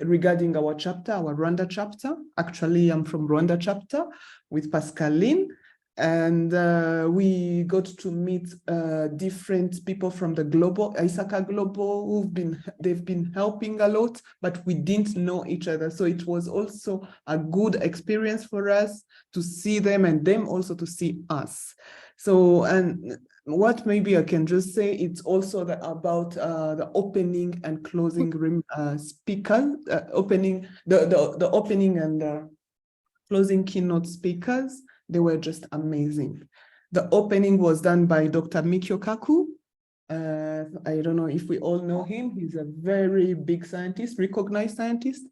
regarding our chapter, our Rwanda chapter. Actually, I'm from Rwanda chapter with Pascaline. And we got to meet different people from the global, ISACA Global, they've been helping a lot, but we didn't know each other. So it was also a good experience for us to see them and them also to see us. So, and what maybe I can just say, it's also about the opening and closing speakers, the opening and closing keynote speakers. They were just amazing. The opening was done by Dr. Mikio Kaku. I don't know if we all know him. He's a very big scientist, recognized scientist.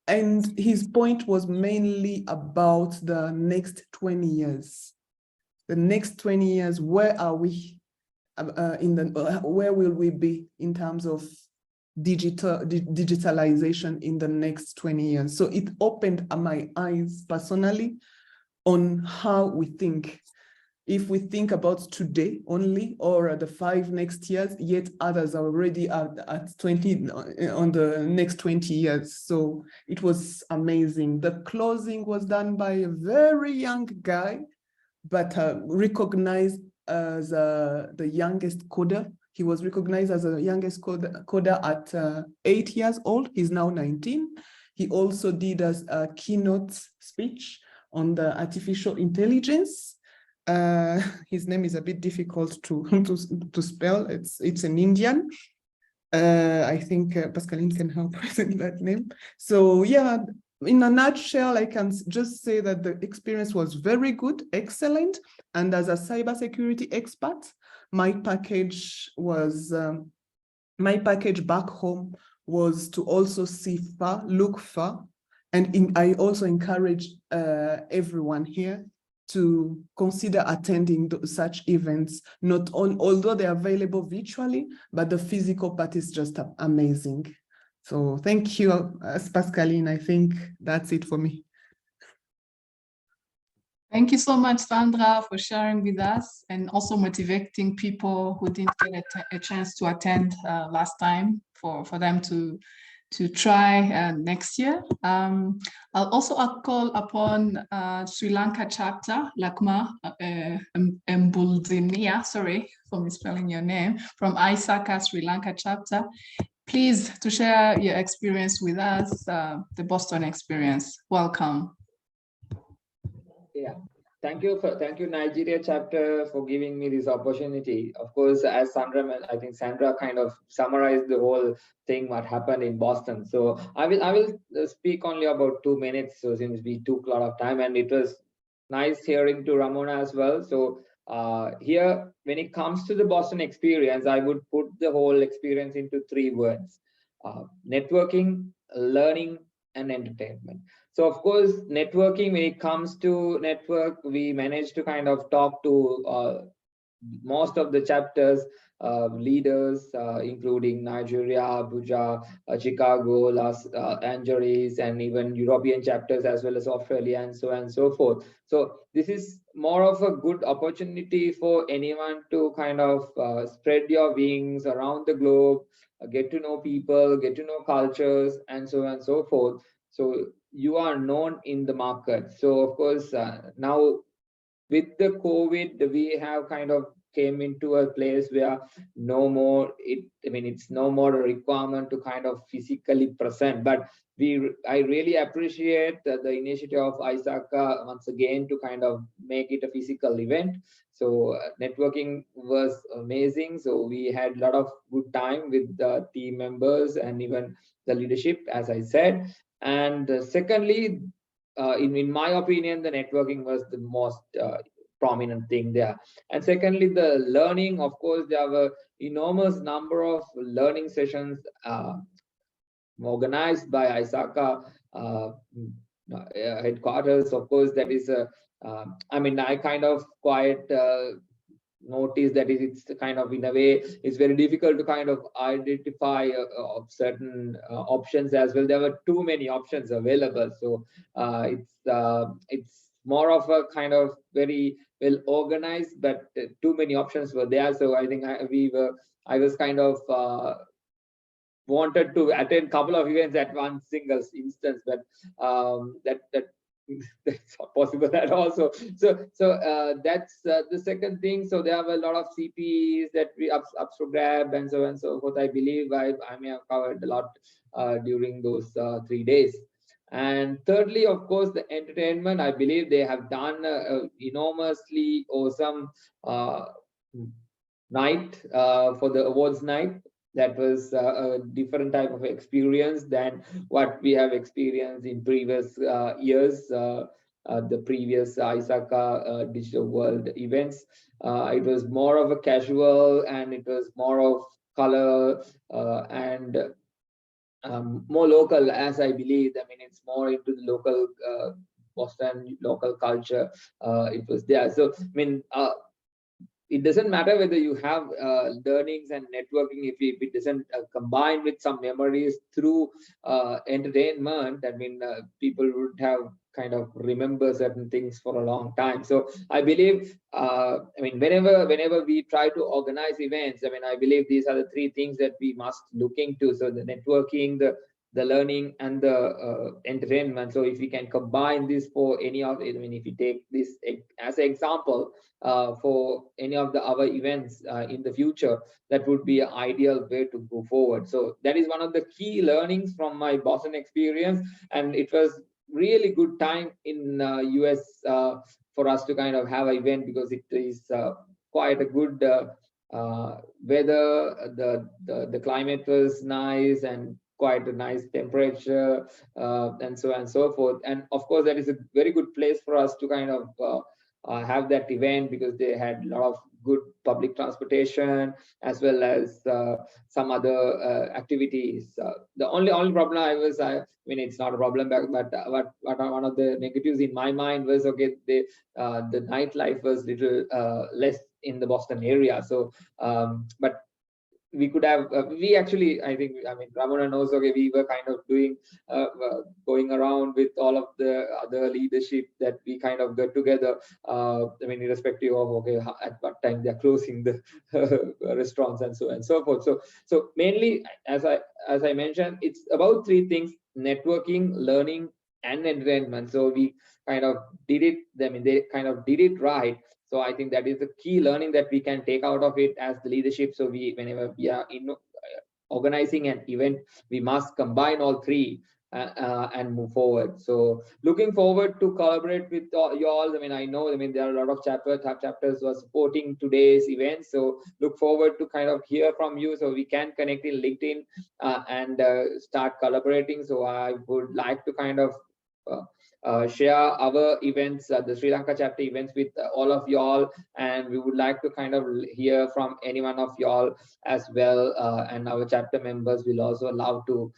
And his point was mainly about the next 20 years. The next 20 years, where are we? Where will we be in terms of digitalization in the next 20 years? So it opened my eyes personally on how we think. If we think about today only, or the 5 next years, yet others are already at 20 on the next 20 years. So it was amazing. The closing was done by a very young guy, but recognized as the youngest coder. He was recognized as the youngest coder at 8 years old. He's now 19. He also did a keynote speech on the artificial intelligence. His name is a bit difficult to spell. It's an Indian. I think Pascaline can help with that name. So yeah, in a nutshell, I can just say that the experience was very good, excellent. And as a cybersecurity expert, my package back home was to also see far, look far. And I also encourage everyone here to consider attending such events, although they're available virtually, but the physical part is just amazing. So thank you, Pascaline. I think that's it for me. Thank you so much, Sandra, for sharing with us and also motivating people who didn't get a chance to attend last time for them to try next year. I'll also call upon Sri Lanka chapter, Lakma Mbuldinia, sorry for misspelling your name, from ISACA Sri Lanka chapter. Please to share your experience with us, the Boston experience. Welcome. Yeah, thank you Nigeria chapter for giving me this opportunity. Of course, as Sandra, I think Sandra kind of summarized the whole thing what happened in Boston. So I will speak only about 2 minutes. So since we took a lot of time, and it was nice hearing to Ramona as well. So here, when it comes to the Boston experience, I would put the whole experience into 3 words: networking, learning, and entertainment. So of course, networking, when it comes to network, we managed to kind of talk to most of the chapters, leaders, including Nigeria, Abuja, Chicago, Los Angeles, and even European chapters, as well as Australia, and so on and so forth. So this is more of a good opportunity for anyone to kind of spread your wings around the globe, get to know people, get to know cultures, and so on and so forth. So you are known in the market. So of course, now with the COVID, we have kind of came into a place where it's no more a requirement to kind of physically present. But I really appreciate the initiative of ISACA once again to kind of make it a physical event. So networking was amazing. So we had a lot of good time with the team members and even the leadership, as I said. And secondly, in my opinion, the networking was the most prominent thing there. And secondly, the learning. Of course, there were enormous number of learning sessions organized by ISACA headquarters. Of course, that is I kind of quite noticed that it's kind of, in a way, it's very difficult to kind of identify certain options as well. There were too many options available, so it's more of a kind of very well organized, but too many options were there. So I think I was kind of wanted to attend a couple of events at one single instance, but that's not possible at all. So that's the second thing. So there were a lot of CPs that we up for grab and so on and so forth. I believe I may have covered a lot during those 3 days. And thirdly, of course, the entertainment. I believe they have done enormously awesome night for the awards night. That was a different type of experience than what we have experienced in previous years, the previous ISACA Digital World events. It was more of a casual, and it was more of color and more local, as I believe. I mean, it's more into the local Boston local culture. It was there. So, I mean, it doesn't matter whether you have learnings and networking if it doesn't combine with some memories through entertainment. I mean, people would have kind of remember certain things for a long time. So I believe, I mean, whenever we try to organize events, I mean, I believe these are the three things that we must look into. So the networking, the learning, and the entertainment. So if we can combine this for any of it, I mean, if you take this as an example for any of the other events in the future, that would be an ideal way to go forward. So that is one of the key learnings from my Boston experience, and it was really good time in US for us to kind of have an event, because it is quite a good weather. The climate was nice, and quite a nice temperature, and so on and so forth. And of course, that is a very good place for us to kind of have that event, because they had a lot of good public transportation, as well as some other activities. The only problem I mean, it's not a problem, but one of the negatives in my mind was, okay, the nightlife was little less in the Boston area. So, but we could have, we actually, I think, I mean, Ramona knows, okay, we were kind of doing, going around with all of the other leadership that we kind of got together. I mean, irrespective of, okay, at what time they're closing the restaurants and so on and so forth. So mainly, as I mentioned, it's about three things: networking, learning, and entertainment. So we kind of did it, I mean, they kind of did it right. So I think that is the key learning that we can take out of it as the leadership. So whenever we are organizing an event, we must combine all three and move forward. So looking forward to collaborate with you all. I mean, I know, I mean, there are a lot of chapters who are supporting today's event. So look forward to kind of hear from you, so we can connect in LinkedIn and start collaborating. So I would like to kind of share our events, the Sri Lanka chapter events, with all of y'all, and we would like to kind of hear from any one of y'all as well, and our chapter members will also allow to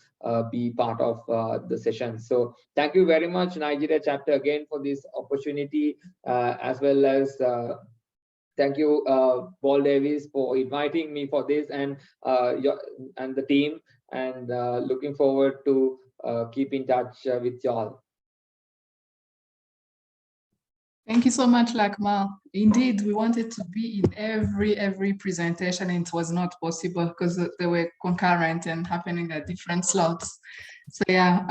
be part of the session. So thank you very much, Nigeria chapter, again for this opportunity, as well as thank you, Paul Davis, for inviting me for this, and the team, and looking forward to keep in touch with y'all. Thank you so much, Lakmal. Indeed, we wanted to be in every presentation, and it was not possible because they were concurrent and happening at different slots. So yeah,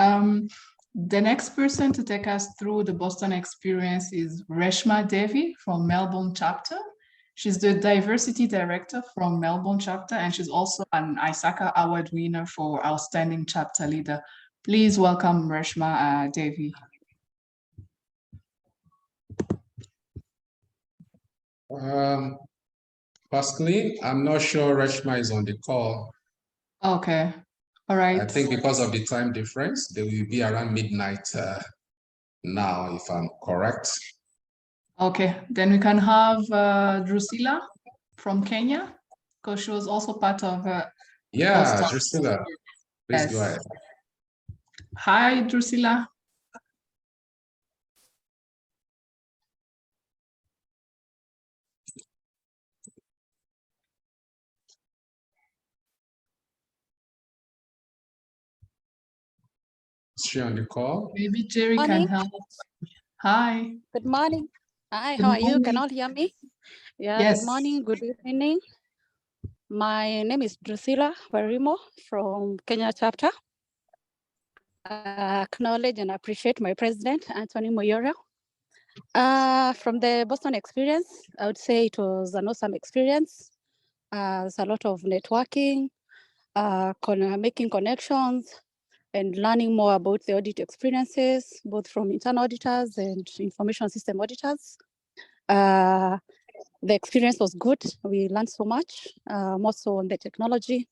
the next person to take us through the Boston experience is Reshma Devi from Melbourne chapter. She's the diversity director from Melbourne chapter, and she's also an ISACA award winner for outstanding chapter leader. Please welcome Reshma Devi. Firstly, I'm not sure Reshma is on the call. Okay, all right. I think because of the time difference, they will be around midnight now, if I'm correct. Okay, then we can have Drusilla from Kenya, because she was also part of yeah, Drusilla, please go ahead. Hi, Drusilla. Is she on the call? Maybe Jerry Morning. can help. Hi. Good morning. Hi, Good how are you? Can morning. all hear me? Yeah, Yes. good morning, good evening. My name is Drusilla Warimo from Kenya chapter. I acknowledge and appreciate my president, Anthony Moyora. From the Boston experience, I would say it was an awesome experience. There's a lot of networking, making connections, and learning more about the audit experiences, both from internal auditors and information system auditors. The experience was good. We learned so much, more so on the technology.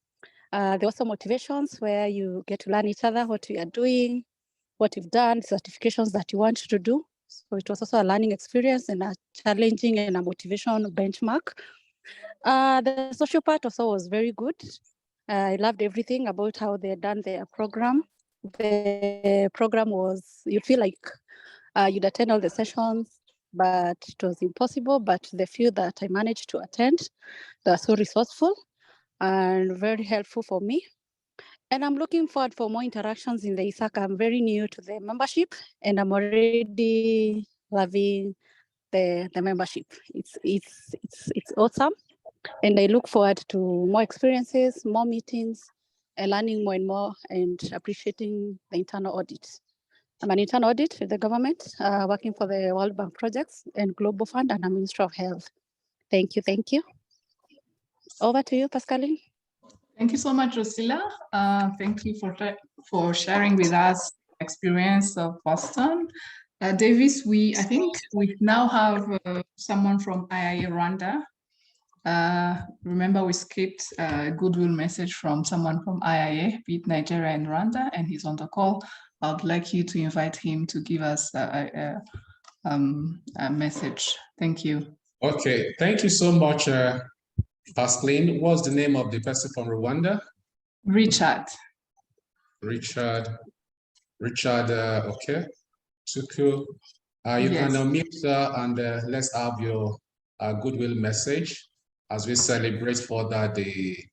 There were some motivations where you get to learn each other, what we are doing, what you've done, certifications that you want to do. So it was also a learning experience and a challenging and a motivation benchmark. The social part also was very good. I loved everything about how they had done their program. The program was, you feel like you'd attend all the sessions, but it was impossible. But the few that I managed to attend, they were so resourceful and very helpful for me. And I'm looking forward for more interactions in the ISACA. I'm very new to the membership and I'm already loving the membership. It's awesome. And I look forward to more experiences, more meetings, and learning more and more and appreciating the internal audit. I'm an internal audit with the government, working for the World Bank projects and Global Fund and a Ministry of Health. Thank you, thank you. Over to you, Pascaline. Thank you so much, Drusilla. Thank you for sharing with us the experience of Boston. Davis, I think we now have someone from IIA Rwanda. Remember, we skipped a goodwill message from someone from IIA, with Nigeria and Rwanda, and he's on the call. I would like you to invite him to give us a message. Thank you. Okay, thank you so much, Pascaline. What's the name of the person from Rwanda? Richard. Richard, okay. Tuku. You Yes. can unmute and let's have your goodwill message as we celebrate further the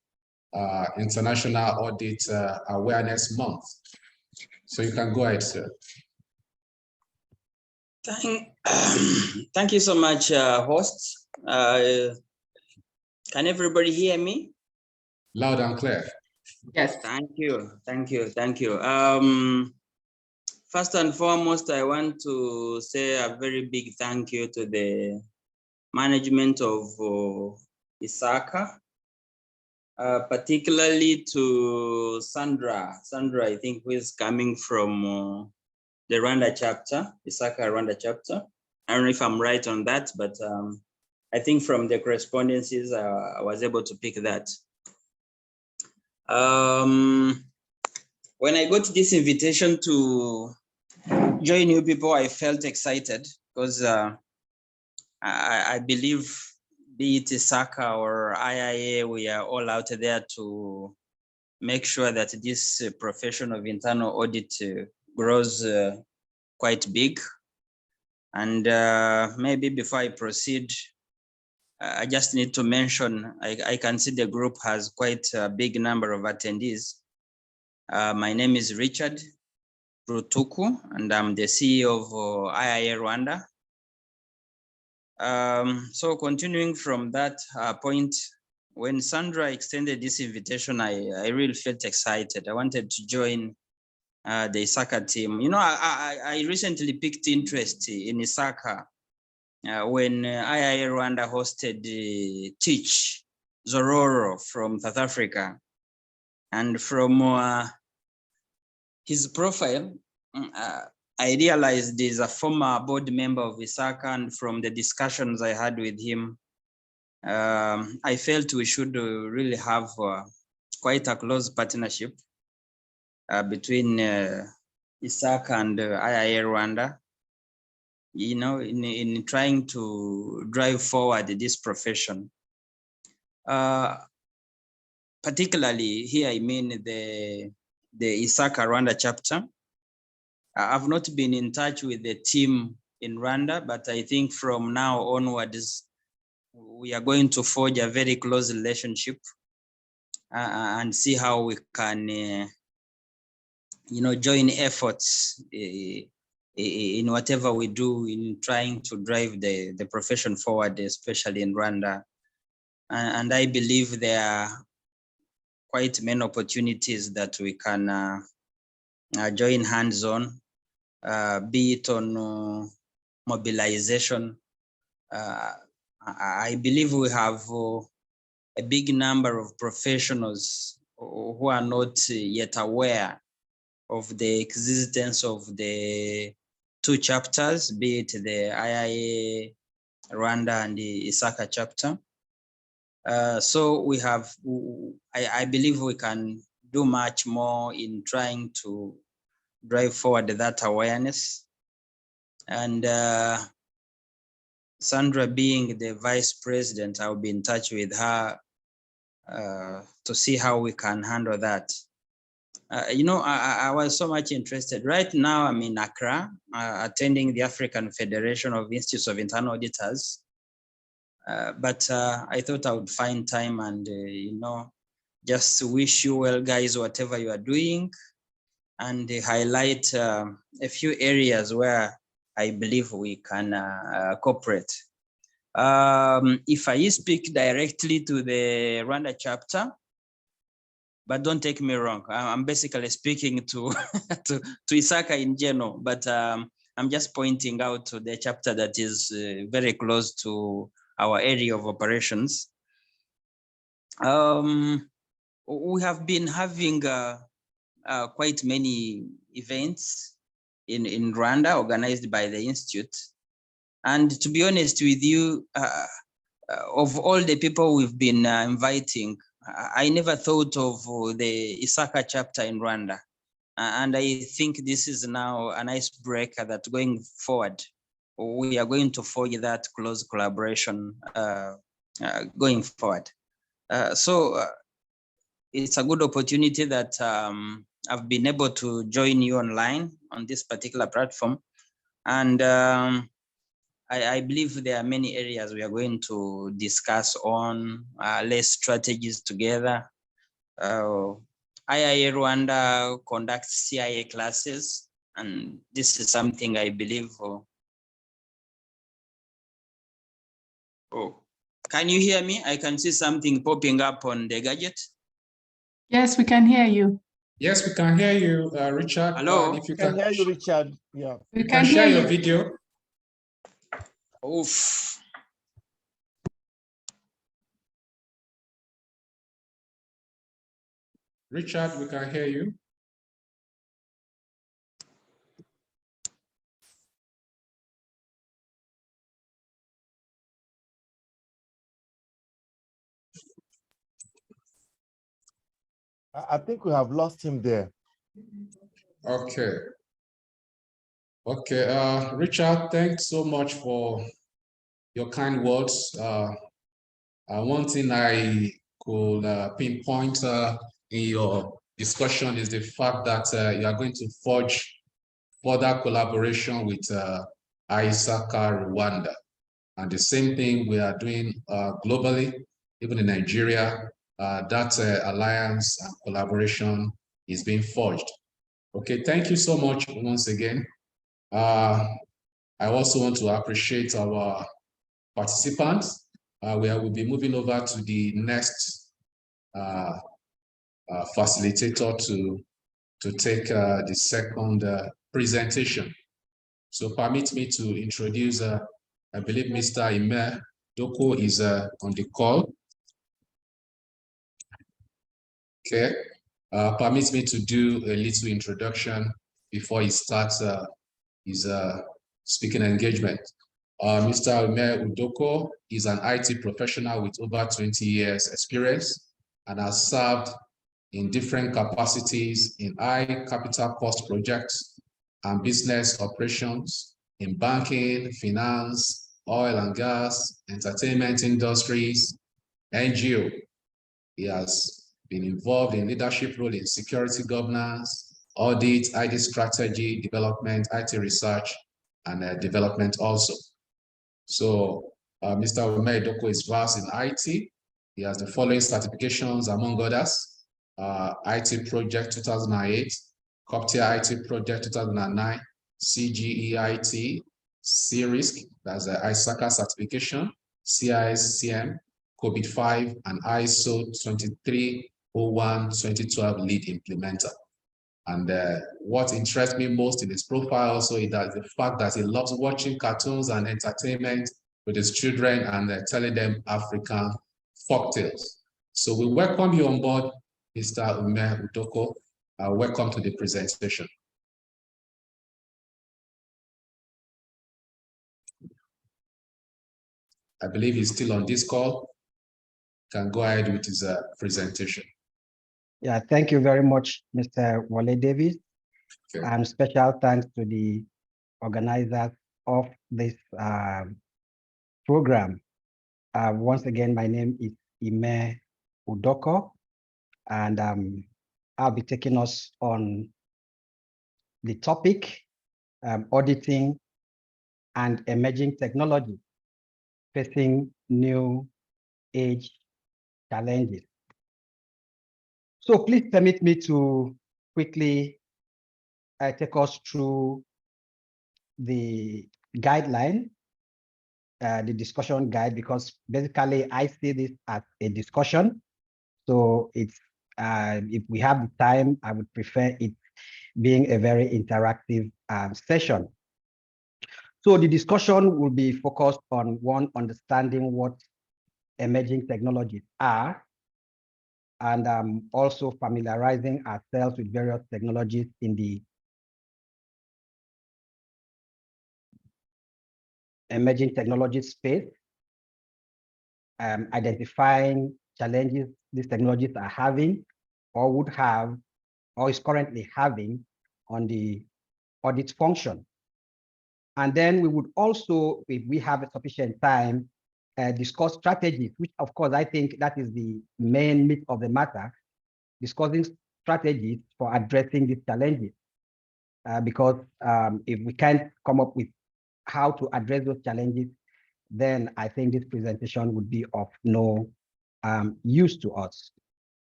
International Audit Awareness Month. So you can go ahead, sir. Thank you so much, hosts. Can everybody hear me? Loud and clear. Yes. Thank you. First and foremost, I want to say a very big thank you to the management of ISACA, particularly to Sandra. Sandra, I think, who is coming from the Rwanda chapter, ISACA Rwanda chapter. I don't know if I'm right on that, but I think from the correspondences, I was able to pick that. When I got this invitation to join you people, I felt excited because I believe, be it ISACA or IIA, we are all out there to make sure that this profession of internal audit grows quite big. And maybe before I proceed, I just need to mention, I can see the group has quite a big number of attendees. My name is Richard Rutuku, and I'm the CEO of IIA Rwanda. So continuing from that point, when Sandra extended this invitation, I really felt excited. I wanted to join the ISACA team. You know, I recently picked interest in ISACA when IIA Rwanda hosted Teach Zororo from South Africa. And from his profile, I realized he's a former board member of ISACA, and from the discussions I had with him, I felt we should really have quite a close partnership between ISACA and IIA Rwanda, you know, in trying to drive forward this profession. Particularly here, I mean the ISACA Rwanda chapter. I've not been in touch with the team in Rwanda, but I think from now onwards, we are going to forge a very close relationship and see how we can join efforts in whatever we do in trying to drive the profession forward, especially in Rwanda. And I believe there are quite many opportunities that we can join hands on, be it on mobilization. I believe we have a big number of professionals who are not yet aware of the existence of the two chapters, be it the IIA Rwanda and the ISACA chapter. So we have, I believe we can do much more in trying to drive forward that awareness. And Sandra being the vice president, I'll be in touch with her to see how we can handle that. I was so much interested. Right now, I'm in Accra, attending the African Federation of Institutes of Internal Auditors. But I thought I would find time and, just wish you well, guys, whatever you are doing, and highlight a few areas where I believe we can cooperate. If I speak directly to the Rwanda chapter, but don't take me wrong, I'm basically speaking to to ISACA in general, but I'm just pointing out to the chapter that is very close to our area of operations. We have been having quite many events in Rwanda organized by the Institute. And to be honest with you, of all the people we've been inviting, I never thought of the ISACA chapter in Rwanda. And I think this is now an icebreaker that going forward, we are going to forge that close collaboration going forward. So it's a good opportunity that I've been able to join you online on this particular platform. And I believe there are many areas we are going to discuss on, less strategies together. IIA Rwanda conducts CIA classes, and this is something I believe. Can you hear me? I can see something popping up on the gadget. Yes, we can hear you. Yes, we can hear you, Richard. Hello. If you can hear you, Richard. Yeah. We can share your you. video. Oof. Richard, we can hear you. I think we have lost him there. Okay. Okay, Richard, thanks so much for your kind words. One thing I could pinpoint in your discussion is the fact that you are going to forge further collaboration with ISACA Rwanda. And the same thing we are doing globally, even in Nigeria, that alliance and collaboration is being forged. Okay, thank you so much once again. I also want to appreciate our participants. We will be moving over to the next facilitator to take the second presentation. So permit me to introduce, I believe Mr. Ime Doko is on the call. Okay, permit me to do a little introduction before he starts his speaking engagement. Mr. Ime Udoko is an IT professional with over 20 years experience and has served in different capacities in high capital cost projects and business operations in banking, finance, oil and gas, entertainment industries, NGO. He has been involved in leadership role in security governance, audit, ID strategy, development, IT research, and development also. So Mr. Ime Udoko is vast in IT. He has the following certifications, among others: IT Project 2008, CompTIA IT Project 2009, CGEIT, C-RISC, that's the ISACA certification, CISCM, COVID-5, and ISO 2301-2012 lead implementer. And what interests me most in his profile also is that the fact that he loves watching cartoons and entertainment with his children and telling them African folktales. So we welcome you on board, Mr. Ume Udoko. Welcome to the presentation. I believe he's still on this call. Can go ahead with his presentation. Yeah, thank you very much, Mr. Wale Davis. Okay. And special thanks to the organizers of this program. Once again, my name is Ime Udoko, and I'll be taking us on the topic, auditing and emerging technology facing new age challenges. So please permit me to quickly take us through the guideline, the discussion guide, because basically I see this as a discussion. So it's if we have the time, I would prefer it being a very interactive session. So the discussion will be focused on one, understanding what emerging technologies are, and also familiarizing ourselves with various technologies in the emerging technology space, identifying challenges these technologies are having or would have or is currently having on the audit function. And then we would also, if we have sufficient time, discuss strategies, which of course I think that is the main meat of the matter, discussing strategies for addressing these challenges. Because if we can't come up with how to address those challenges, then I think this presentation would be of no use to us.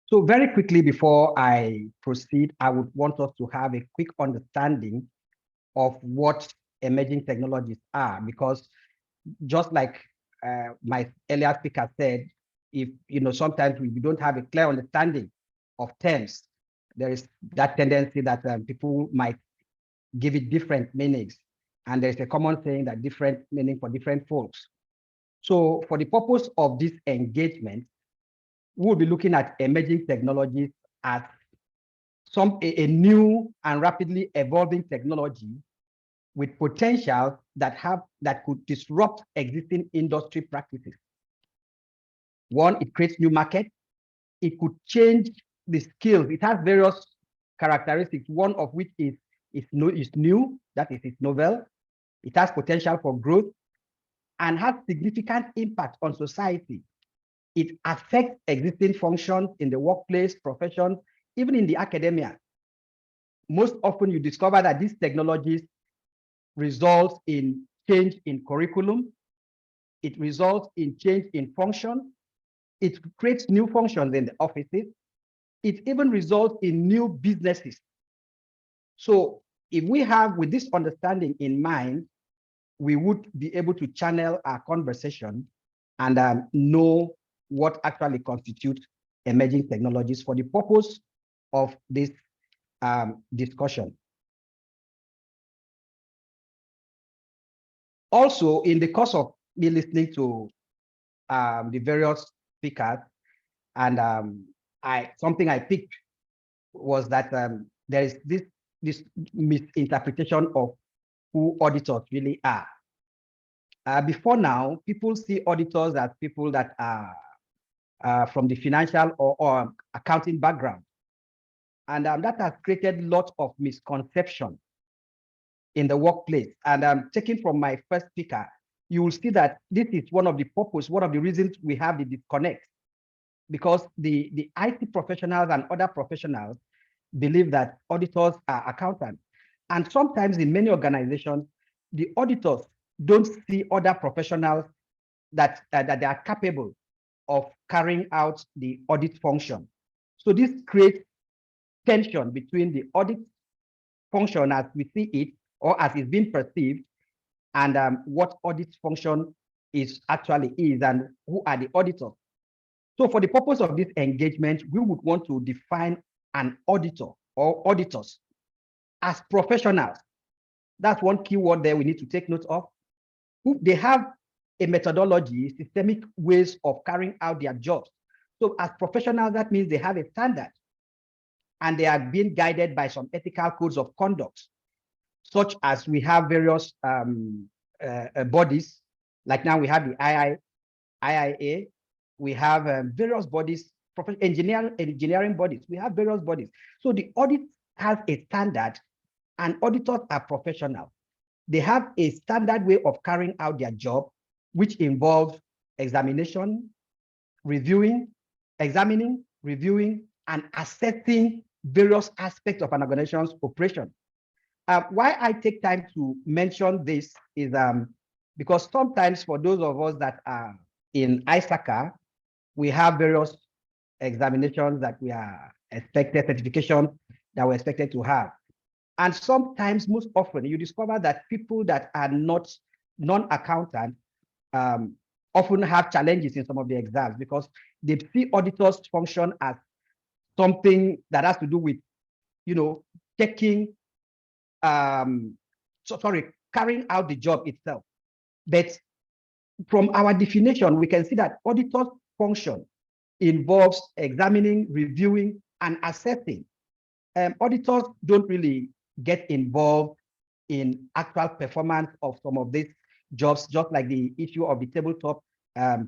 So very quickly before I proceed, I would want us to have a quick understanding of what emerging technologies are, because just like my earlier speaker said, if sometimes we don't have a clear understanding of terms, there is that tendency that people might give it different meanings. And there's a common saying that different meaning for different folks. So for the purpose of this engagement, we'll be looking at emerging technologies as a new and rapidly evolving technology with potential that could disrupt existing industry practices. One, it creates new markets. It could change the skills. It has various characteristics, one of which is new, that is, it's novel. It has potential for growth and has significant impact on society. It affects existing functions in the workplace, professions, even in the academia. Most often you discover that these technologies result in change in curriculum. It results in change in function. It creates new functions in the offices. It even results in new businesses. So if we have with this understanding in mind, we would be able to channel our conversation and know what actually constitutes emerging technologies for the purpose of this discussion. Also, in the course of me listening to the various speakers, and something I picked was that there is this misinterpretation of who auditors really are. Before now, people see auditors as people that are from the financial or accounting background. And that has created lots of misconception in the workplace. And taking from my first speaker, you will see that this is one of the reasons we have the disconnect, because the IT professionals and other professionals believe that auditors are accountants. And sometimes in many organizations, the auditors don't see other professionals that they are capable of carrying out the audit function. So this creates tension between the audit function as we see it or as it's been perceived, and what audit function is and who are the auditors. So for the purpose of this engagement, we would want to define an auditor or auditors as professionals. That's one keyword there we need to take note of. They have a methodology, systemic ways of carrying out their jobs. So as professionals, that means they have a standard and they are being guided by some ethical codes of conduct, such as we have various bodies. Like now we have the IIA, we have various bodies, engineering bodies, we have various bodies. So the audit has a standard and auditors are professional. They have a standard way of carrying out their job, which involves examination, examining, reviewing, and assessing various aspects of an organization's operation. Why I take time to mention this is because sometimes for those of us that are in ISACA, we have various examinations that we are expected, certification that we're expected to have. And sometimes, most often, you discover that people that are not non-accountant often have challenges in some of the exams because they see auditors function as something that has to do with, checking, carrying out the job itself. But from our definition, we can see that auditors function involves examining, reviewing, and assessing. Auditors don't really get involved in actual performance of some of these jobs, just like the issue of the tabletop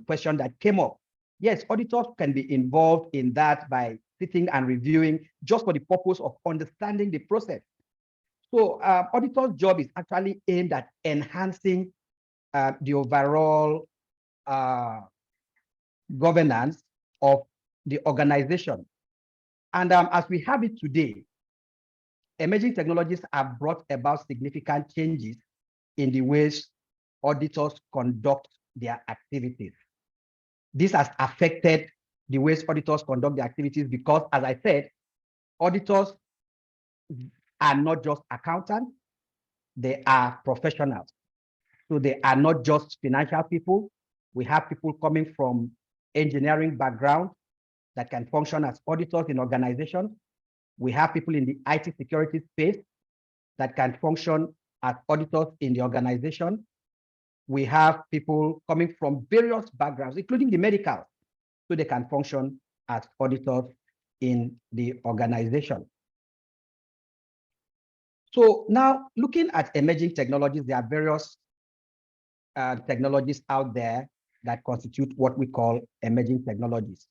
question that came up. Yes, auditors can be involved in that by sitting and reviewing just for the purpose of understanding the process. So auditor's job is actually aimed at enhancing the overall governance of the organization. And as we have it today, emerging technologies have brought about significant changes in the ways auditors conduct their activities. This has affected the ways auditors conduct their activities because, as I said, auditors are not just accountants, they are professionals. So they are not just financial people. We have people coming from engineering background that can function as auditors in organizations. We have people in the IT security space that can function as auditors in the organization. We have people coming from various backgrounds, including the medical, so they can function as auditors in the organization. So now looking at emerging technologies, there are various technologies out there that constitute what we call emerging technologies.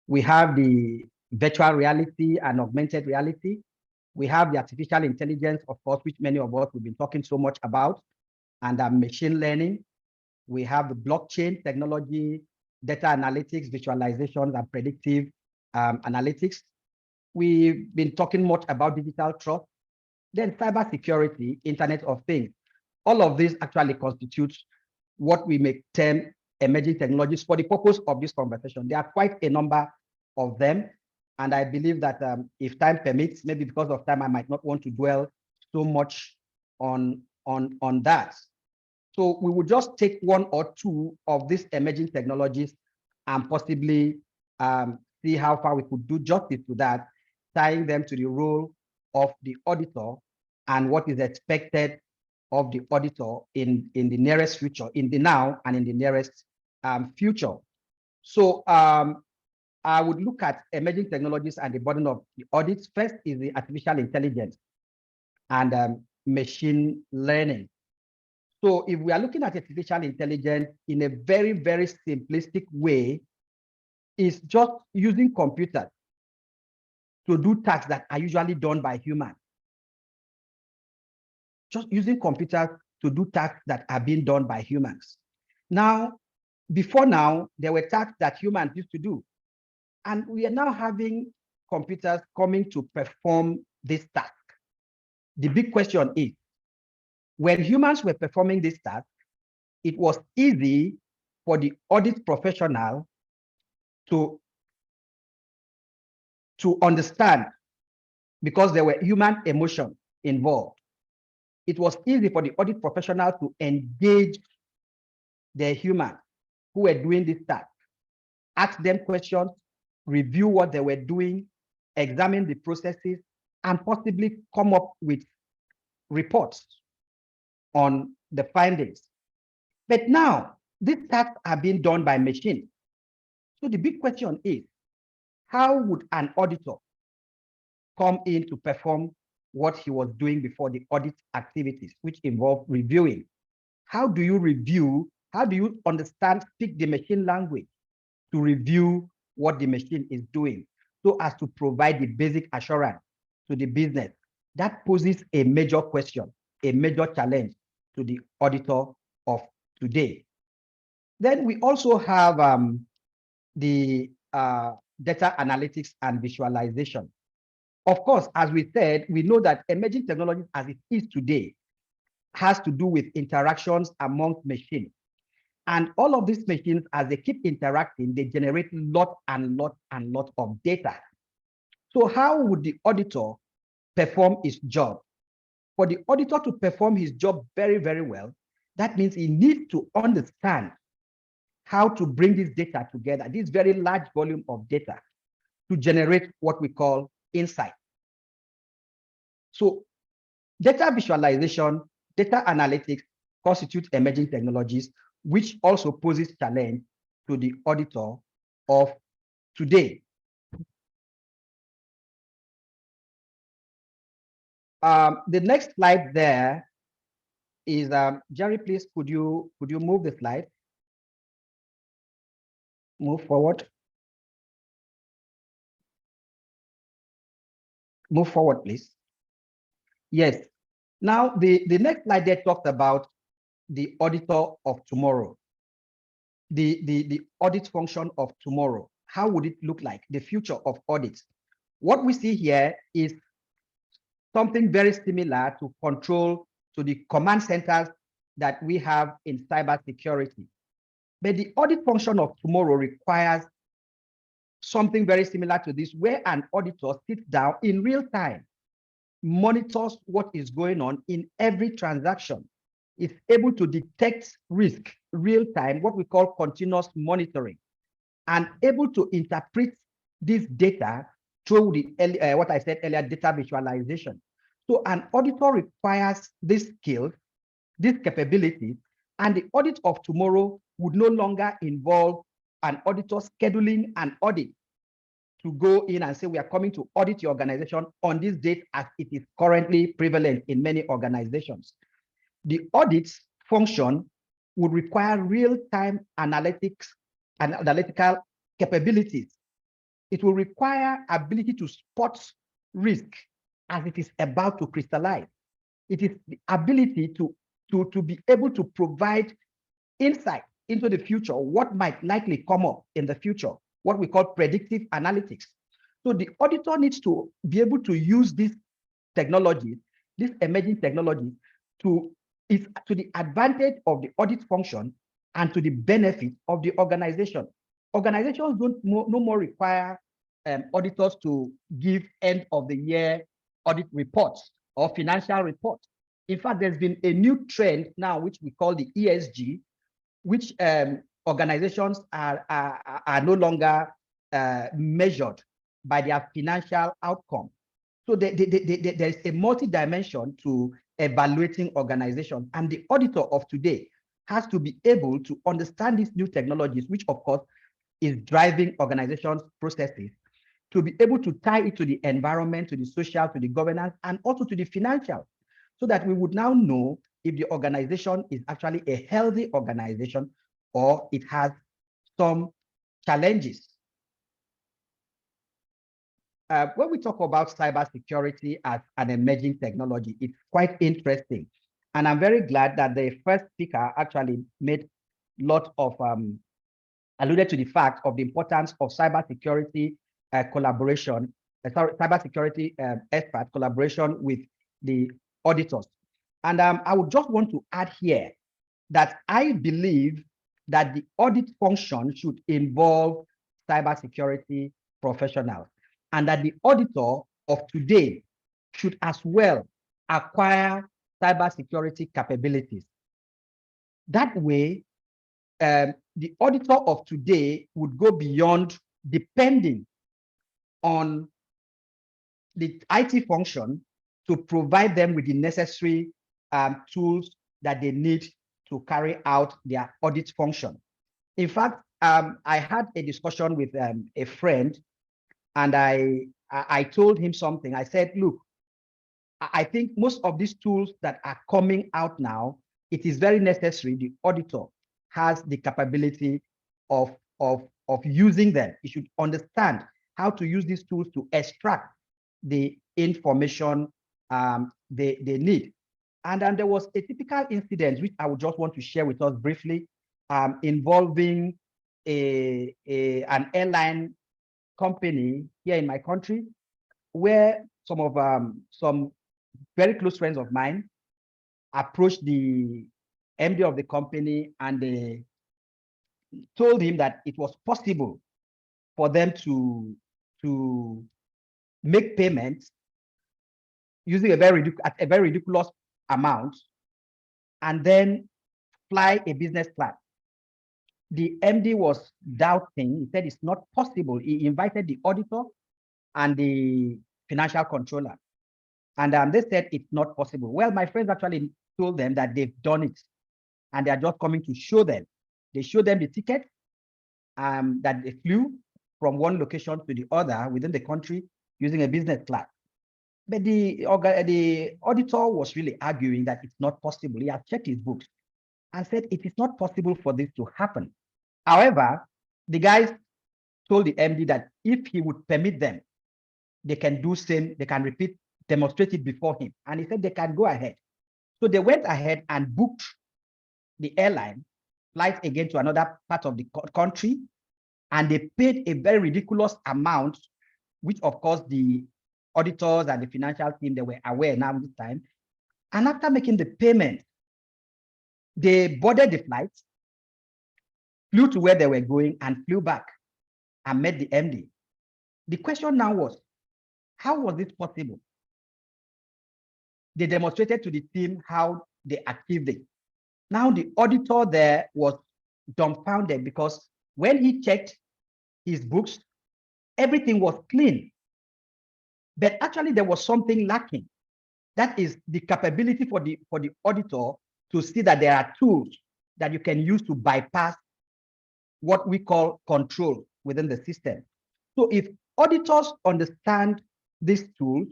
We have the virtual reality and augmented reality. We have the artificial intelligence, of course, which many of us have been talking so much about, and machine learning. We have the blockchain technology, data analytics, visualizations, and predictive analytics. We've been talking much about digital trust, then cybersecurity, Internet of Things. All of these actually constitutes what we may term emerging technologies for the purpose of this conversation. There are quite a number of them. And I believe that if time permits, maybe because of time, I might not want to dwell so much on that. So we will just take one or two of these emerging technologies and possibly see how far we could do justice to that, tying them to the role of the auditor and what is expected of the auditor in the nearest future, in the now and in the nearest future. So I would look at emerging technologies and the burden of the audits. First is the artificial intelligence and machine learning. So if we are looking at artificial intelligence in a very, very simplistic way, it's just using computers to do tasks that are usually done by humans. Just using computers to do tasks that are being done by humans. Now, before now, there were tasks that humans used to do. And we are now having computers coming to perform this task. The big question is, when humans were performing this task, it was easy for the audit professional to understand because there were human emotions involved. It was easy for the audit professional to engage the humans who were doing this task, ask them questions, review what they were doing, examine the processes, and possibly come up with reports on the findings. But now, these tasks are being done by machines. So the big question is, how would an auditor come in to perform what he was doing before, the audit activities, which involve reviewing? How do you review? How do you understand, speak the machine language to review what the machine is doing so as to provide the basic assurance to the business? That poses a major question, a major challenge to the auditor of today. Then we also have the data analytics and visualization. Of course, as we said, we know that emerging technologies as it is today has to do with interactions amongst machines. And all of these machines, as they keep interacting, they generate lot and lot and lot of data. So how would the auditor perform his job? For the auditor to perform his job very, very well, that means he needs to understand how to bring this data together, this very large volume of data, to generate what we call insight. So data visualization, data analytics constitute emerging technologies, which also poses challenge to the auditor of today. The next slide there is, Jerry, please, could you move the slide? Move forward. Move forward, please. Yes. Now, the next slide there talks about the auditor of tomorrow, the audit function of tomorrow. How would it look like, the future of audits? What we see here is something very similar to control, to the command centers that we have in cybersecurity. But the audit function of tomorrow requires something very similar to this, where an auditor sits down in real time, monitors what is going on in every transaction, is able to detect risk real time, what we call continuous monitoring, and able to interpret this data through the what I said earlier, data visualization. So an auditor requires this skill, these capabilities, and the audit of tomorrow would no longer involve an auditor scheduling an audit to go in and say, we are coming to audit your organization on this date, as it is currently prevalent in many organizations. The audits function would require real-time analytics and analytical capabilities. It will require ability to spot risk as it is about to crystallize. It is the ability to be able to provide insight into the future, what might likely come up in the future, what we call predictive analytics. So the auditor needs to be able to use these technologies, these emerging technologies, to the advantage of the audit function and to the benefit of the organization. Organizations no more require auditors to give end of the year audit reports or financial reports. In fact, there's been a new trend now, which we call the ESG, which organizations are no longer measured by their financial outcome. So there's a multi-dimension to evaluating organizations, and the auditor of today has to be able to understand these new technologies, which of course is driving organizations' processes, to be able to tie it to the environment, to the social, to the governance, and also to the financial, so that we would now know if the organization is actually a healthy organization or it has some challenges. When we talk about cybersecurity as an emerging technology, it's quite interesting. And I'm very glad that the first speaker actually made a lot of, alluded to the fact of the importance of cybersecurity collaboration, cybersecurity expert collaboration with the auditors. And I would just want to add here that I believe that the audit function should involve cybersecurity professionals, and that the auditor of today should as well acquire cybersecurity capabilities. That way, the auditor of today would go beyond depending on the IT function to provide them with the necessary tools that they need to carry out their audit function. In fact, I had a discussion with a friend, and I told him something. I said, look, I think most of these tools that are coming out now, it is very necessary the auditor has the capability of using them. You should understand how to use these tools to extract the information they need. And then there was a typical incident which I would just want to share with us briefly, involving an airline company here in my country, where some very close friends of mine approached the MD of the company, and they told him that it was possible for them to make payments using a very ridiculous amount, and then fly a business class. The MD was doubting. He said it's not possible. He invited the auditor and the financial controller, and they said it's not possible. Well, my friends actually told them that they've done it, and they are just coming to show them. They showed them the ticket that they flew from one location to the other within the country using a business class. But the auditor was really arguing that it's not possible. He had checked his books and said it is not possible for this to happen. However, the guys told the MD that if he would permit them, they can do same, they can demonstrate it before him. And he said they can go ahead. So they went ahead and booked the airline flights again to another part of the country, and they paid a very ridiculous amount, which of course the auditors and the financial team, they were aware now this time. And after making the payment, they boarded the flights, flew to where they were going, and flew back and met the MD. The question now was, how was this possible? They demonstrated to the team how they achieved it. Now the auditor there was dumbfounded, because when he checked his books, everything was clean. But actually there was something lacking. That is the capability for the auditor to see that there are tools that you can use to bypass what we call control within the system. So if auditors understand these tools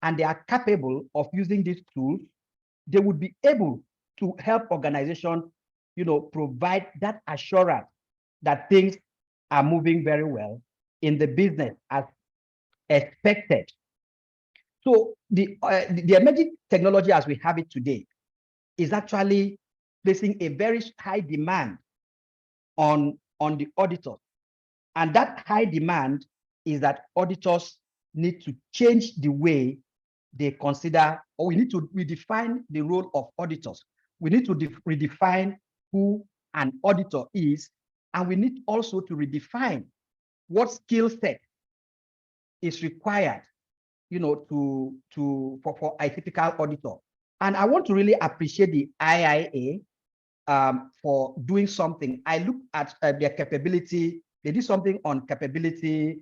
and they are capable of using these tools, they would be able to help organizations, provide that assurance that things are moving very well in the business as expected. So the emerging technology as we have it today is actually placing a very high demand on the auditors. And that high demand is that auditors need to change the way they consider, or we need to redefine the role of auditors. We need to redefine who an auditor is, and we need also to redefine what skill set is required, for a typical auditor. And I want to really appreciate the IIA for doing something. I looked at their capability. They did something on capability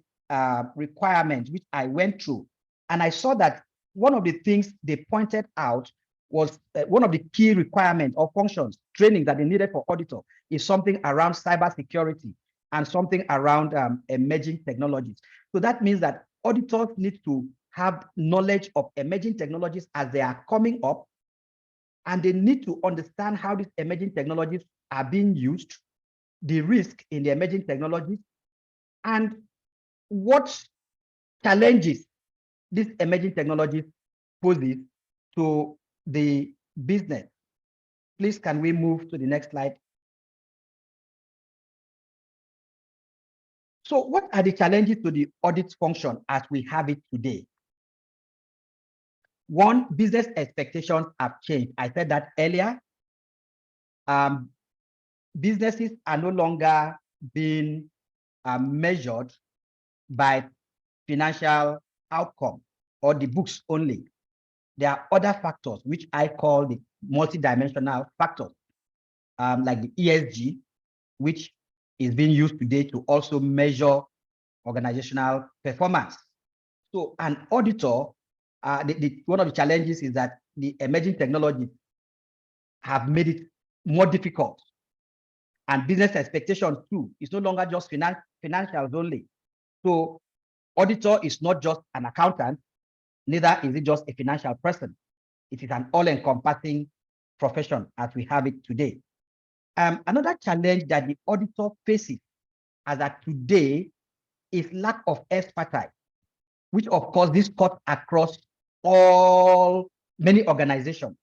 requirements, which I went through. And I saw that one of the things they pointed out was one of the key requirements or functions, training that they needed for auditor is something around cybersecurity and something around emerging technologies. So that means that auditors need to have knowledge of emerging technologies as they are coming up, and they need to understand how these emerging technologies are being used, the risk in the emerging technologies, and what challenges these emerging technologies poses to the business. Please, can we move to the next slide? So what are the challenges to the audit function as we have it today? One, business expectations have changed. I said that earlier. Businesses are no longer being measured by financial outcome or the books only. there are other factors, which I call the multidimensional factors, like the ESG, which is being used today to also measure organizational performance. So an auditor, one of the challenges is that the emerging technologies have made it more difficult. And business expectations too. It's no longer just financials only. So auditor is not just an accountant, neither is it just a financial person. It is an all-encompassing profession as we have it today. Another challenge that the auditor faces as at today is lack of expertise, which of course this cuts across many organizations.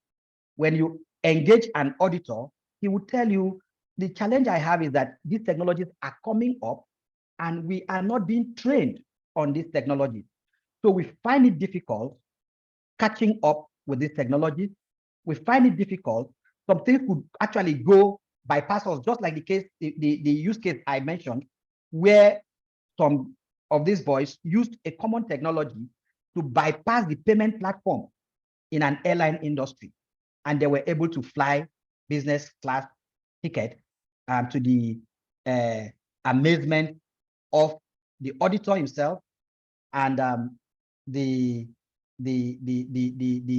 When you engage an auditor, he will tell you, the challenge I have is that these technologies are coming up and we are not being trained on these technologies. So we find it difficult catching up with these technologies. We find it difficult. Some things could actually go bypass us, just like the case, the use case I mentioned, where some of these boys used a common technology to bypass the payment platform in an airline industry. And they were able to fly business class ticket to the amazement of the auditor himself and the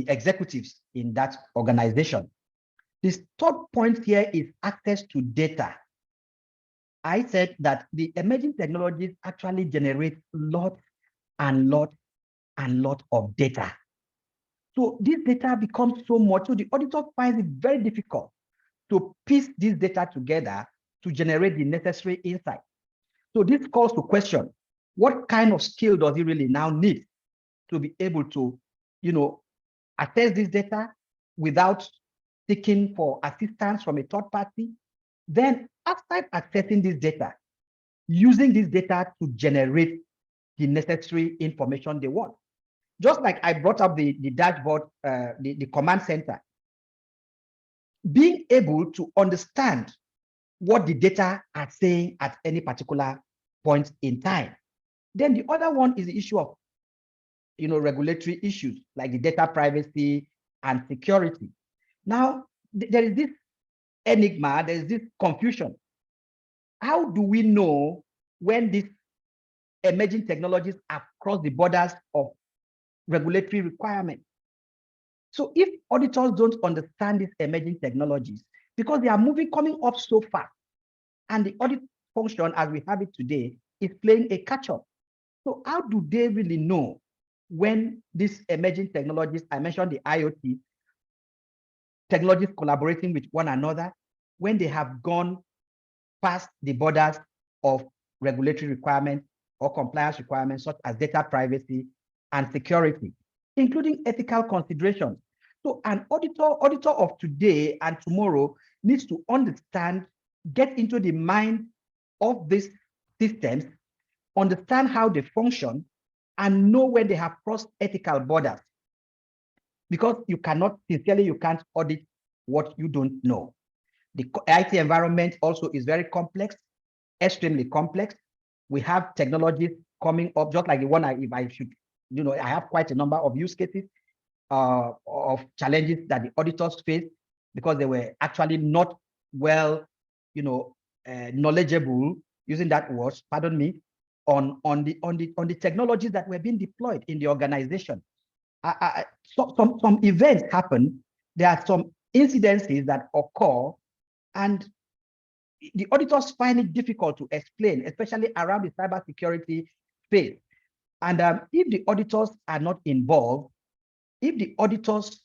executives in that organization. This third point here is access to data. I said that the emerging technologies actually generate lot of data. So this data becomes so much, so the auditor finds it very difficult to piece this data together to generate the necessary insight. So this calls to question, what kind of skill does he really now need to be able to, assess this data without seeking for assistance from a third party? Then after accessing this data, using this data to generate the necessary information they want. Just like I brought up the dashboard, the command center, being able to understand what the data are saying at any particular point in time. Then the other one is the issue of, regulatory issues like the data privacy and security. Now, there is this enigma, there is this confusion. How do we know when these emerging technologies are across the borders of regulatory requirements? So if auditors don't understand these emerging technologies, because they are coming up so fast, and the audit function as we have it today is playing a catch-up. So how do they really know when these emerging technologies, I mentioned the IoT, technologies collaborating with one another, when they have gone past the borders of regulatory requirements or compliance requirements such as data privacy and security, including ethical considerations. So an auditor of today and tomorrow needs to understand, get into the mind of these systems, understand how they function, and know when they have crossed ethical borders. Because you can't audit what you don't know. The IT environment also is very complex, extremely complex. We have technologies coming up, just like the one I have quite a number of use cases of challenges that the auditors face because they were actually not well, knowledgeable, using that word, pardon me, on the technologies that were being deployed in the organization. Some events happen. There are some incidences that occur, and the auditors find it difficult to explain, especially around the cybersecurity space. And if the auditors are not involved, if the auditors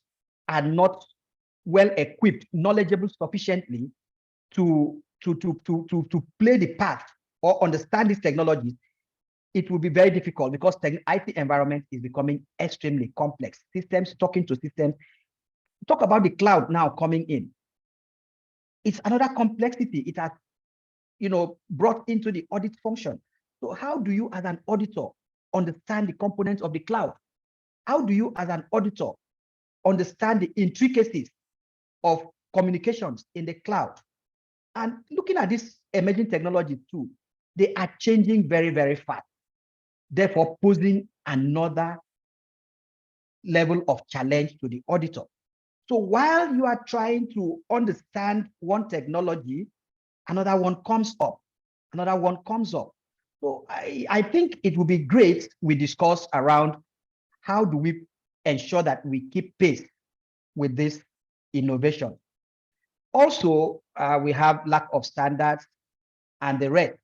are not well equipped, knowledgeable sufficiently to play the part or understand these technologies, it will be very difficult because the IT environment is becoming extremely complex. Systems talking to systems. Talk about the cloud now coming in. It's another complexity it has, brought into the audit function. So how do you as an auditor understand the components of the cloud? How do you as an auditor understand the intricacies of communications in the cloud? And looking at these emerging technologies too, they are changing very, very fast, therefore posing another level of challenge to the auditor. So while you are trying to understand one technology, another one comes up, another one comes up. So I think it would be great we discuss around how do we ensure that we keep pace with this innovation. Also, we have lack of standards and the rest.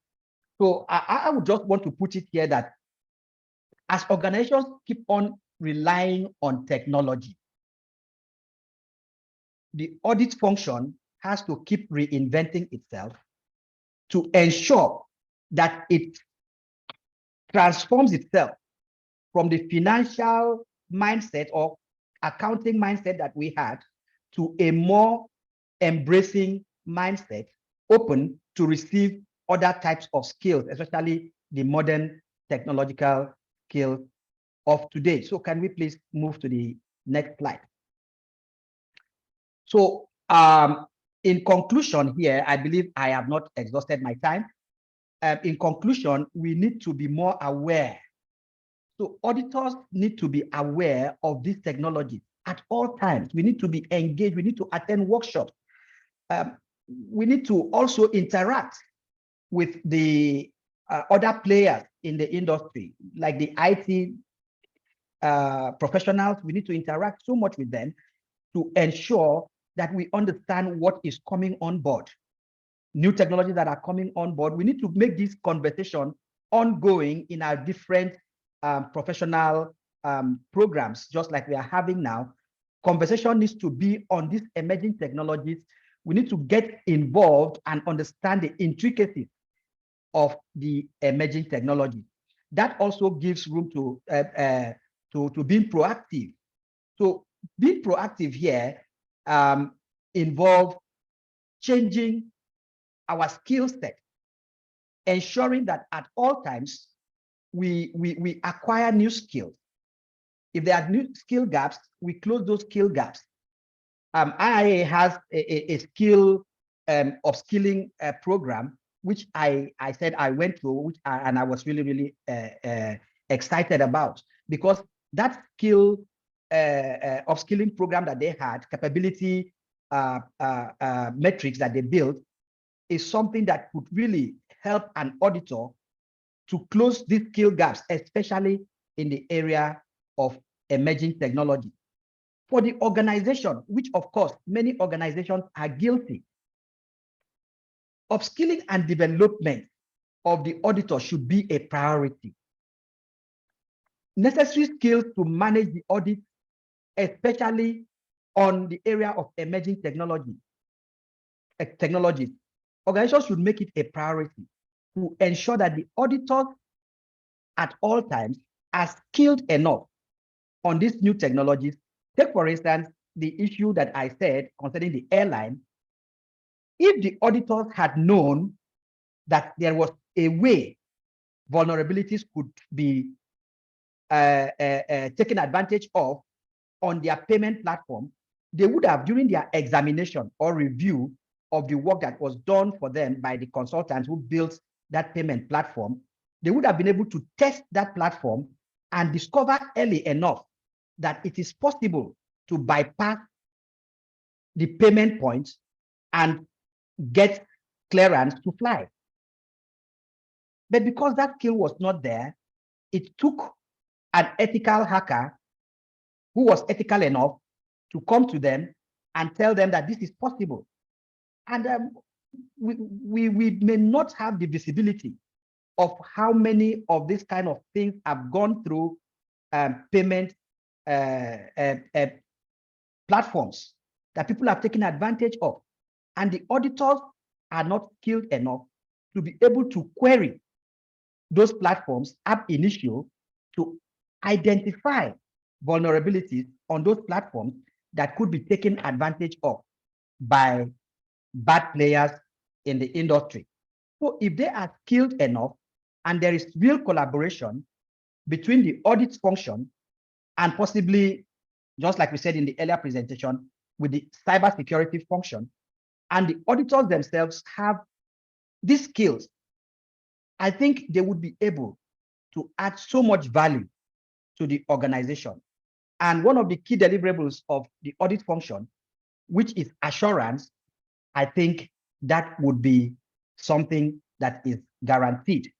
So I would just want to put it here that as organizations keep on relying on technology, the audit function has to keep reinventing itself to ensure that it transforms itself from the financial mindset or accounting mindset that we had to a more embracing mindset, open to receive other types of skills, especially the modern technological skills of today. So can we please move to the next slide? So in conclusion here, I believe I have not exhausted my time. In conclusion, we need to be more aware. So auditors need to be aware of this technology at all times. We need to be engaged. We need to attend workshops. We need to also interact with the other players in the industry, like the IT professionals. We need to interact so much with them to ensure that we understand what is coming on board, new technologies that are coming on board. We need to make this conversation ongoing in our different professional programs, just like we are having now. Conversation needs to be on these emerging technologies. We need to get involved and understand the intricacies of the emerging technology. That also gives room to being proactive. So being proactive here involves changing our skill set, ensuring that at all times we acquire new skills. If there are new skill gaps, we close those skill gaps. IIA has a skill upskilling program, which I said I went through, and I was really excited about, because that skill upskilling program that they had, capability metrics that they built, is something that could really help an auditor to close these skill gaps, especially in the area of emerging technology. For the organization, which of course many organizations are guilty, upskilling and development of the auditor should be a priority. Necessary skills to manage the audit, especially on the area of emerging technologies. Organizations should make it a priority to ensure that the auditors at all times are skilled enough on these new technologies. Take, for instance, the issue that I said concerning the airline. If the auditors had known that there was a way vulnerabilities could be taken advantage of on their payment platform, they would have, during their examination or review of the work that was done for them by the consultants who built that payment platform, they would have been able to test that platform and discover early enough that it is possible to bypass the payment points and get clearance to fly. But because that skill was not there, it took an ethical hacker who was ethical enough to come to them and tell them that this is possible. And we may not have the visibility of how many of these kind of things have gone through payment platforms that people have taken advantage of. And the auditors are not skilled enough to be able to query those platforms ab initio to identify vulnerabilities on those platforms that could be taken advantage of by bad players in the industry. So if they are skilled enough and there is real collaboration between the audit function and possibly, just like we said in the earlier presentation, with the cybersecurity function, and the auditors themselves have these skills, I think they would be able to add so much value to the organization. And one of the key deliverables of the audit function, which is assurance, I think that would be something that is guaranteed.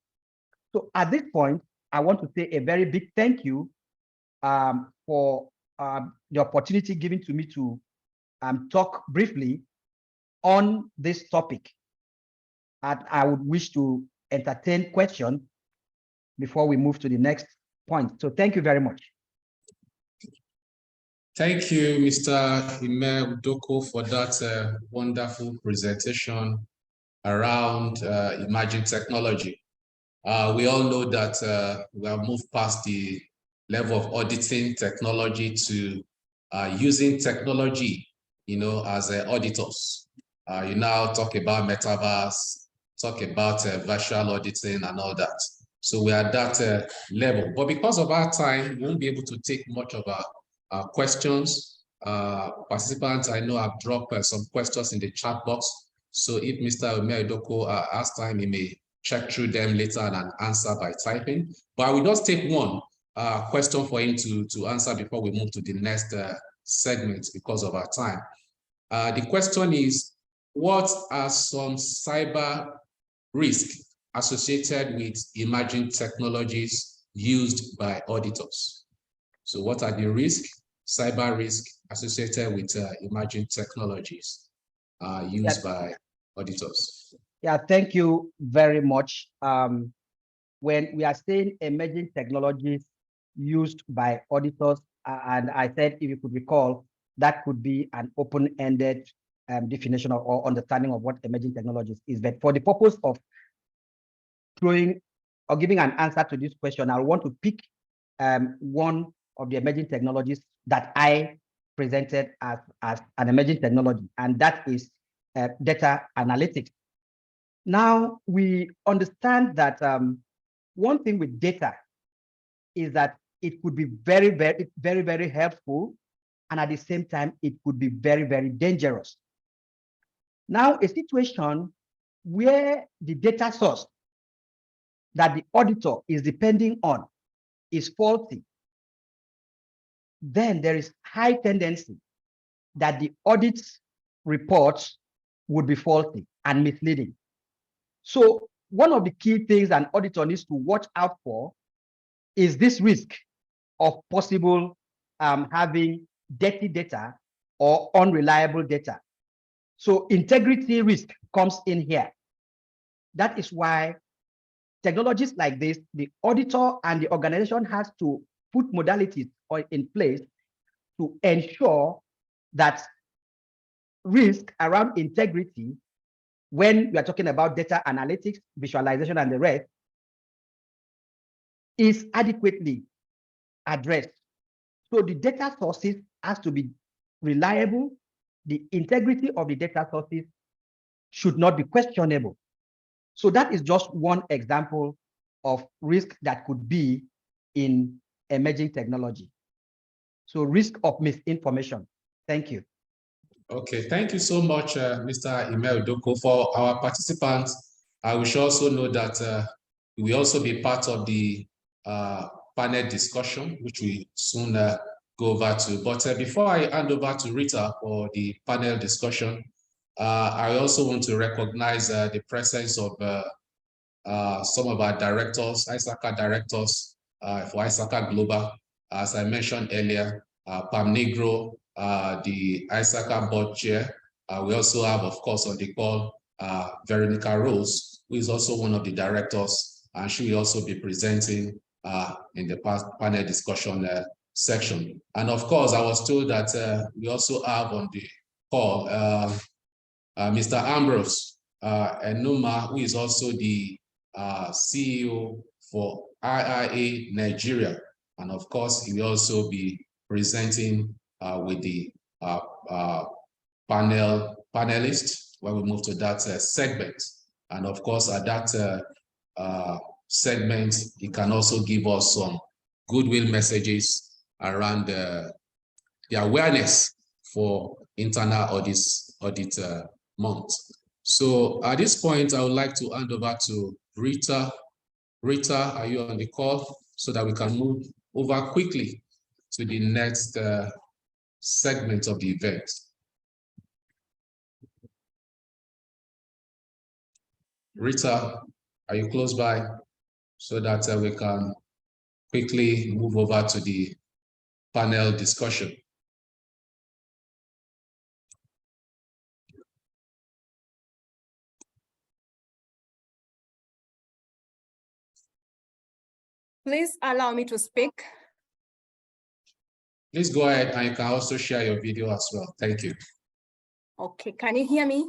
So at this point, I want to say a very big thank you for the opportunity given to me to talk briefly on this topic. And I would wish to entertain questions before we move to the next point. So thank you very much. Thank you, Mr. Ime Udoko, for that wonderful presentation around emerging technology. We all know that we have moved past the level of auditing technology to using technology, as auditors. You now talk about metaverse, talk about virtual auditing and all that. So we're at that level. But because of our time, we won't be able to take much of our questions. Participants, I know I've dropped some questions in the chat box. So if Mr. Ime Udoko has time, he may check through them later and answer by typing. But I will just take one question for him to answer before we move to the next segment because of our time. The question is, what are some cyber risks associated with emerging technologies used by auditors? So what are the cyber risks associated with emerging technologies used by auditors? Yeah, thank you very much. When we are saying emerging technologies used by auditors, and I said, if you could recall, that could be an open-ended definition or understanding of what emerging technologies is. But for the purpose of throwing or giving an answer to this question, I want to pick one of the emerging technologies that I presented as an emerging technology, and that is data analytics. Now, we understand that one thing with data is that it could be very, very helpful, and at the same time, it could be very, very dangerous. Now, a situation where the data source that the auditor is depending on is faulty, then there is high tendency that the audit reports would be faulty and misleading. So one of the key things an auditor needs to watch out for is this risk of possible having dirty data or unreliable data. So integrity risk comes in here. That is why technologies like this, the auditor and the organization has to put modalities in place to ensure that risk around integrity, when we are talking about data analytics, visualization, and the rest, is adequately addressed. So the data sources has to be reliable. The integrity of the data sources should not be questionable. So that is just one example of risk that could be in emerging technology. So risk of misinformation. Thank you. Okay, thank you so much, Mr. Ime Udoko. For our participants, we should also know that we will also be part of the panel discussion, which we soon go over to. But before I hand over to Rita for the panel discussion, I also want to recognize the presence of some of our directors, ISACA directors for ISACA Global. As I mentioned earlier, Pam Negro, the ISACA board chair. We also have, of course, on the call, Veronica Rose, who is also one of the directors, and she will also be presenting in the panel discussion section. And of course, I was told that we also have on the call Mr. Ambrose Enuma, who is also the CEO for IIA Nigeria. And of course, he will also be presenting with the panelists when we move to that segment. And of course, at that segment, he can also give us some goodwill messages around the awareness for internal audit month. So at this point, I would like to hand over to Rita. Rita, are you on the call so that we can move over quickly to the next segment of the event. Rita, are you close by so that we can quickly move over to the panel discussion? Please allow me to speak. Please go ahead, and you can also share your video as well. Thank you. Okay, can you hear me?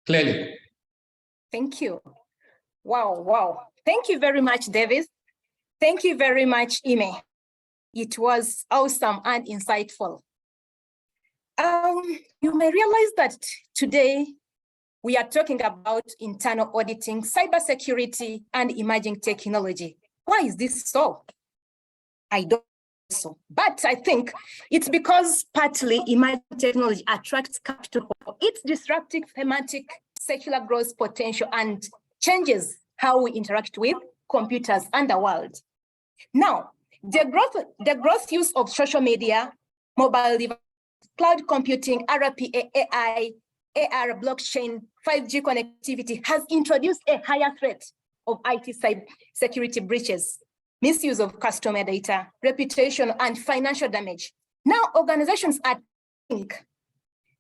Clearly. Thank you. Wow. Thank you very much, Davis. Thank you very much, Ime. It was awesome and insightful. You may realize that today we are talking about internal auditing, cybersecurity, and emerging technology. Why is this so? I don't know so, but I think it's because partly emerging technology attracts capital for its disruptive thematic secular growth potential and changes how we interact with computers and the world. Now, the growth use of social media, mobile devices, cloud computing, RPA, AI, AR, blockchain, 5G connectivity has introduced a higher threat of IT security breaches, misuse of customer data, reputation, and financial damage. Now, organizations are turning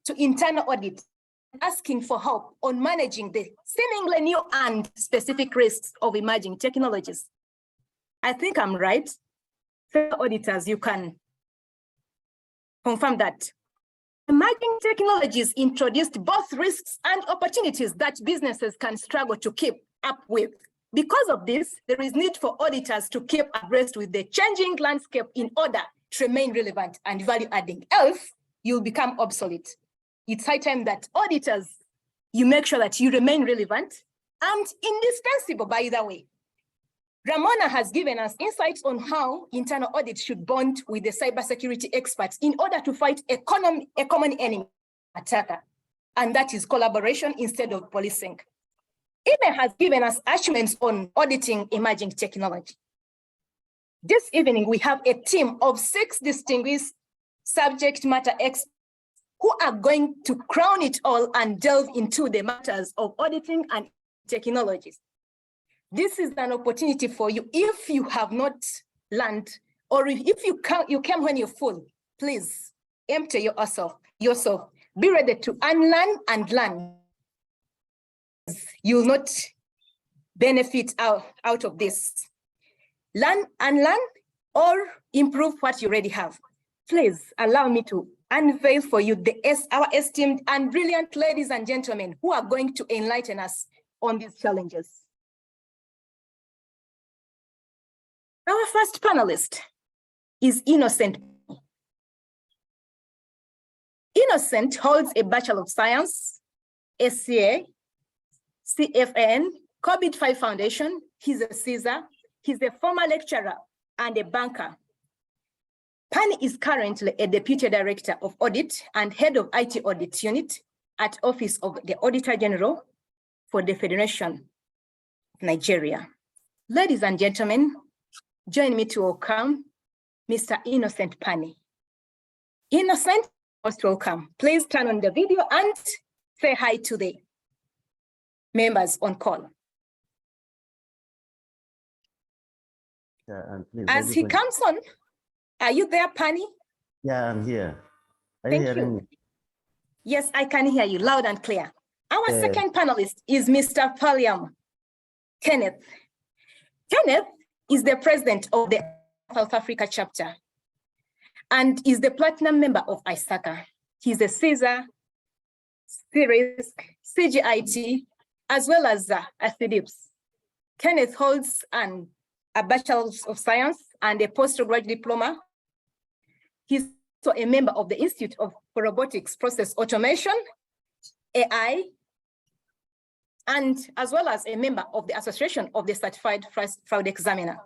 to internal audit, asking for help on managing the seemingly new and specific risks of emerging technologies. I think I'm right. Fellow auditors, you can confirm that. Emerging technologies introduced both risks and opportunities that businesses can struggle to keep up with. Because of this, there is need for auditors to keep abreast with the changing landscape in order to remain relevant and value-adding. Else, you'll become obsolete. It's high time that auditors, you make sure that you remain relevant and indispensable, by the way. Ramona has given us insights on how internal audit should bond with the cybersecurity experts in order to fight a common enemy attacker, and that is collaboration instead of policing. Ime has given us achievements on auditing emerging technology. This evening, we have a team of 6 distinguished subject matter experts who are going to crown it all and delve into the matters of auditing and technologies. This is an opportunity for you. If you have not learned, or if you came when you're full, please empty yourself. Be ready to unlearn and learn. You will not benefit out of this. Learn and learn or improve what you already have. Please allow me to unveil for you our esteemed and brilliant ladies and gentlemen who are going to enlighten us on these challenges. Our first panelist is Innocent. Innocent holds a Bachelor of Science, SCA, CFN, COVID-5 Foundation. He's a CSA. He's a former lecturer and a banker. Pani is currently a Deputy Director of Audit and Head of IT Audit Unit at Office of the Auditor General for the Federation of Nigeria. Ladies and gentlemen, join me to welcome Mr. Innocent Pani. Innocent, most welcome. Please turn on the video and say hi to the members on call. Yeah, and please, as he comes on, are you there, Pani? Yeah, I'm here. Are you hearing me? Yes, I can hear you loud and clear. Our second panelist is Mr. Paliam Kenneth. Kenneth is the president of the South Africa chapter and is the platinum member of ISACA. He's a CSA, CRISC, CGIT, as well as a CDIPS. Kenneth holds a Bachelor of Science and a postgraduate diploma. He's also a member of the Institute for Robotics Process Automation, AI, and as well as a member of the Association of the Certified Fraud Examiner.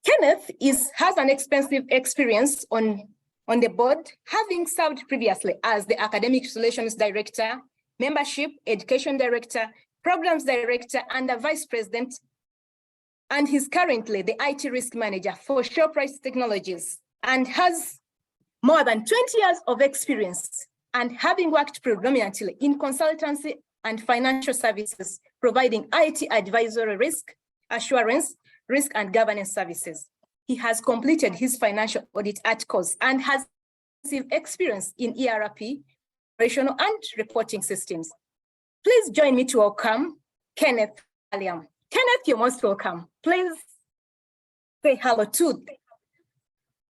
Kenneth has an extensive experience on the board, having served previously as the Academic Relations Director, Membership, Education Director, Programs Director, and a Vice President and he's currently the IT risk manager for SurePrice Technologies and has more than 20 years of experience, and having worked predominantly in consultancy and financial services, providing IT advisory, risk assurance, risk and governance services. He has completed his financial audit at course and has experience in ERP, operational and reporting systems. Please join me to welcome Kenneth William. Kenneth, you're most welcome. Please say hello to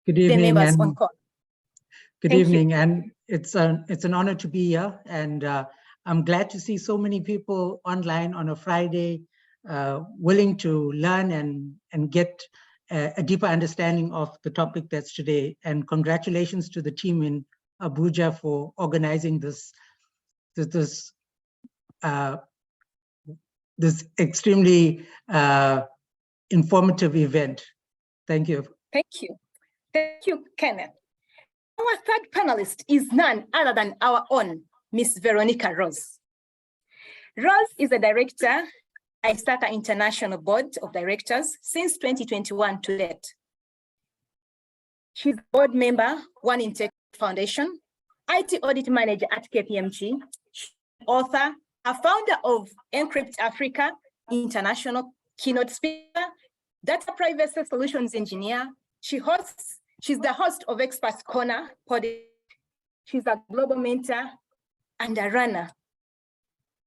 Good evening, the members on call. Good evening, and it's an honor to be here, and I'm glad to see so many people online on a Friday, willing to learn and get a deeper understanding of the topic that's today. And congratulations to the team in Abuja for organizing this extremely informative event. Thank you. Thank you. Thank you, Kenneth. Our third panelist is none other than our own Miss Veronica Rose. Rose is a director at ISACA International Board of Directors since 2021 to date. She's a board member, One Intech Foundation, IT audit manager at KPMG, author, a founder of Encrypt Africa International, keynote speaker, data privacy solutions engineer. She's the host of Experts Corner podcast. She's a global mentor and a runner.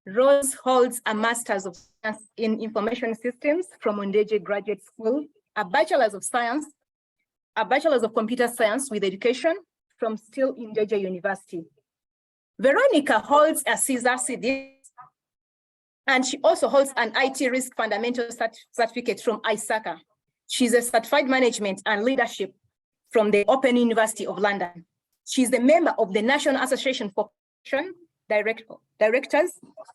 Rose holds a Master's of Science in Information Systems from Ondeje Graduate School, a Bachelor's of Science, a Bachelor's of Computer Science with Education from Still Ondeje University. Veronica holds a CSER CD, and she also holds an IT Risk Fundamental Certificate from ISACA. She's a Certified Management and Leadership from the Open University of London. She's a member of the National Association for Directors.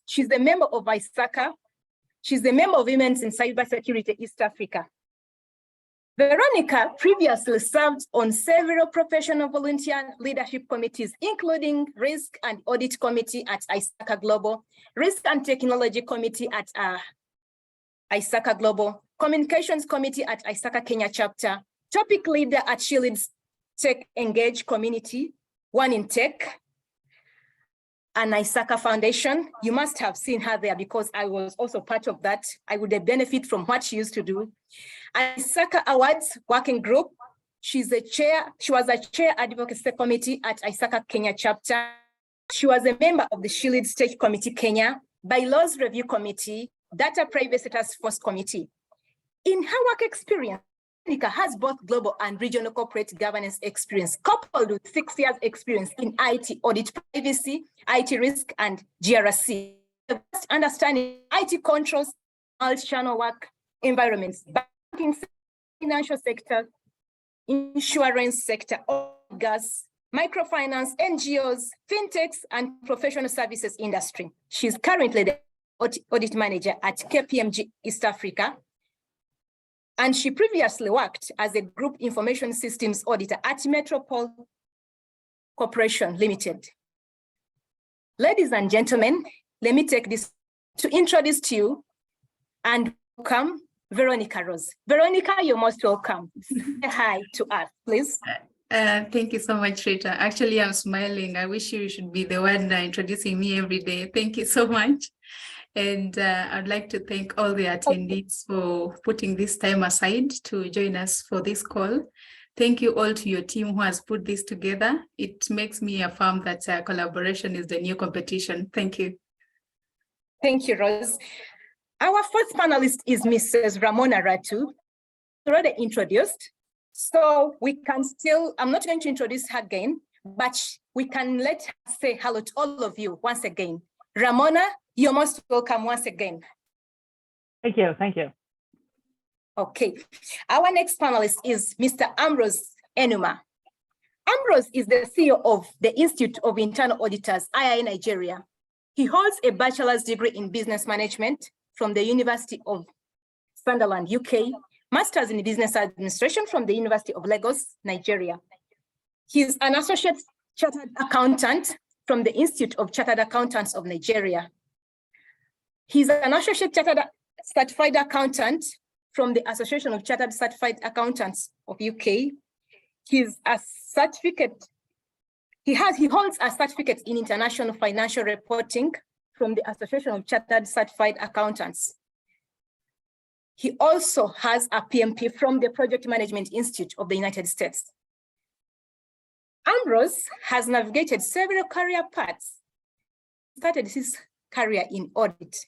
She's a member of ISACA. She's a member of Women's in Cybersecurity East Africa. Veronica previously served on several professional volunteer leadership committees, including Risk and Audit Committee at ISACA Global, Risk and Technology Committee at ISACA Global, Communications Committee at ISACA Kenya Chapter, Topic Leader at She Leads Tech Engage Community, One in Tech, and ISACA Foundation. You must have seen her there because I was also part of that. I would benefit from what she used to do. ISACA Awards Working Group. She was a chair advocacy committee at ISACA Kenya Chapter. She was a member of the She Leads Tech Committee Kenya, Bylaws Review Committee, Data Privacy Task Force Committee. In her work experience, Veronica has both global and regional corporate governance experience, coupled with 6 years experience in IT audit, privacy, IT risk, and GRC. Understanding IT controls, multi-channel work environments, banking, financial sector, insurance sector, oil, gas, microfinance, NGOs, fintechs, and professional services industry. She's currently the audit manager at KPMG East Africa. And she previously worked as a group information systems auditor at Metropole Corporation Limited. Ladies and gentlemen, let me take this to introduce to you and welcome Veronica Rose. Veronica, you're most welcome. Say hi to us, please. Thank you so much, Rita. Actually, I'm smiling. I wish you should be the one introducing me every day. Thank you so much. And I'd like to thank all the attendees for putting this time aside to join us for this call. Thank you all to your team who has put this together. It makes me affirm that collaboration is the new competition. Thank you. Thank you, Rose. Our first panelist is Mrs. Ramona Ratu, already introduced. So we can still, I'm not going to introduce her again, but we can let her say hello to all of you once again. Ramona, you're most welcome once again. Thank you, thank you. Okay, our next panelist is Mr. Ambrose Enuma. Ambrose is the CEO of the Institute of Internal Auditors, IIA Nigeria. He holds a bachelor's degree in business management from the University of Sunderland, UK, master's in business administration from the University of Lagos, Nigeria. He's an associate chartered accountant from the Institute of Chartered Accountants of Nigeria. He's an associate chartered certified accountant from the Association of Chartered Certified Accountants of UK. He holds a certificate in international financial reporting from the Association of Chartered Certified Accountants. He also has a PMP from the Project Management Institute of the United States. Ambrose has navigated several career paths. He started his career in audit,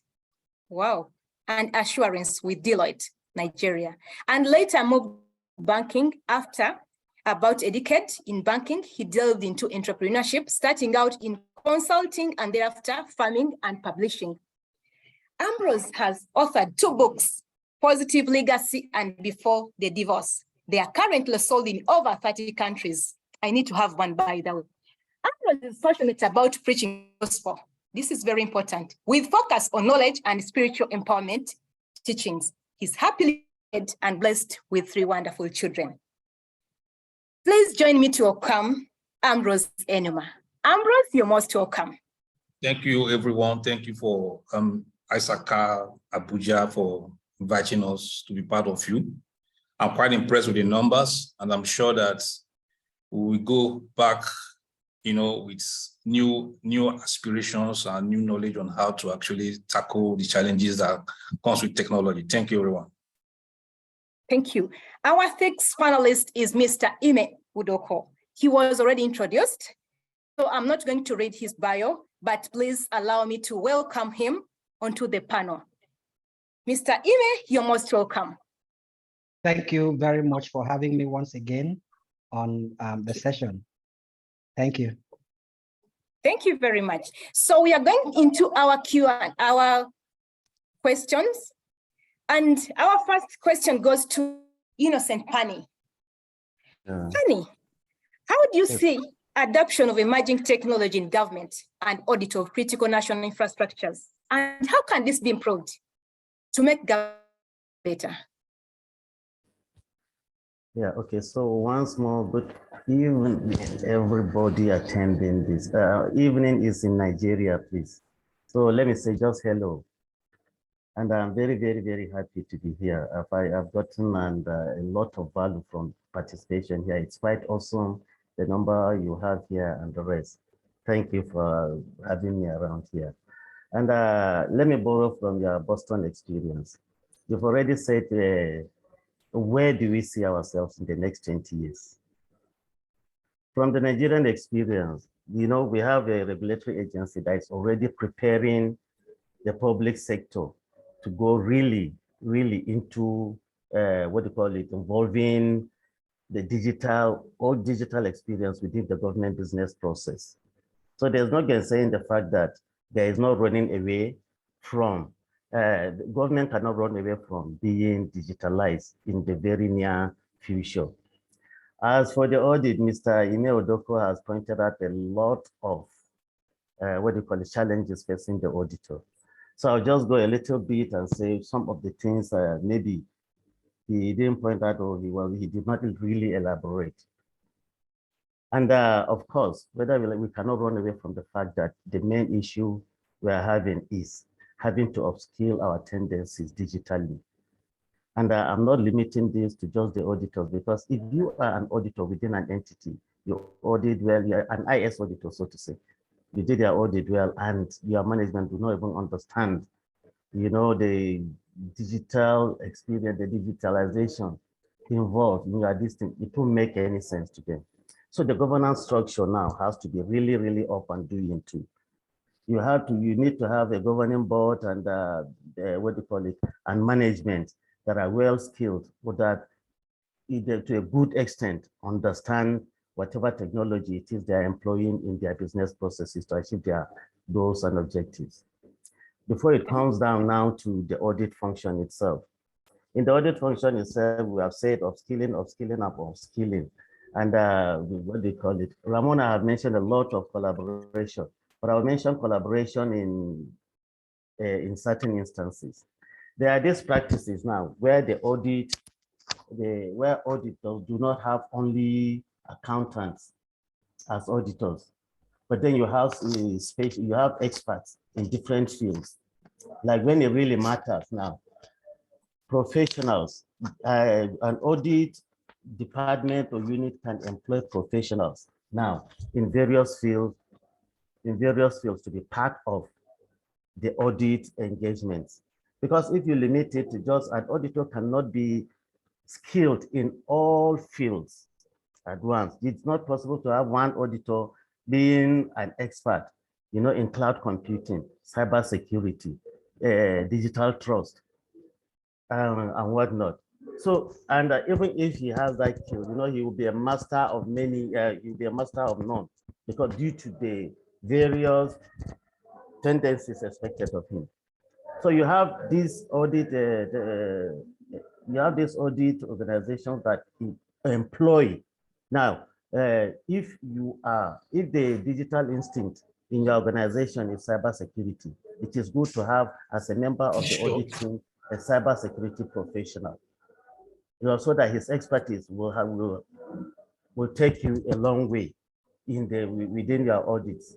wow, and assurance with Deloitte, Nigeria, and later moved to banking. After about a decade in banking, he delved into entrepreneurship, starting out in consulting and thereafter farming and publishing. Ambrose has authored 2 books, Positive Legacy and Before the Divorce. They are currently sold in over 30 countries. I need to have one, by the way. Ambrose is passionate about preaching gospel. This is very important. With focus on knowledge and spiritual empowerment teachings. He's happily married and blessed with 3 wonderful children. Please join me to welcome Ambrose Enuma. Ambrose, you're most welcome. Thank you, everyone. Thank you for ISACA Abuja for inviting us to be part of you. I'm quite impressed with the numbers, and I'm sure that we will go back, with new aspirations and new knowledge on how to actually tackle the challenges that comes with technology. Thank you, everyone. Thank you. Our 6th panelist is Mr. Ime Udoko. He was already introduced, so I'm not going to read his bio, but please allow me to welcome him onto the panel. Mr. Ime, you're most welcome. Thank you very much for having me once again on the session. Thank you. Thank you very much. So we are going into our our questions. And our first question goes to Innocent Pani. Pani, how do you see adoption of emerging technology in government and audit of critical national infrastructures? And how can this be improved to make government better? Yeah, okay, so once more, good evening, everybody attending this. Evening is in Nigeria, please. So let me say just hello. And I'm very, very, very happy to be here. I've gotten a lot of value from participation here. It's quite awesome, the number you have here and the rest. Thank you for having me around here. And let me borrow from your Boston experience. You've already said, where do we see ourselves in the next 20 years? From the Nigerian experience, we have a regulatory agency that is already preparing the public sector to go really, really into involving the digital experience within the government business process. So there's no saying the fact that there is no running away from, the government cannot run away from being digitalized in the very near future. As for the audit, Mr. Ime Udoko has pointed out a lot of challenges facing the auditor. So I'll just go a little bit and say some of the things maybe he didn't point out or he did not really elaborate. And of course, whether we cannot run away from the fact that the main issue we are having is having to upskill our tendencies digitally. And I'm not limiting this to just the auditors, because if you are an auditor within an entity, you audit well, you're an IS auditor, so to say. You did your audit well, and your management do not even understand, the digital experience, the digitalization involved in your distance. It won't make any sense to them. So the governance structure now has to be really, really up and doing too. You need to have a governing board and and management that are well skilled, so that either to a good extent understand whatever technology it is they're employing in their business processes to achieve their goals and objectives. Before it comes down now to the audit function itself. In the audit function itself, we have said upskilling. And Ramona have mentioned a lot of collaboration, but I'll mention collaboration in certain instances. There are these practices now where auditors do not have only accountants as auditors, but then you have experts in different fields. Like when it really matters now, professionals. An audit department or unit can employ professionals now in various fields to be part of the audit engagements. Because if you limit it to just an auditor cannot be skilled in all fields at once. It's not possible to have one auditor being an expert, in cloud computing, cybersecurity, digital trust, and whatnot. So, and even if he has that skill, he will be a master of many, he'll be a master of none, because due to the various tendencies expected of him. So you have this audit, organizations that employ. Now, if the digital instinct in your organization is cybersecurity, it is good to have as a member of the audit team a cybersecurity professional, so that his expertise will take you a long way within your audits.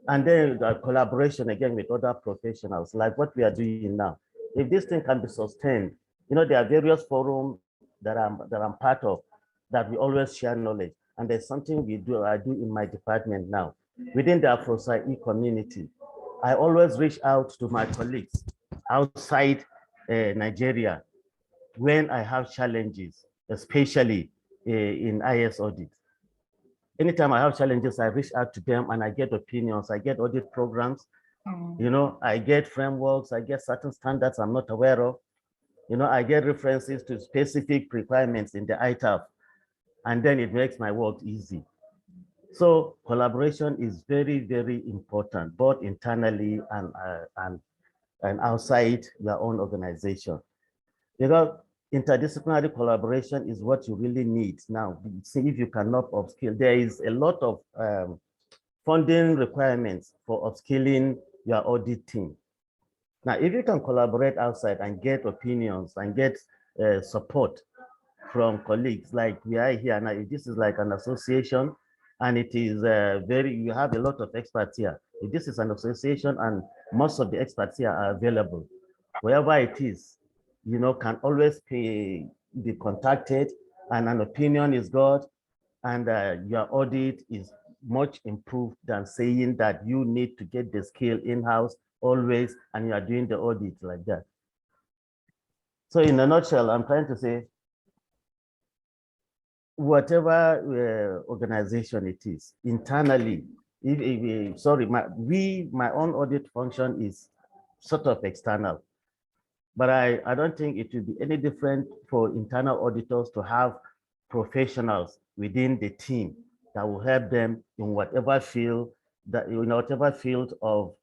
And then the collaboration again with other professionals, like what we are doing now. If this thing can be sustained, there are various forums that I'm part of that we always share knowledge. And there's something I do in my department now. Within the AfroSci community, I always reach out to my colleagues outside Nigeria when I have challenges, especially in IS audit. Anytime I have challenges, I reach out to them and I get opinions, I get audit programs, I get frameworks, I get certain standards I'm not aware of, I get references to specific requirements in the ITAF, and then it makes my work easy. So collaboration is very, very important, both internally and outside your own organization. Because interdisciplinary collaboration is what you really need now. See if you cannot upskill. There is a lot of funding requirements for upskilling your audit team. Now, if you can collaborate outside and get opinions and get support from colleagues like we are here now, if this is like an association and it is you have a lot of experts here. If this is an association and most of the experts here are available, wherever it is, can always be contacted and an opinion is got, and your audit is much improved than saying that you need to get the skill in-house always and you are doing the audit like that. So in a nutshell, I'm trying to say, whatever organization it is, internally, my own audit function is sort of external. But I don't think it will be any different for internal auditors to have professionals within the team that will help them in whatever field of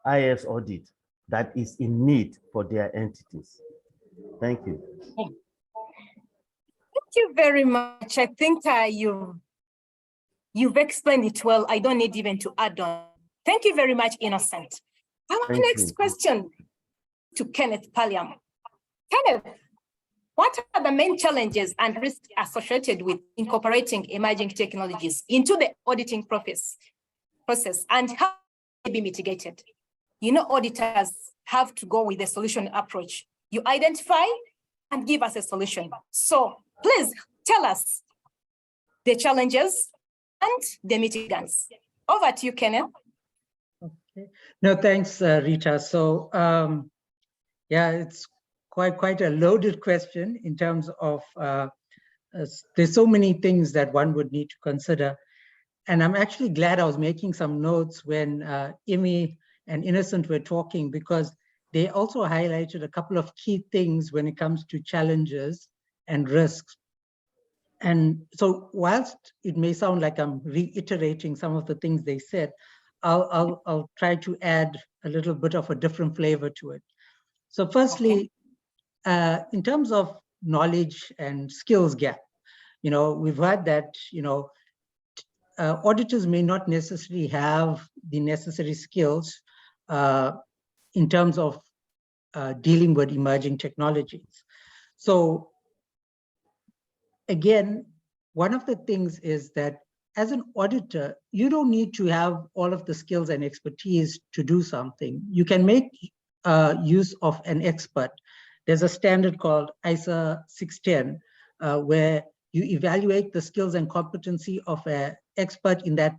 IS audit that is in need for their entities. Thank you. Thank you very much. I think you've explained it well. I don't need even to add on. Thank you very much, Innocent. Our next question to Kenneth Paliam. Kenneth, what are the main challenges and risks associated with incorporating emerging technologies into the auditing process, and how they be mitigated? Auditors have to go with a solution approach. You identify and give us a solution. So please tell us the challenges and the mitigants. Over to you, Kenneth. Okay. No, thanks, Rita. So yeah, it's quite a loaded question in terms of there's so many things that one would need to consider. And I'm actually glad I was making some notes when Imi and Innocent were talking, because they also highlighted a couple of key things when it comes to challenges and risks. And so whilst it may sound like I'm reiterating some of the things they said, I'll try to add a little bit of a different flavor to it. So firstly, in terms of knowledge and skills gap, we've heard that, auditors may not necessarily have the necessary skills in terms of dealing with emerging technologies. So again, one of the things is that as an auditor, you don't need to have all of the skills and expertise to do something. You can make use of an expert there's a standard called ISA 610, where you evaluate the skills and competency of an expert in that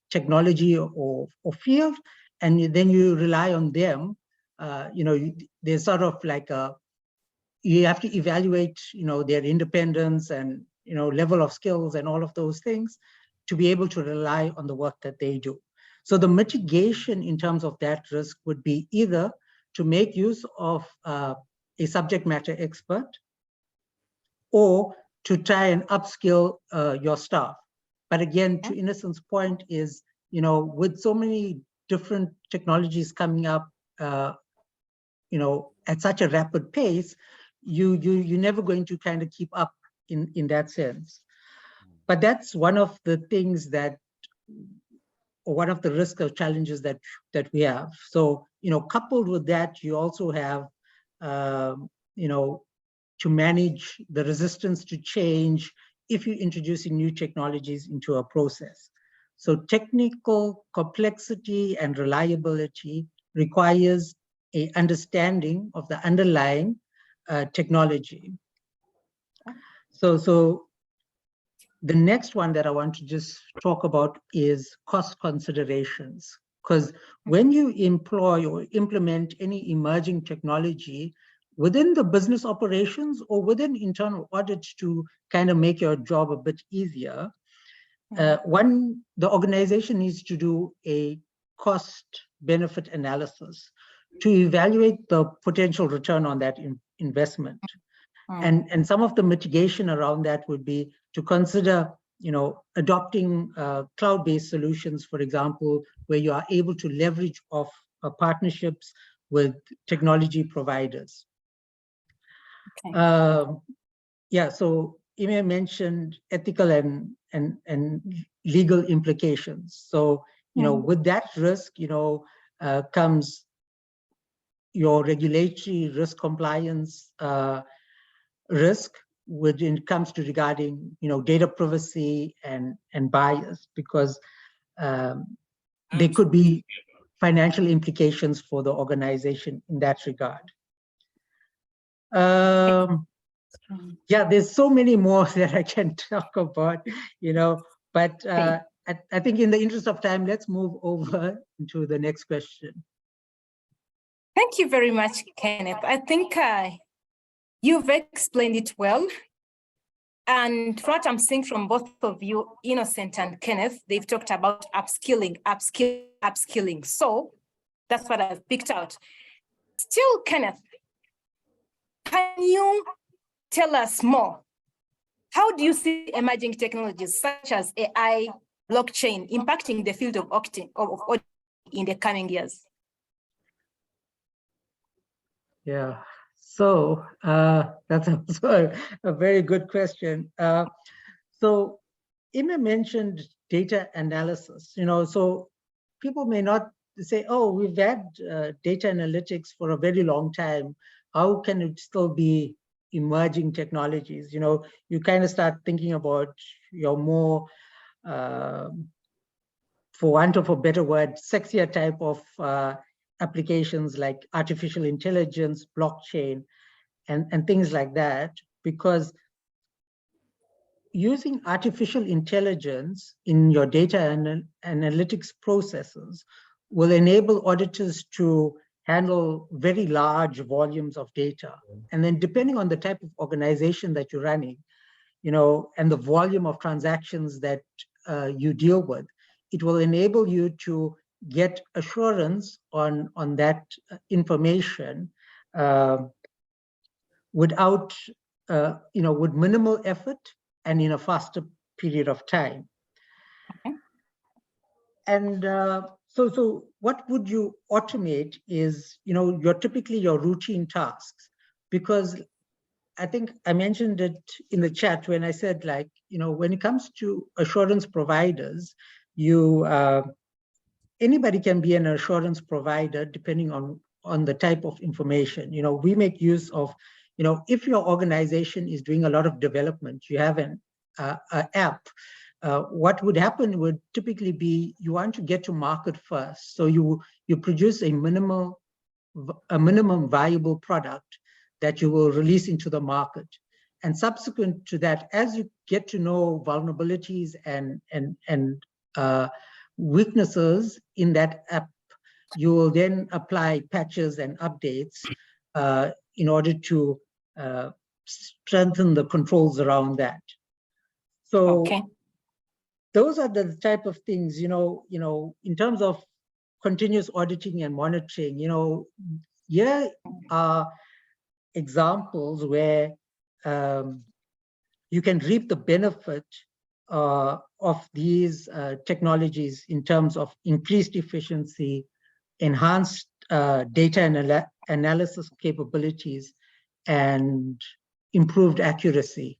technology or field, and then you rely on them. There's sort of like you have to evaluate, their independence and, level of skills and all of those things to be able to rely on the work that they do. So the mitigation in terms of that risk would be either to make use of a subject matter expert, or to try and upskill your staff. But again, to Innocent's point is, with so many different technologies coming up, at such a rapid pace, you're never going to kind of keep up in that sense. But that's one of the things that, or one of the risks or challenges that we have. So, coupled with that, you also have, to manage the resistance to change if you're introducing new technologies into a process. So technical complexity and reliability requires an understanding of the underlying technology. So the next one that I want to just talk about is cost considerations. Because when you employ or implement any emerging technology within the business operations or within internal audits to kind of make your job a bit easier, the organization needs to do a cost benefit analysis to evaluate the potential return on that investment. And some of the mitigation around that would be to consider, adopting cloud-based solutions, for example, where you are able to leverage off partnerships with technology providers. Okay. So Ime mentioned ethical and legal implications. So, with that risk, comes your regulatory risk compliance risk when it comes to regarding, data privacy and bias, because there could be financial implications for the organization in that regard. There's so many more that I can talk about, but I think in the interest of time, let's move over to the next question. Thank you very much, Kenneth. I think you've explained it well. And what I'm seeing from both of you, Innocent and Kenneth, they've talked about upskilling. So that's what I've picked out. Still, Kenneth, can you tell us more? How do you see emerging technologies such as AI, blockchain impacting the field of auditing in the coming years? Yeah, so that's also a very good question. So Ime mentioned data analysis, so people may not say, oh, we've had data analytics for a very long time. How can it still be emerging technologies? You kind of start thinking about your more, for want of a better word, sexier type of applications like artificial intelligence, blockchain, and things like that, because using artificial intelligence in your data analytics processes will enable auditors to handle very large volumes of data. And then depending on the type of organization that you're running, and the volume of transactions that you deal with, it will enable you to get assurance on that information without, with minimal effort and in a faster period of time. Okay. And so what would you automate is, typically your routine tasks, because I think I mentioned it in the chat when I said, like, when it comes to assurance providers, anybody can be an assurance provider depending on the type of information. We make use of, if your organization is doing a lot of development, you have an app. What would happen would typically be you want to get to market first, so you produce a minimum viable product that you will release into the market. And subsequent to that, as you get to know vulnerabilities and weaknesses in that app, you will then apply patches and updates in order to strengthen the controls around that. So those are the type of things, in terms of continuous auditing and monitoring, here are examples where you can reap the benefit of these technologies in terms of increased efficiency, enhanced data analysis capabilities, and improved accuracy.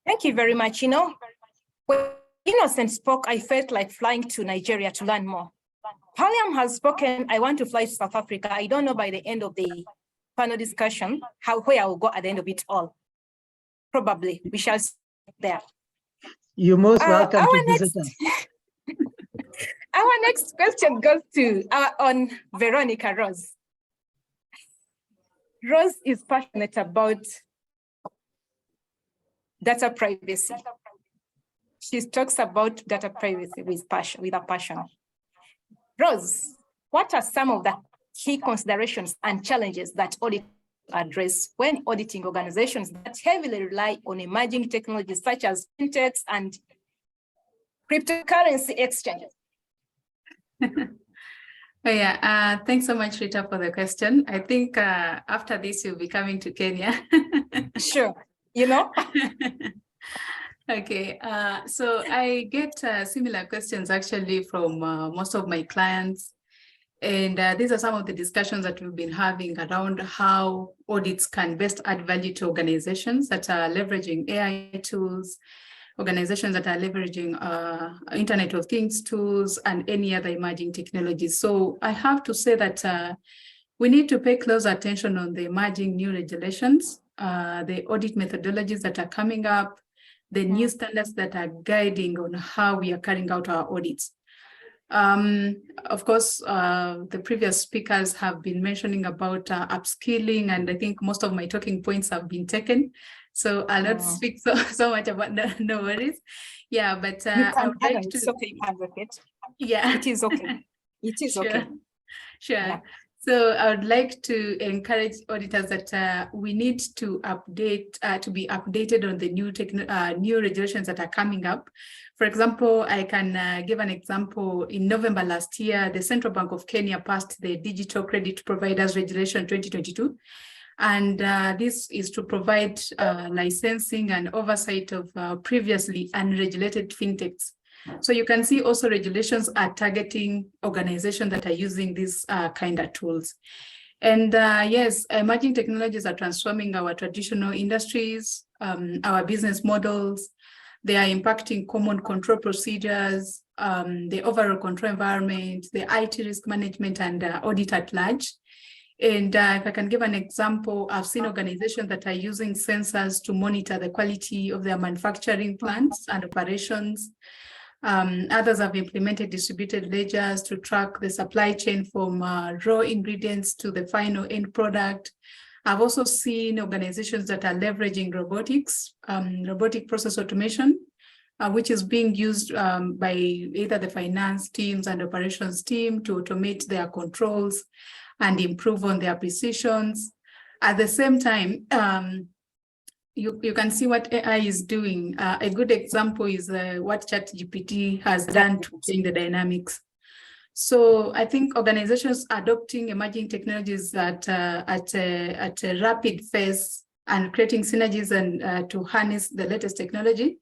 Thank you very much. When Innocent spoke, I felt like flying to Nigeria to learn more. William has spoken, I want to fly to South Africa. I don't know by the end of the panel discussion where I will go at the end of it all. Probably, we shall see there. You're most welcome to visit us. Our next question goes to on Veronica Rose. Rose is passionate about data privacy. She talks about data privacy with a passion. Rose, what are some of the key considerations and challenges that audit address when auditing organizations that heavily rely on emerging technologies such as fintechs and cryptocurrency exchanges? Oh yeah, thanks so much, Rita, for the question. I think after this, you'll be coming to Kenya. Sure, Okay, so I get similar questions actually from most of my clients. And these are some of the discussions that we've been having around how audits can best add value to organizations that are leveraging AI tools, organizations that are leveraging Internet of Things tools, and any other emerging technologies. So I have to say that we need to pay close attention on the emerging new regulations, the audit methodologies that are coming up, the new standards that are guiding on how we are carrying out our audits. Of course, the previous speakers have been mentioning about upskilling, and I think most of my talking points have been taken. So I'll not speak so much about no worries. Yeah, but I would like to. It's okay, you can repeat. Yeah, it is okay. It is okay. Sure. Yeah. So I would like to encourage auditors that we need to update, to be updated on the new regulations that are coming up. For example, I can give an example. In November last year, the Central Bank of Kenya passed the Digital Credit Providers Regulation 2022. And this is to provide licensing and oversight of previously unregulated fintechs. So you can see also regulations are targeting organizations that are using these kind of tools. And yes, emerging technologies are transforming our traditional industries, our business models. They are impacting common control procedures, the overall control environment, the IT risk management, and audit at large. And if I can give an example, I've seen organizations that are using sensors to monitor the quality of their manufacturing plants and operations. Others have implemented distributed ledgers to track the supply chain from raw ingredients to the final end product. I've also seen organizations that are leveraging robotics, robotic process automation, which is being used by either the finance teams and operations team to automate their controls and improve on their precisions. At the same time, you can see what AI is doing. A good example is what ChatGPT has done to change the dynamics. So I think organizations adopting emerging technologies at a rapid pace and creating synergies and to harness the latest technology,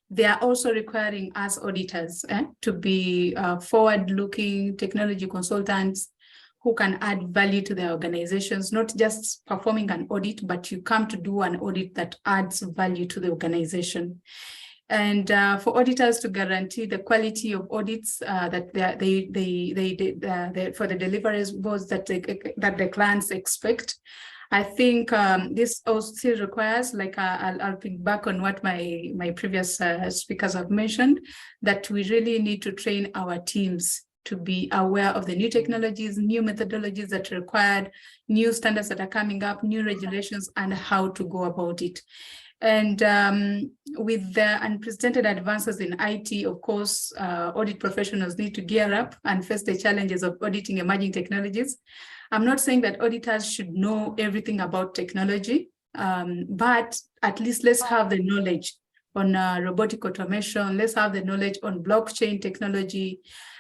they are also requiring us auditors to be forward-looking technology consultants who can add value to their organizations, not just performing an audit, but you come to do an audit that adds value to the organization. And for auditors to guarantee the quality of audits that for the deliverables that the clients expect, I think this also requires, like I'll pick back on what my previous speakers have mentioned, that we really need to train our teams to be aware of the new technologies, new methodologies that are required, new standards that are coming up, new regulations, and how to go about it. And with the unprecedented advances in IT, of course, audit professionals need to gear up and face the challenges of auditing emerging technologies. I'm not saying that auditors should know everything about technology, but at least let's have the knowledge on robotic automation. Let's have the knowledge on blockchain technology.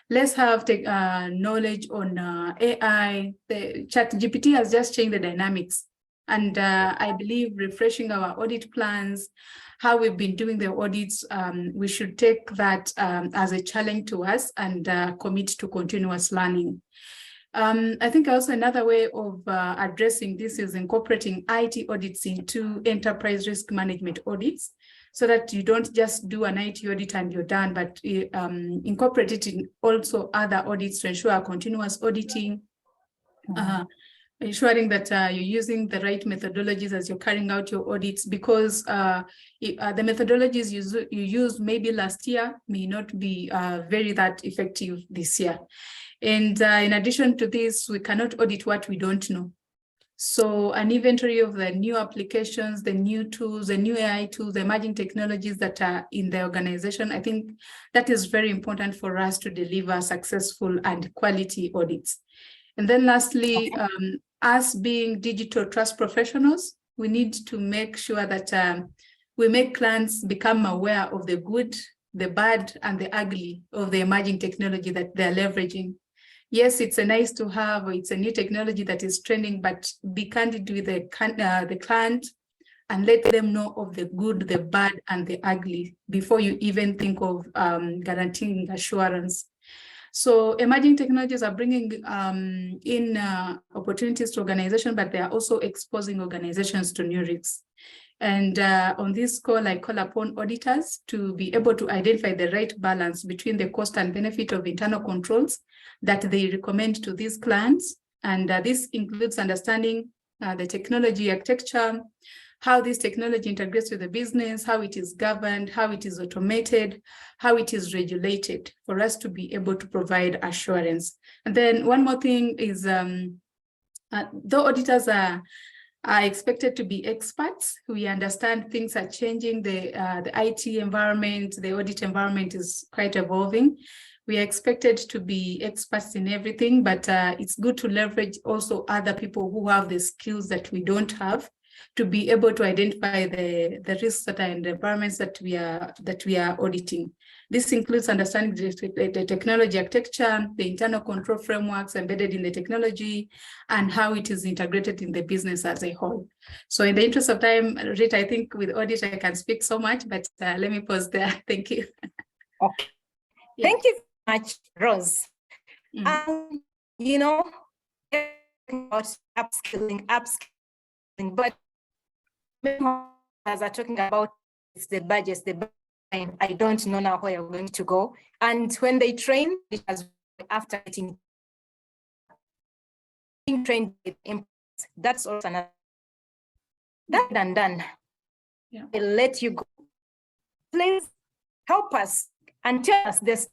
Let's have knowledge on AI. The ChatGPT has just changed the dynamics. And I believe refreshing our audit plans, how we've been doing the audits, we should take that as a challenge to us and commit to continuous learning. I think also another way of addressing this is incorporating IT audits into enterprise risk management audits, so that you don't just do an IT audit and you're done, but incorporate it in also other audits to ensure continuous auditing, ensuring that you're using the right methodologies as you're carrying out your audits, because the methodologies you used maybe last year may not be very that effective this year. And in addition to this, we cannot audit what we don't know. So an inventory of the new applications, the new tools, the new AI tools, the emerging technologies that are in the organization, I think that is very important for us to deliver successful and quality audits. And then lastly, us being digital trust professionals, we need to make sure that we make clients become aware of the good, the bad, and the ugly of the emerging technology that they're leveraging. Yes, it's a nice to have, it's a new technology that is trending, but be candid with the client and let them know of the good, the bad, and the ugly before you even think of guaranteeing assurance. So emerging technologies are bringing in opportunities to organizations, but they are also exposing organizations to new risks. And on this call, I call upon auditors to be able to identify the right balance between the cost and benefit of internal controls that they recommend to these clients. And this includes understanding the technology architecture, how this technology integrates with the business, how it is governed, how it is automated, how it is regulated, for us to be able to provide assurance. And then one more thing is, though auditors are expected to be experts, we understand things are changing. The IT environment, the audit environment is quite evolving. We are expected to be experts in everything, but it's good to leverage also other people who have the skills that we don't have, to be able to identify the risks that are in the environments that we are auditing. This includes understanding the technology architecture, the internal control frameworks embedded in the technology, and how it is integrated in the business as a whole. So in the interest of time, Rita, I think with audit I can speak so much, but let me pause there. Thank you. Okay. Yeah. Thank you so much, Rose. You know, about upskilling, but as I'm talking about, it's the budgets, time. I don't know now where you're going to go. And when they train, it has after getting trained, that's also another. Done. Yeah. I'll let you go. Please help us and tell us this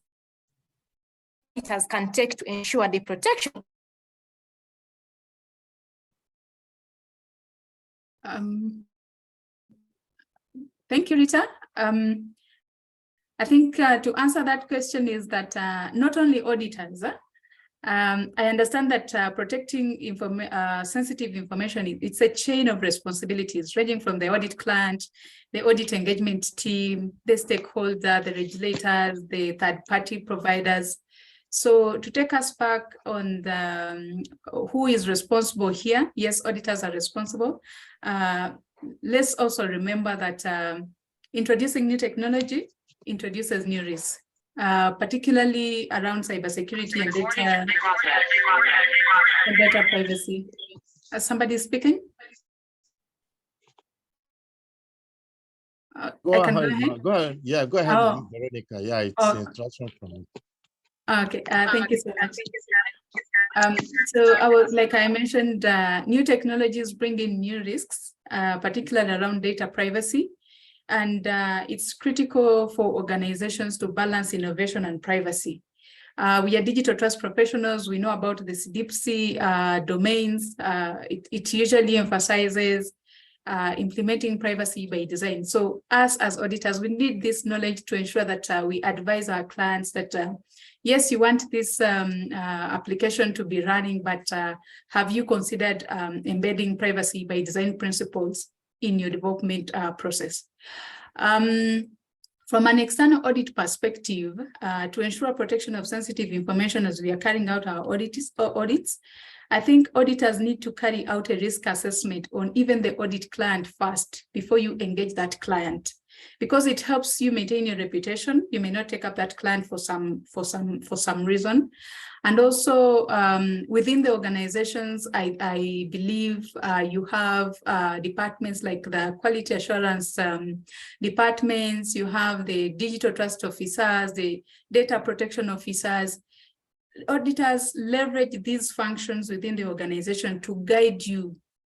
auditors can take to ensure the protection. Thank you, Rita. I think to answer that question is that not only auditors, I understand that protecting sensitive information, it's a chain of responsibilities ranging from the audit client, the audit engagement team, the stakeholder, the regulators, the third-party providers. So to take us back on the who is responsible here, yes, auditors are responsible. Let's also remember that introducing new technology introduces new risks, particularly around cybersecurity and data privacy. Somebody speaking? Go ahead. Yeah, go ahead, Veronica. Yeah, it's an instruction from me. Okay, thank you so much. So like I mentioned, new technologies bring in new risks, particularly around data privacy. And it's critical for organizations to balance innovation and privacy. We are digital trust professionals. We know about this deep sea domains. It usually emphasizes implementing privacy by design. So us as auditors, we need this knowledge to ensure that we advise our clients that, yes, you want this application to be running, but have you considered embedding privacy by design principles in your development process? From an external audit perspective, to ensure protection of sensitive information as we are carrying out our audits, I think auditors need to carry out a risk assessment on even the audit client first before you engage that client, because it helps you maintain your reputation. You may not take up that client for some reason. And also within the organizations, I believe you have departments like the quality assurance departments, you have the digital trust officers, the data protection officers. Auditors leverage these functions within the organization to guide you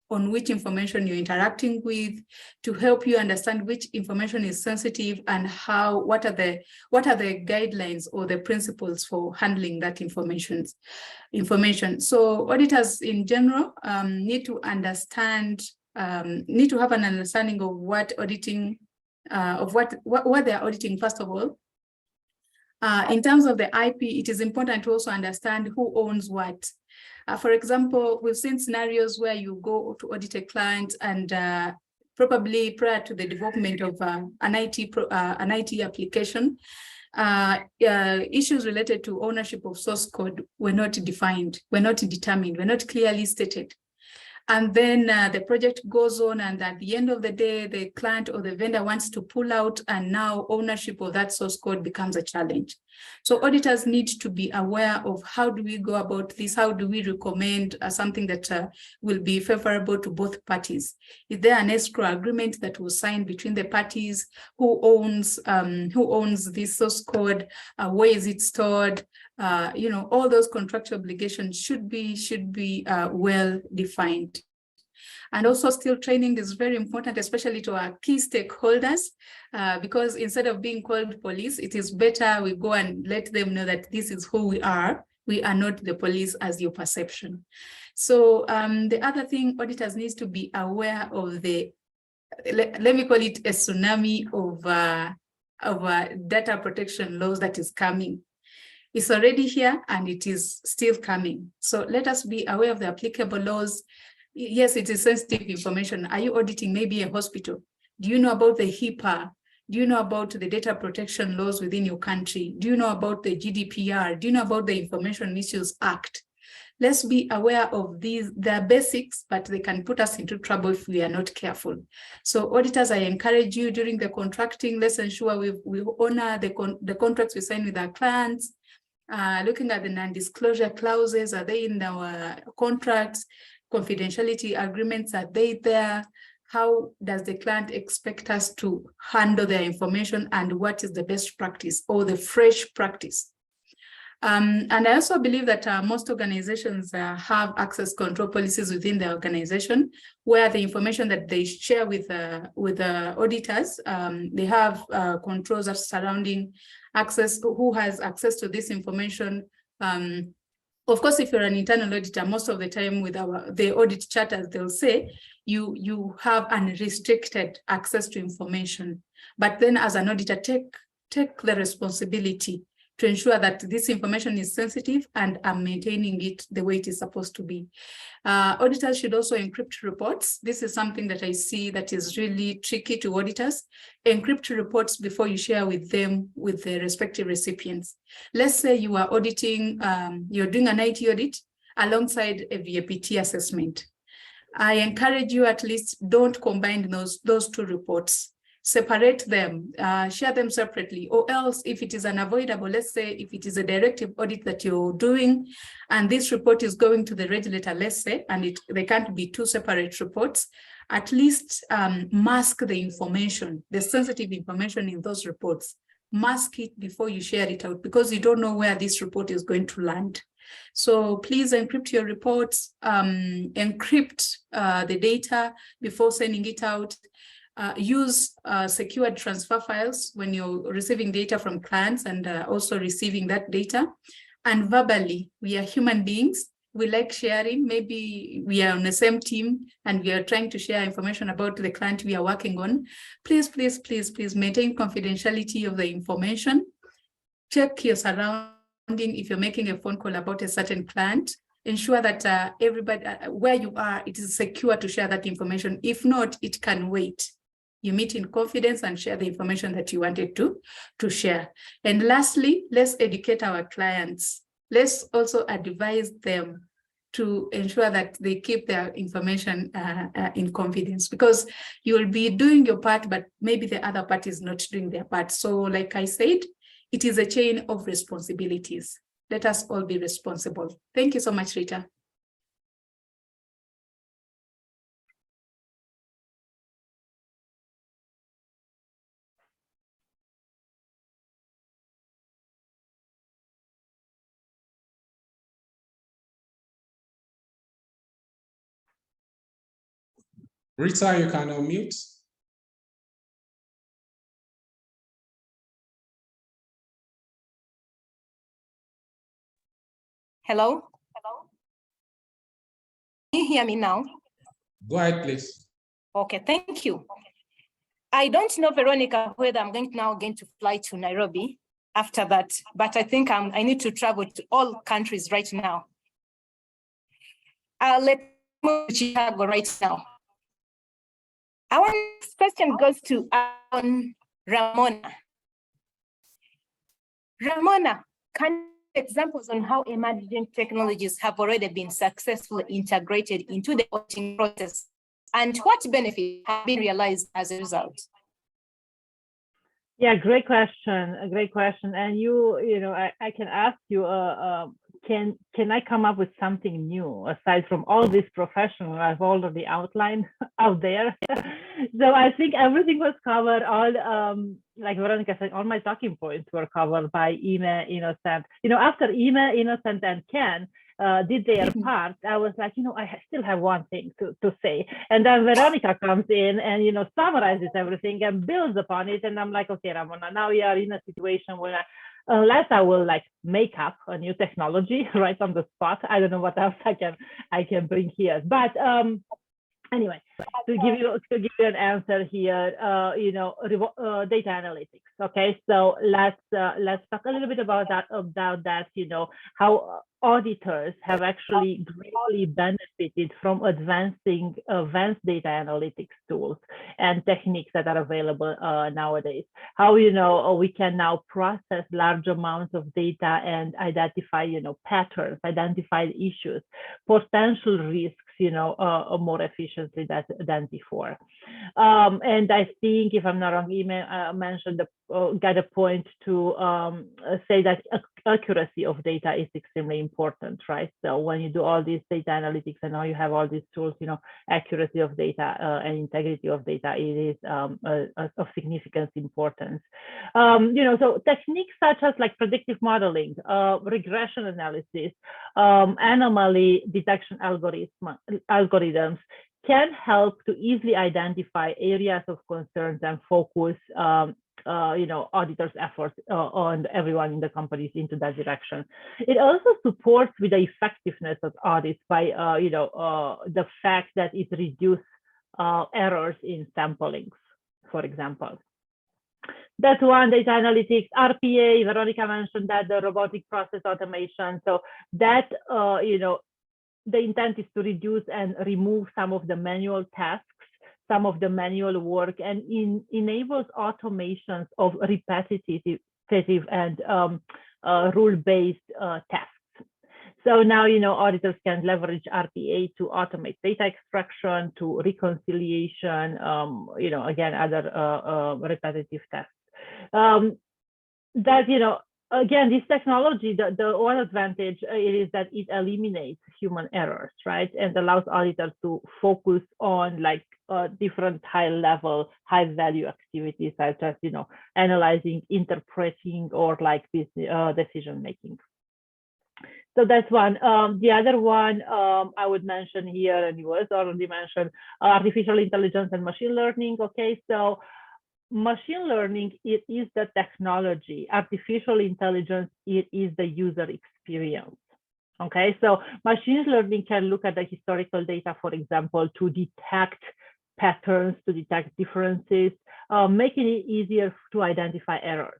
on which information you're interacting with, to help you understand which information is sensitive and what are the guidelines or the principles for handling that information. So auditors in general need to understand, need to have an understanding of what auditing, of what they're auditing first of all. In terms of the IP, it is important to also understand who owns what. For example, we've seen scenarios where you go to audit a client and probably prior to the development of an IT application, issues related to ownership of source code were not defined, were not determined, were not clearly stated. And then the project goes on, and at the end of the day, the client or the vendor wants to pull out, and now ownership of that source code becomes a challenge. So auditors need to be aware of how do we go about this? How do we recommend something that will be favorable to both parties? Is there an escrow agreement that was signed between the parties? Who owns this source code? Where is it stored? You know, all those contractual obligations should be well defined. And also still training is very important, especially to our key stakeholders, because instead of being called police, it is better we go and let them know that this is who we are. We are not the police as your perception. So the other thing auditors needs to be aware of the, let me call it a tsunami of data protection laws that is coming. It's already here and it is still coming. So let us be aware of the applicable laws. Yes, it is sensitive information. Are you auditing maybe a hospital? Do you know about the HIPAA? Do you know about the data protection laws within your country? Do you know about the GDPR? Do you know about the Information Misuse Act? Let's be aware of these. They're basics, but they can put us into trouble if we are not careful. So auditors, I encourage you during the contracting, let's ensure we honor the contracts we sign with our clients. Looking at the non-disclosure clauses, are they in our contracts? Confidentiality agreements, are they there? How does the client expect us to handle their information, and what is the best practice or the fresh practice? And I also believe that most organizations have access control policies within the organization, where the information that they share with the auditors, they have controls surrounding access, who has access to this information. Of course, if you're an internal auditor, most of the time with the audit charters, they'll say you have unrestricted access to information. But then as an auditor, take the responsibility to ensure that this information is sensitive and I'm maintaining it the way it is supposed to be. Auditors should also encrypt reports. This is something that I see that is really tricky to auditors. Encrypt reports before you share with them, with the respective recipients. Let's say you are auditing, you're doing an IT audit alongside a VAPT assessment. I encourage you, at least don't combine those two reports. Separate them, share them separately, or else if it is unavoidable, let's say if it is a directive audit that you're doing and this report is going to the regulator, let's say, and they can't be two separate reports, at least mask the information, the sensitive information in those reports. Mask it before you share it out, because you don't know where this report is going to land. So please encrypt your reports, encrypt the data before sending it out. Use secured transfer files when you're receiving data from clients and also receiving that data. and verbally. We are human beings. We like sharing. Maybe we are on the same team and we are trying to share information about the client we are working on. Please, please, please, please maintain confidentiality of the information. Check your surrounding if you're making a phone call about a certain client. Ensure that everybody, where you are, it is secure to share that information. If not, it can wait. You meet in confidence and share the information that you wanted to share. And lastly, let's educate our clients. Let's also advise them to ensure that they keep their information in confidence, because you will be doing your part, but maybe the other party is not doing their part. So like I said, it is a chain of responsibilities. Let us all be responsible. Thank you so much, Rita. Rita, you can unmute. Hello? Hello? Can you hear me now? Go ahead, please. Okay, thank you. I don't know, Veronica, whether I'm going to fly to Nairobi after that, but I think I need to travel to all countries right now. Let's move to Chicago right now. Our next question goes to Ramona. Ramona, can you give examples on how emerging technologies have already been successfully integrated into the auditing process, and what benefits have been realized as a result? Yeah, great question. A great question. And you know, I can ask you, can I come up with something new aside from all these professionals I've already outlined out there? So I think everything was covered. All like Veronica said, all my talking points were covered by Ime, Innocent. You know, after Ime, Innocent, and Ken did their part, I was like, I still have one thing to say. And then Veronica comes in and, summarizes everything and builds upon it. And I'm like, okay, Ramona, now we are in a situation where unless I will like make up a new technology right on the spot, I don't know what else I can bring here. But anyway, to give you an answer here, data analytics. Okay, so let's talk a little bit about that. How auditors have actually greatly benefited from advanced data analytics tools and techniques that are available nowadays. How we can now process large amounts of data and identify patterns, identify issues, potential risks more efficiently than before. And I think, if I'm not wrong, Ime mentioned got a point to say that accuracy of data is extremely important, right? So when you do all these data analytics and now you have all these tools, accuracy of data and integrity of data, it is of significant importance. So techniques such as like predictive modeling, regression analysis, anomaly detection algorithms can help to easily identify areas of concerns and focus auditors' efforts on everyone in the companies into that direction. It also supports with the effectiveness of audits by the fact that it reduces errors in samplings, for example. That's one, data analytics. RPA, Veronica mentioned that, the robotic process automation. So that the intent is to reduce and remove some of the manual tasks, some of the manual work, and enables automations of repetitive and rule-based tasks. So now, auditors can leverage RPA to automate data extraction, to reconciliation, again, other repetitive tasks. Again, this technology, the one advantage is that it eliminates human errors, right? And allows auditors to focus on like different high-level, high-value activities such as, analyzing, interpreting, or like decision-making. So that's one. The other one I would mention here, and you already mentioned, artificial intelligence and machine learning. Okay, so machine learning, it is the technology. Artificial intelligence, it is the user experience. Okay, so machine learning can look at the historical data, for example, to detect patterns, to detect differences, making it easier to identify errors.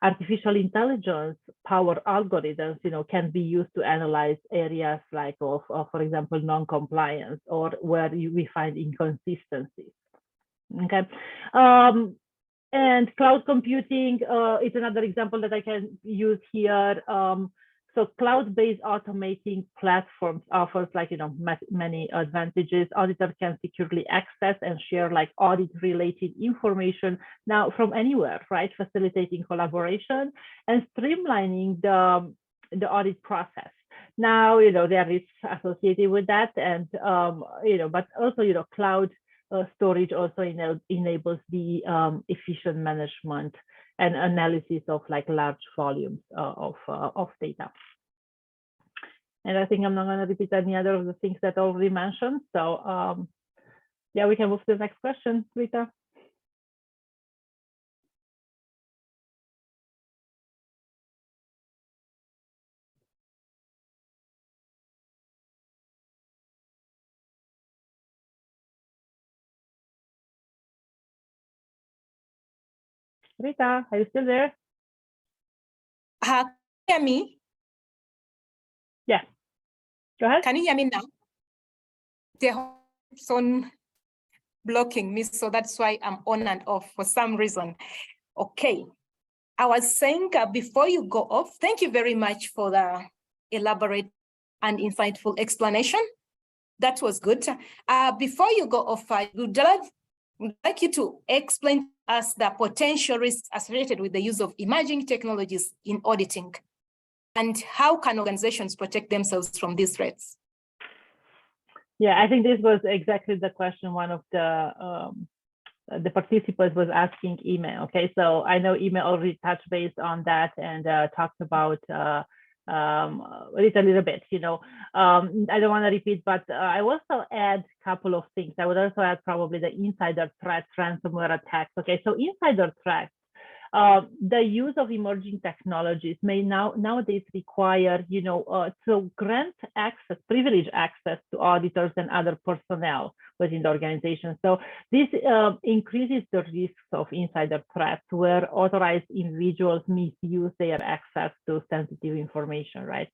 Artificial intelligence powered algorithms, can be used to analyze areas like of for example, non-compliance or where we find inconsistencies. Okay. And cloud computing is another example that I can use here. So cloud-based automating platforms offers many advantages. Auditors can securely access and share audit-related information now from anywhere, right? Facilitating collaboration and streamlining the audit process. Now, there is associated with that, and but also, cloud storage also enables the efficient management and analysis of large volumes of data. And I think I'm not going to repeat any other of the things that I already mentioned. So yeah, we can move to the next question, Rita. Rita, are you still there? Can you hear me? Yeah, go ahead. Can you hear me now? It's on blocking me, so that's why I'm on and off for some reason. Okay, I was saying before you go off, thank you very much for the elaborate and insightful explanation. That was good. Before you go off, I would like you to explain to us the potential risks associated with the use of emerging technologies in auditing, and how can organizations protect themselves from these threats? Yeah, I think this was exactly the question one of the participants was asking email. Okay, so I know email already touched base on that and talked about it a little bit. I don't want to repeat, but I also add a couple of things. I would also add probably the insider threats, ransomware attacks. Okay, so insider threats. The use of emerging technologies may nowadays require, to grant access, privileged access to auditors and other personnel within the organization. So this increases the risks of insider threats where authorized individuals misuse their access to sensitive information, right?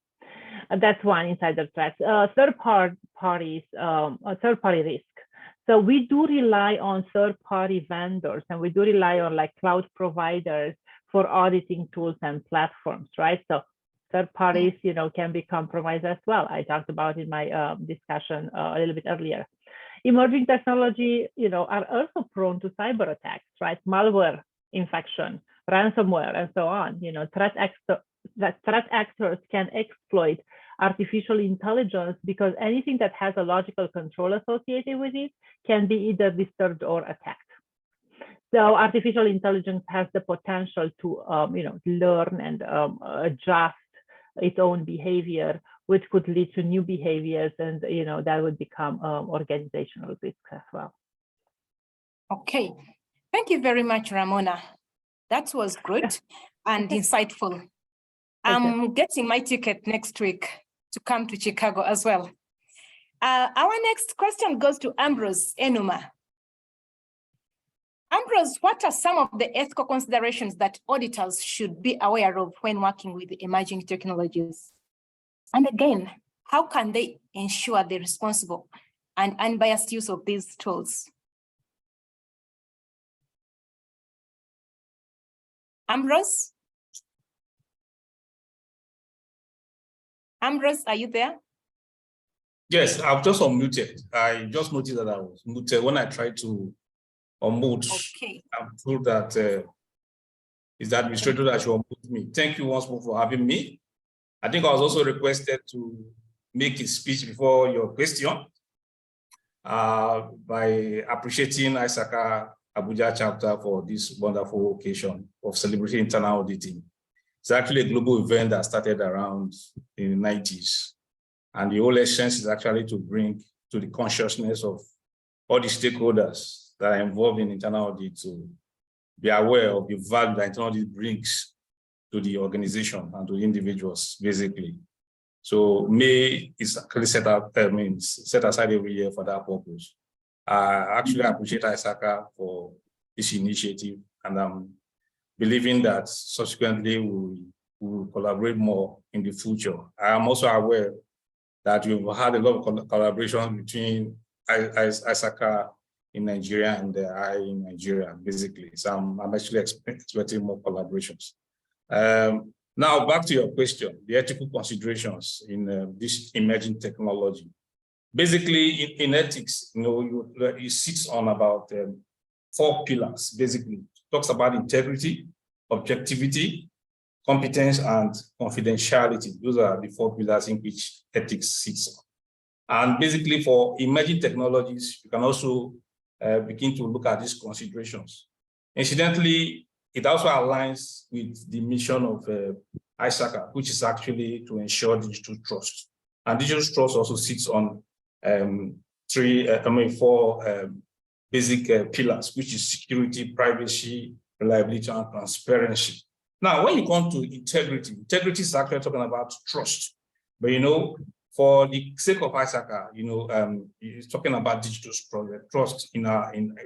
That's one insider threat. Third-party risk. So we do rely on third-party vendors, and we do rely on cloud providers for auditing tools and platforms, right? So third parties, can be compromised as well. I talked about in my discussion a little bit earlier. Emerging technology, are also prone to cyber attacks, right? Malware infection, ransomware, and so on. Threat actors can exploit artificial intelligence because anything that has a logical control associated with it can be either disturbed or attacked. So artificial intelligence has the potential to, learn and adjust its own behavior, which could lead to new behaviors, and that would become organizational risk as well. Okay, thank you very much, Ramona. That was good and insightful. I'm getting my ticket next week to come to Chicago as well. Our next question goes to Ambrose Enuma. Ambrose, what are some of the ethical considerations that auditors should be aware of when working with emerging technologies? And again, how can they ensure the responsible and unbiased use of these tools? Ambrose? Ambrose, are you there? Yes, I've just unmuted. I just noticed that I was muted. When I tried to unmute, okay. I'm told that is the administrator that should unmute me. Thank you once more for having me. I think I was also requested to make a speech before your question by appreciating ISACA Abuja chapter for this wonderful occasion of celebrating internal auditing. It's actually a global event that started around in the 90s. And the whole essence is actually to bring to the consciousness of all the stakeholders that are involved in internal audit to be aware of the value that internal audit brings to the organization and to individuals, basically. So May is actually set aside every year for that purpose. I actually appreciate ISACA for this initiative, and I'm believing that subsequently we will collaborate more in the future. I am also aware that we've had a lot of collaboration between ISACA in Nigeria and the IIA in Nigeria, basically. So I'm actually expecting more collaborations. Now, back to your question, the ethical considerations in this emerging technology. Basically, in ethics, it sits on about 4 pillars, basically. It talks about integrity, objectivity, competence, and confidentiality. Those are the 4 pillars in which ethics sits on. And basically, for emerging technologies, you can also begin to look at these considerations. Incidentally, it also aligns with the mission of ISACA, which is actually to ensure digital trust. And digital trust also sits on 4 basic pillars, which is security, privacy, reliability, and transparency. Now, when you come to integrity, integrity is actually talking about trust. But for the sake of ISACA, it's talking about digital trust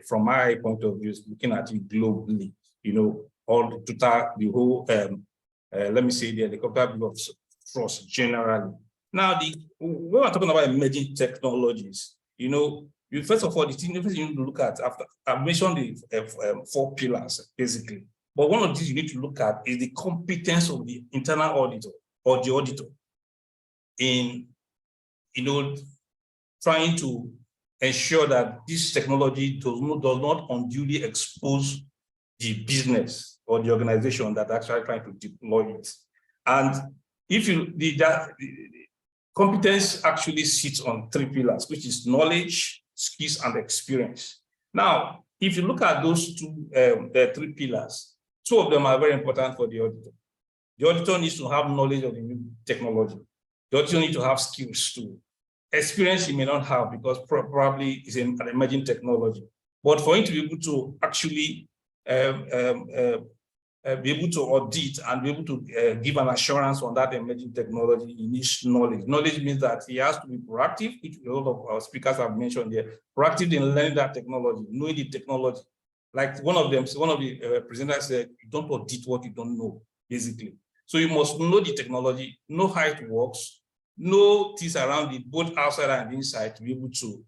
from my point of view, looking at it globally. All the total, the whole, let me say, the helicopter view of trust generally. Now, when we're talking about emerging technologies, first of all, the thing you need to look at, after I've mentioned the 4 pillars, basically. But one of the things you need to look at is the competence of the internal auditor or the auditor in, trying to ensure that this technology does not unduly expose the business or the organization that actually trying to deploy it. And if the competence actually sits on 3 pillars, which is knowledge, skills, and experience. Now, if you look at those 3 pillars, 2 of them are very important for the auditor. The auditor needs to have knowledge of the new technology. The auditor needs to have skills too. Experience he may not have because probably it's an emerging technology. But for him to be able to actually be able to audit and be able to give an assurance on that emerging technology, he needs knowledge. Knowledge means that he has to be proactive, which a lot of our speakers have mentioned here, proactive in learning that technology, knowing the technology. Like one of the presenters said, you don't audit what you don't know, basically. So you must know the technology, know how it works, know things around it, both outside and inside, to be able to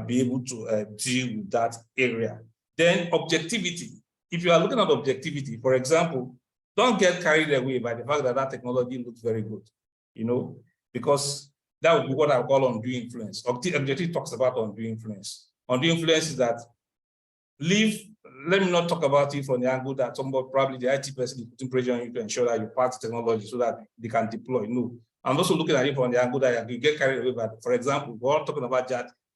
deal with that area. Then objectivity. If you are looking at objectivity, for example, don't get carried away by the fact that that technology looks very good, because that would be what I call undue influence. Objective talks about undue influence. Undue influence is that let me not talk about it from the angle that somebody, probably the IT person, is putting pressure on you to ensure that you pass technology so that they can deploy. No, I'm also looking at it from the angle that you get carried away by. For example, we're all talking about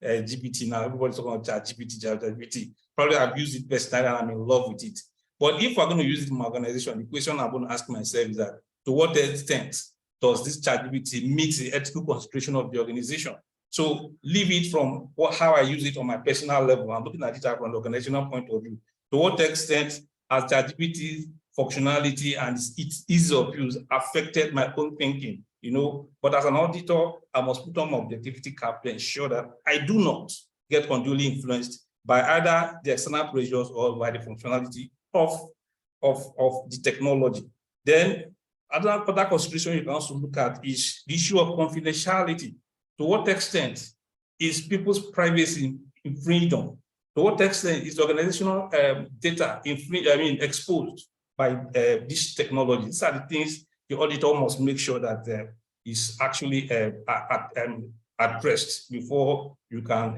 GPT now. Everybody's talking about GPT. Probably I've used it personally and I'm in love with it. But if we're going to use it in my organization, the question I'm going to ask myself is that, to what extent does this ChatGPT meet the ethical consideration of the organization? So leave it from how I use it on my personal level. I'm looking at it from an organizational point of view. To what extent has ChatGPT's functionality and its ease of use affected my own thinking? But as an auditor, I must put on my objectivity cap to ensure that I do not get unduly influenced by either the external pressures or by the functionality of the technology. Then other consideration you can also look at is the issue of confidentiality. To what extent is people's privacy infringed on? To what extent is organizational data exposed by this technology? These are the things the auditor must make sure that is actually addressed before you can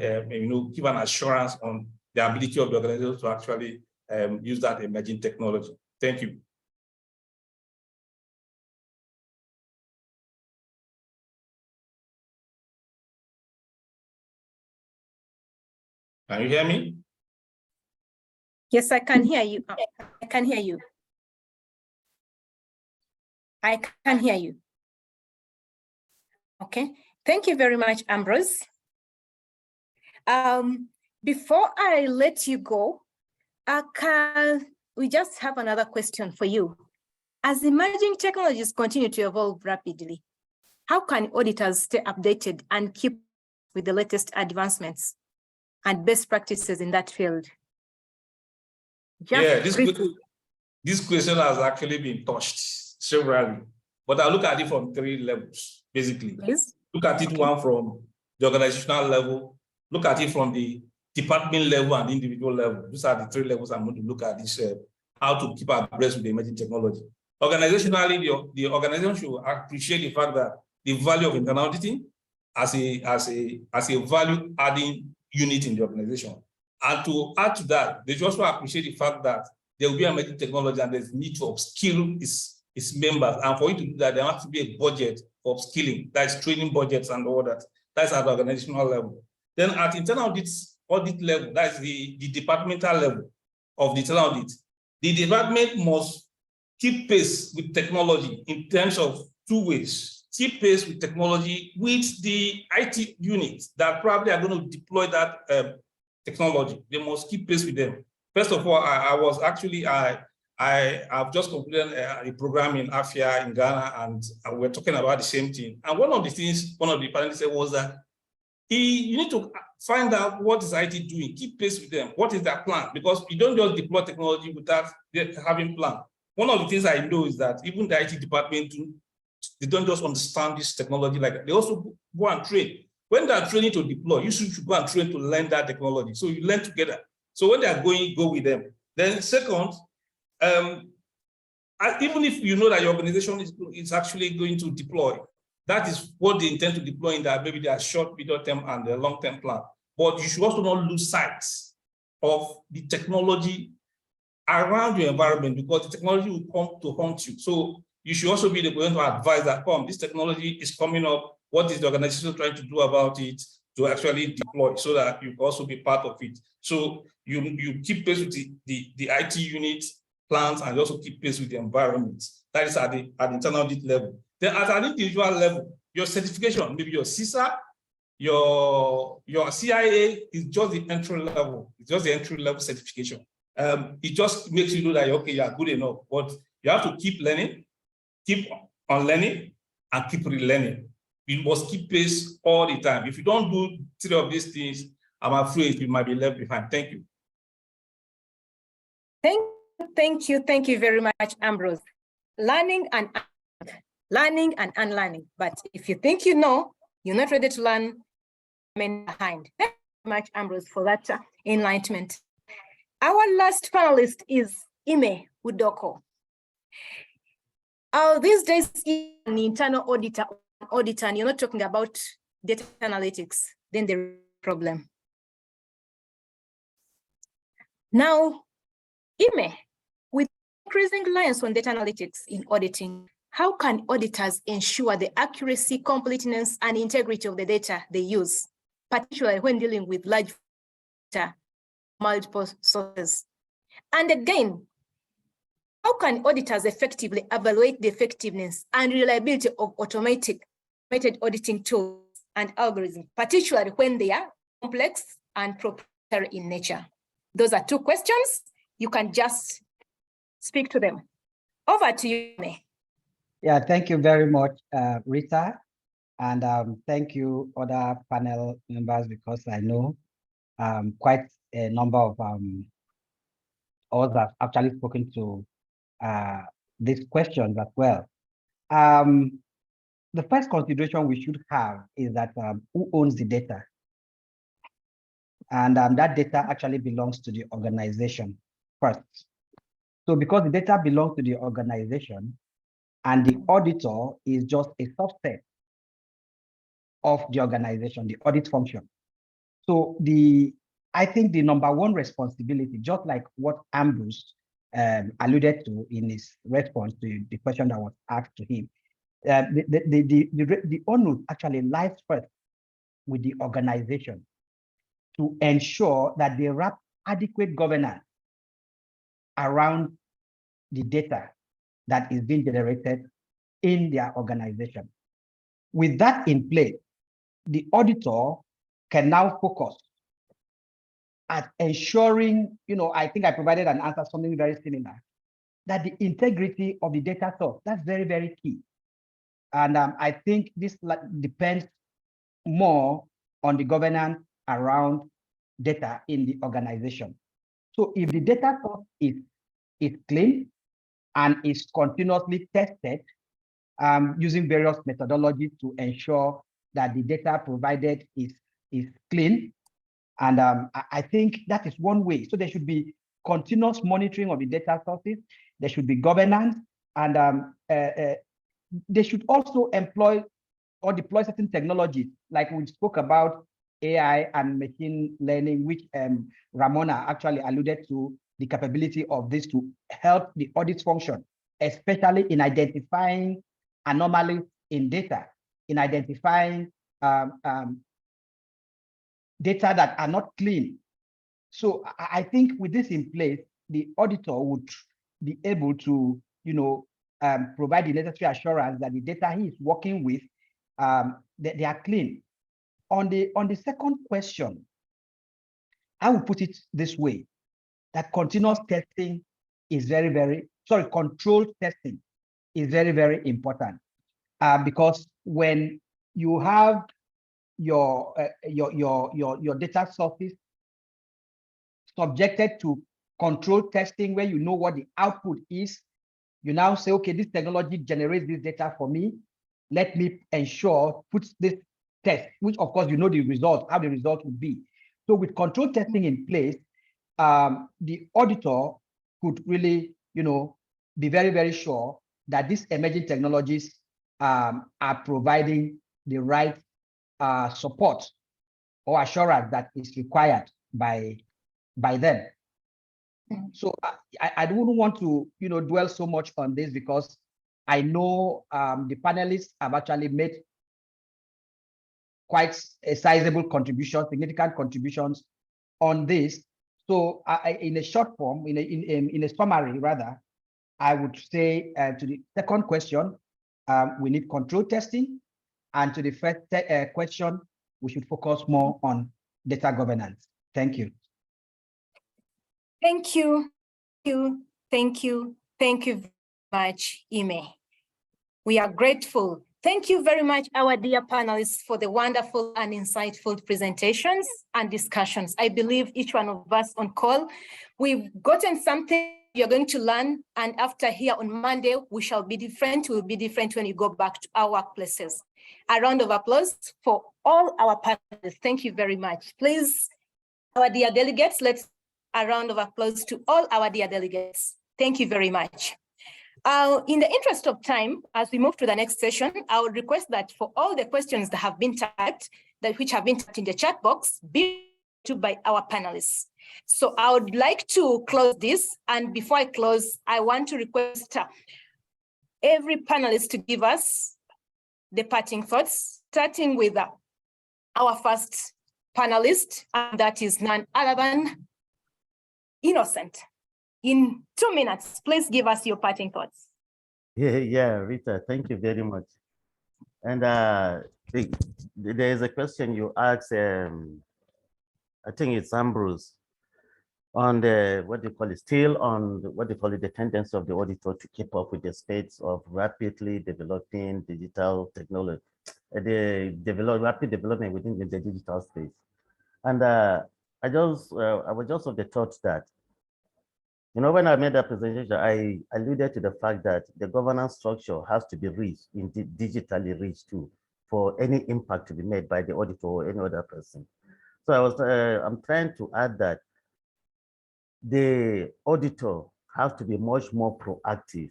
give an assurance on the ability of the organization to actually use that emerging technology. Thank you. Can you hear me? Yes, I can hear you. I can hear you. I can hear you. Okay, thank you very much, Ambrose. Before I let you go, we just have another question for you. As emerging technologies continue to evolve rapidly, how can auditors stay updated and keep with the latest advancements and best practices in that field? This question has actually been touched severally, but I look at it from 3 levels, basically. Please? Look at it one from the organizational level, look at it from the department level and individual level. These are the 3 levels I'm going to look at this, how to keep abreast with the emerging technology. Organizationally, the organization should appreciate the fact that the value of internal auditing as a value adding unit in the organization. And to add to that, they should also appreciate the fact that there will be emerging technology and there's need to upskill its members. And for you to do that, there has to be a budget for upskilling, that's training budgets and all that. That's at the organizational level. Then at internal audit level, that's the departmental level of the internal audit. The department must keep pace with technology in terms of 2 ways. Keep pace with technology with the IT units that probably are going to deploy that technology. They must keep pace with them. First of all, I've just completed a program in Afia in Ghana, and we're talking about the same thing. And one of the things one of the panelists said was that you need to find out what is IT doing, keep pace with them. What is their plan? Because you don't just deploy technology without having plan. One of the things I know is that even the IT department, they don't just understand this technology like that. They also go and train. When they are training to deploy, you should go and train to learn that technology. So you learn together. So when they are going, go with them. Then second, even if you know that your organization is actually going to deploy, that is what they intend to deploy in that maybe their short, medium term, and their long-term plan. But you should also not lose sight of the technology around your environment, because the technology will come to haunt you. So you should also be the one to advise that, this technology is coming up. What is the organization trying to do about it to actually deploy, so that you can also be part of it? So you keep pace with the IT unit plans, and you also keep pace with the environment. That is at the internal audit level. Then at an individual level, your certification, maybe your CISA, your CIA is just the entry level. It's just the entry level certification. It just makes you know that, okay, you are good enough, but you have to keep learning, keep on learning, and keep relearning. You must keep pace all the time. If you don't do 3 of these things, I'm afraid you might be left behind. Thank you. Thank you very much, Ambrose. Learning and unlearning. But if you think you know, you're not ready to learn, remain behind. Thank you very much, Ambrose, for that enlightenment. Our last panelist is Ime Udoko. These days, an internal auditor, and you're not talking about data analytics, then there's a problem. Now, Ime, with increasing reliance on data analytics in auditing, how can auditors ensure the accuracy, completeness, and integrity of the data they use, particularly when dealing with large data, multiple sources? And again, how can auditors effectively evaluate the effectiveness and reliability of automated auditing tools and algorithms, particularly when they are complex and proprietary in nature? Those are 2 questions. You can just speak to them. Over to you, May. Yeah, thank you very much, Rita. And thank you, other panel members, because I know quite a number of us have actually spoken to these questions as well. The first consideration we should have is that who owns the data? And that data actually belongs to the organization first. So because the data belongs to the organization and the auditor is just a subset of the organization, the audit function. So I think the #1 responsibility, just like what Ambrose alluded to in his response to the question that was asked to him, the onus actually lies first with the organization to ensure that they wrap adequate governance around the data that is being generated in their organization. With that in place, the auditor can now focus at ensuring, I think I provided an answer, something very similar, that the integrity of the data source, that's very, very key. And I think this depends more on the governance around data in the organization. So if the data source is clean and is continuously tested using various methodologies to ensure that the data provided is clean. And I think that is one way. So there should be continuous monitoring of the data sources. There should be governance, and they should also employ or deploy certain technologies, like we spoke about AI and machine learning, which Ramona actually alluded to, the capability of this to help the audit function, especially in identifying anomalies in data, in identifying data that are not clean. So I think with this in place, the auditor would be able to, provide the necessary assurance that the data he is working with, they are clean. On the second question, I will put it this way, that continuous testing is controlled testing is very, very important, because when you have your data sources subjected to controlled testing, where you know what the output is, you now say, okay, this technology generates this data for me. Let me ensure, put this test, which of course, you know the result, how the result would be. So with control testing in place, the auditor could really, be very, very sure that these emerging technologies are providing the right support or assurance that is required by them. So I wouldn't want to, dwell so much on this, because I know the panelists have actually made quite a sizable contribution, significant contributions on this. So in a short form, in a summary rather, I would say to the second question, we need control testing, and to the first question, we should focus more on data governance. Thank you. Thank you. Thank you very much, Ime. We are grateful. Thank you very much, our dear panelists, for the wonderful and insightful presentations and discussions. I believe each one of us on call, we've gotten something you're going to learn, and after here on Monday, we shall be different. We'll be different when you go back to our workplaces. A round of applause for all our panelists. Thank you very much. Please, our dear delegates, let's a round of applause to all our dear delegates. Thank you very much. In the interest of time, as we move to the next session, I would request that for all the questions that have been typed, which have been typed in the chat box, be to by our panelists. So I would like to close this, and before I close, I want to request every panelist to give us the parting thoughts, starting with our first panelist, and that is none other than Innocent. In 2 minutes, please give us your parting thoughts. Yeah, Rita, thank you very much. And there is a question you asked, I think it's Ambrose, on the, still on the tendency of the auditor to keep up with the states of rapidly developing digital technology, rapid development within the digital space. And I was just of the thought that, when I made that presentation, I alluded to the fact that the governance structure has to be rich, digitally rich too, for any impact to be made by the auditor or any other person. So I'm trying to add that the auditor has to be much more proactive,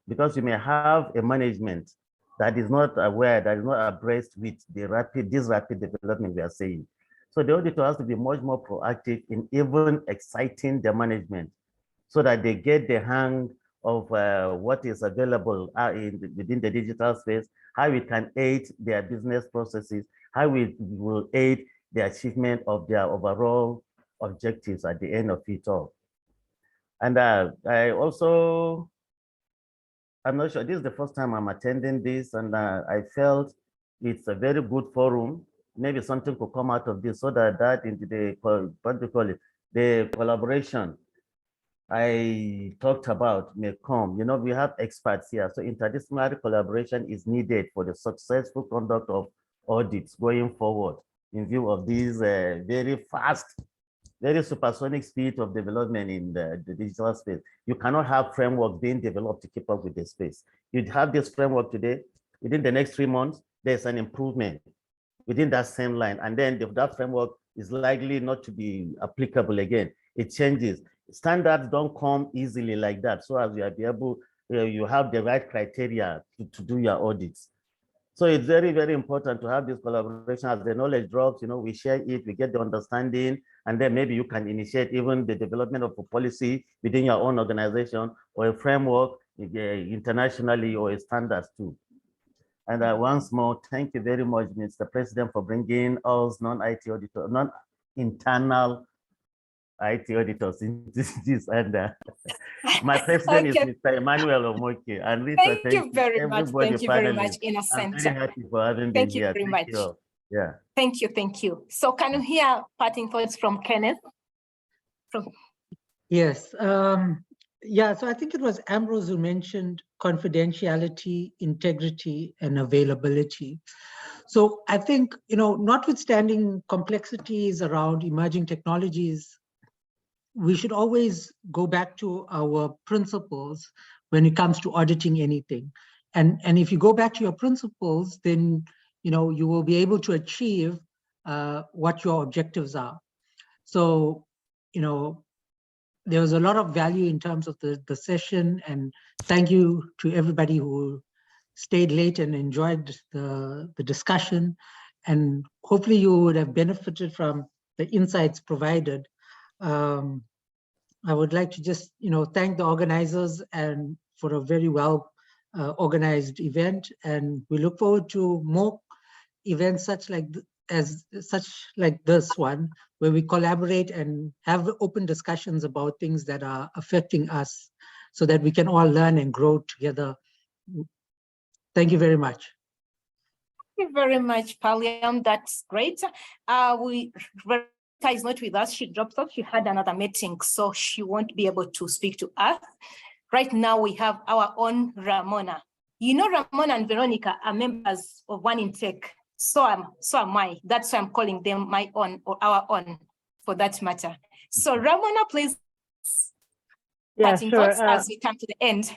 because you may have a management that is not aware, that is not abreast with this rapid development we are saying. So the auditor has to be much more proactive in even exciting the management, so that they get the hang of what is available within the digital space, how we can aid their business processes, how we will aid the achievement of their overall objectives at the end of it all. And I also, I'm not sure, this is the first time I'm attending this, and I felt it's a very good forum. Maybe something could come out of this, so that into the, what do you call it, the collaboration I talked about may come. You know, we have experts here. So interdisciplinary collaboration is needed for the successful conduct of audits going forward in view of these very fast, very supersonic speed of development in the digital space. You cannot have framework being developed to keep up with the space. You'd have this framework today, within the next 3 months, there's an improvement within that same line. And then that framework is likely not to be applicable again. It changes. Standards don't come easily like that. So as you are able, you have the right criteria to do your audits. So it's very, very important to have this collaboration. As the knowledge drops, you know, we share it, we get the understanding, and then maybe you can initiate even the development of a policy within your own organization or a framework internationally or a standards too. And once more, thank you very much, Mr. President, for bringing us non-IT auditors, non-internal IT auditors into this. And my president is Mr. Emmanuel Omoke. And Rita, thank you very much. Thank you very much, I'm Innocent. very happy for having Thank been you here. very much. You. Yeah. Thank you. Thank you. So can you hear parting thoughts from Kenneth? Yes. Yeah, so I think it was Ambrose who mentioned confidentiality, integrity, and availability. So I think, you know, notwithstanding complexities around emerging technologies, we should always go back to our principles when it comes to auditing anything. And if you go back to your principles, then, you know, you will be able to achieve what your objectives are. So, you know, there was a lot of value in terms of the session, and thank you to everybody who stayed late and enjoyed the discussion. And hopefully you would have benefited from the insights provided. I would like to just, you know, thank the organizers and for a very well organized event. And we look forward to more events such like this one, where we collaborate and have open discussions about things that are affecting us so that we can all learn and grow together. Thank you very much. Thank you very much, Paliam. That's great. Rita is not with us. She dropped off. She had another meeting, so she won't be able to speak to us. Right now, we have our own Ramona. You know, Ramona and Veronica are members of One Intake. So am I. That's why I'm calling them my own or our own, for that matter. So Ramona, please. Yeah, sure. As we come to the end.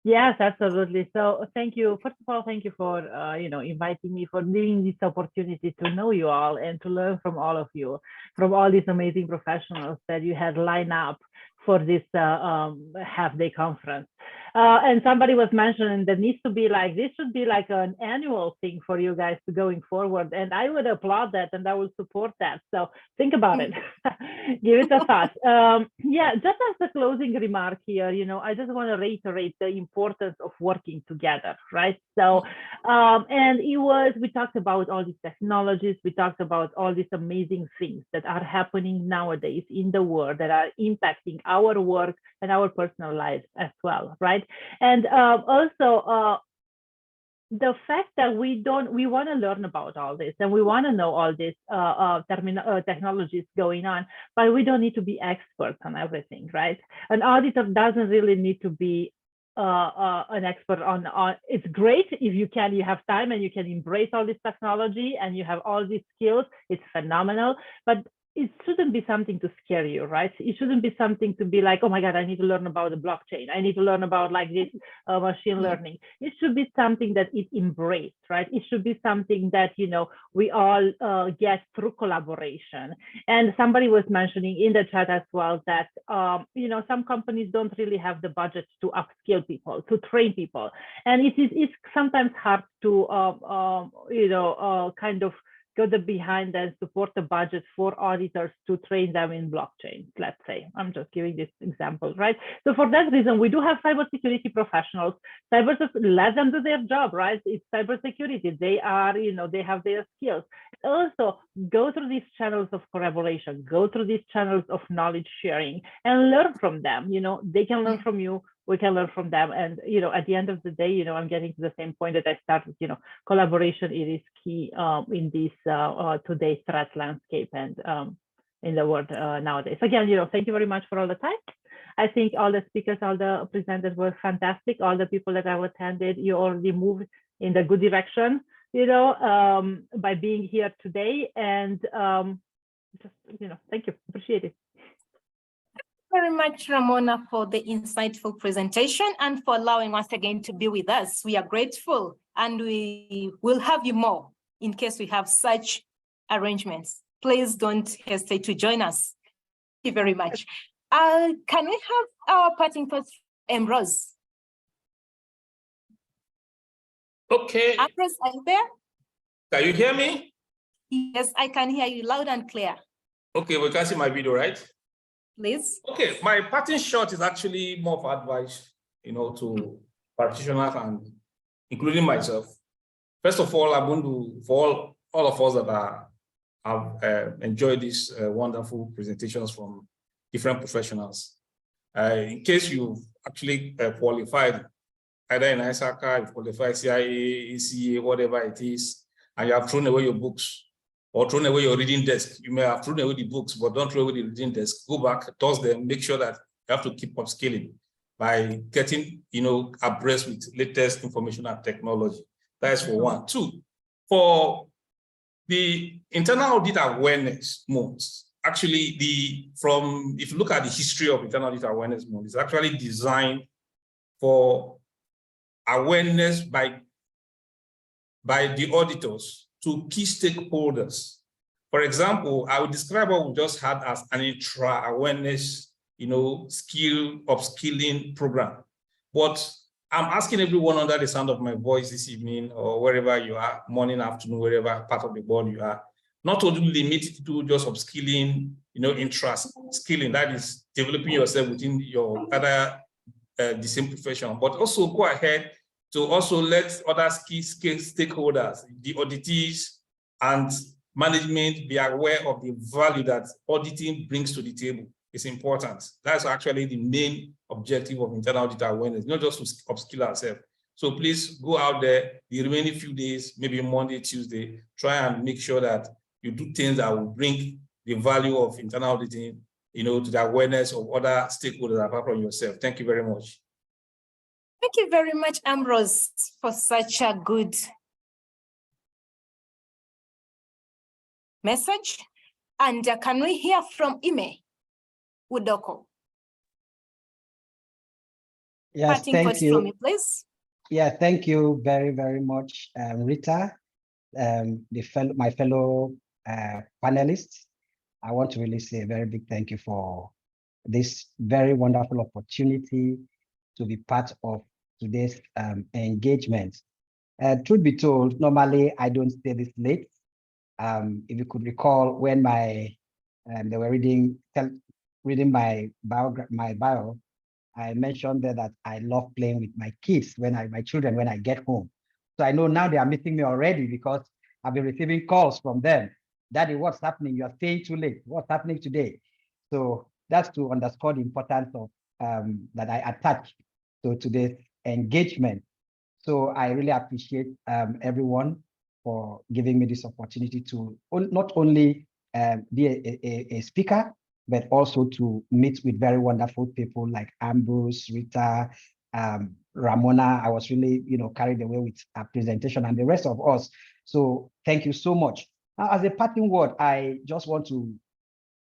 Yes, absolutely. So thank you. First of all, thank you for you know, inviting me, for giving this opportunity to know you all and to learn from all of you, from all these amazing professionals that you had lined up for this half-day conference. And somebody was mentioning that needs to be like, this should be like an annual thing for you guys to going forward. And I would applaud that and I will support that. So think about it, give it a thought. Yeah, just as a closing remark here, you know, I just want to reiterate the importance of working together, right? So, and we talked about all these technologies, we talked about all these amazing things that are happening nowadays in the world that are impacting our work and our personal lives as well, right? And also the fact that we want to learn about all this and we want to know all this technologies going on, but we don't need to be experts on everything, right? An auditor doesn't really need to be an expert on. It's great if you have time and you can embrace all this technology and you have all these skills. It's phenomenal, but it shouldn't be something to scare you, right? It shouldn't be something to be like, oh my God, I need to learn about the blockchain. I need to learn about like this machine learning. It should be something that is embraced, right? It should be something that, you know, we all get through collaboration. And somebody was mentioning in the chat as well that, you know, some companies don't really have the budget to upskill people, to train people. And it's sometimes hard to, you know, kind of go behind and support the budget for auditors to train them in blockchain, let's say. I'm just giving this example, right? So for that reason, we do have cybersecurity professionals. Let them do their job, right? It's cybersecurity. They are, you know, they have their skills. Also, go through these channels of collaboration, go through these channels of knowledge sharing and learn from them. You know, they can learn from you, we can learn from them. And, you know, at the end of the day, you know, I'm getting to the same point that I started, you know, collaboration, it is key in this today's threat landscape and in the world nowadays. Again, you know, thank you very much for all the time. I think all the speakers, all the presenters were fantastic. All the people that I've attended, you already moved in the good direction, by being here today. And just, thank you, appreciate it. Very much, Ramona, for the insightful presentation and for allowing once again to be with us. We are grateful, and we will have you more in case we have such arrangements. Please don't hesitate to join us. Thank you very much. Can we have our parting thoughts, Ambrose? Okay. Ambrose, are you there? Can you hear me? Yes, I can hear you loud and clear. Okay, we can see my video, right? Please. Okay, my parting shot is actually more of advice, to practitioners and including myself. First of all, I'm going to, for all of us that have enjoyed these wonderful presentations from different professionals. In case you've actually qualified, either in ISACA, you've qualified CIA, ICA, whatever it is, and you have thrown away your books, or thrown away your reading desk. You may have thrown away the books, but don't throw away the reading desk. Go back, toss them, make sure that you have to keep upskilling by getting, abreast with latest information and technology. That is for one. Two, for the internal audit awareness month, actually, if you look at the history of internal audit awareness month, it's actually designed for awareness by the auditors to key stakeholders. For example, I would describe what we just had as an intra-awareness, skill upskilling program. But I'm asking everyone under the sound of my voice this evening, or wherever you are, morning, afternoon, wherever part of the world you are, not to limit it to just upskilling, intra-skilling, that is developing yourself within your other the same profession, but also go ahead to also let other key stakeholders, the auditees and management, be aware of the value that auditing brings to the table. It's important. That's actually the main objective of internal audit awareness, not just to upskill ourselves. So please go out there the remaining few days, maybe Monday, Tuesday, try and make sure that you do things that will bring the value of internal auditing, to the awareness of other stakeholders apart from yourself. Thank you very much. Thank you very much, Ambrose, for such a good message. And can we hear from Ime Udoko? Yes, thank you. From you, please. Yeah, thank you very, very much, Rita, my fellow panelists. I want to really say a very big thank you for this very wonderful opportunity to be part of today's engagement. Truth be told, normally I don't stay this late. If you could recall when they were reading my bio, I mentioned there that I love playing with my kids, my children, when I get home. So I know now they are missing me already because I've been receiving calls from them. Daddy, what's happening? You are staying too late. What's happening today? So that's to underscore the importance of that I attach to today's engagement. So I really appreciate everyone for giving me this opportunity to not only be a speaker, but also to meet with very wonderful people like Ambrose, Rita, Ramona. I was really, carried away with our presentation and the rest of us. So thank you so much. Now, as a parting word, I just want to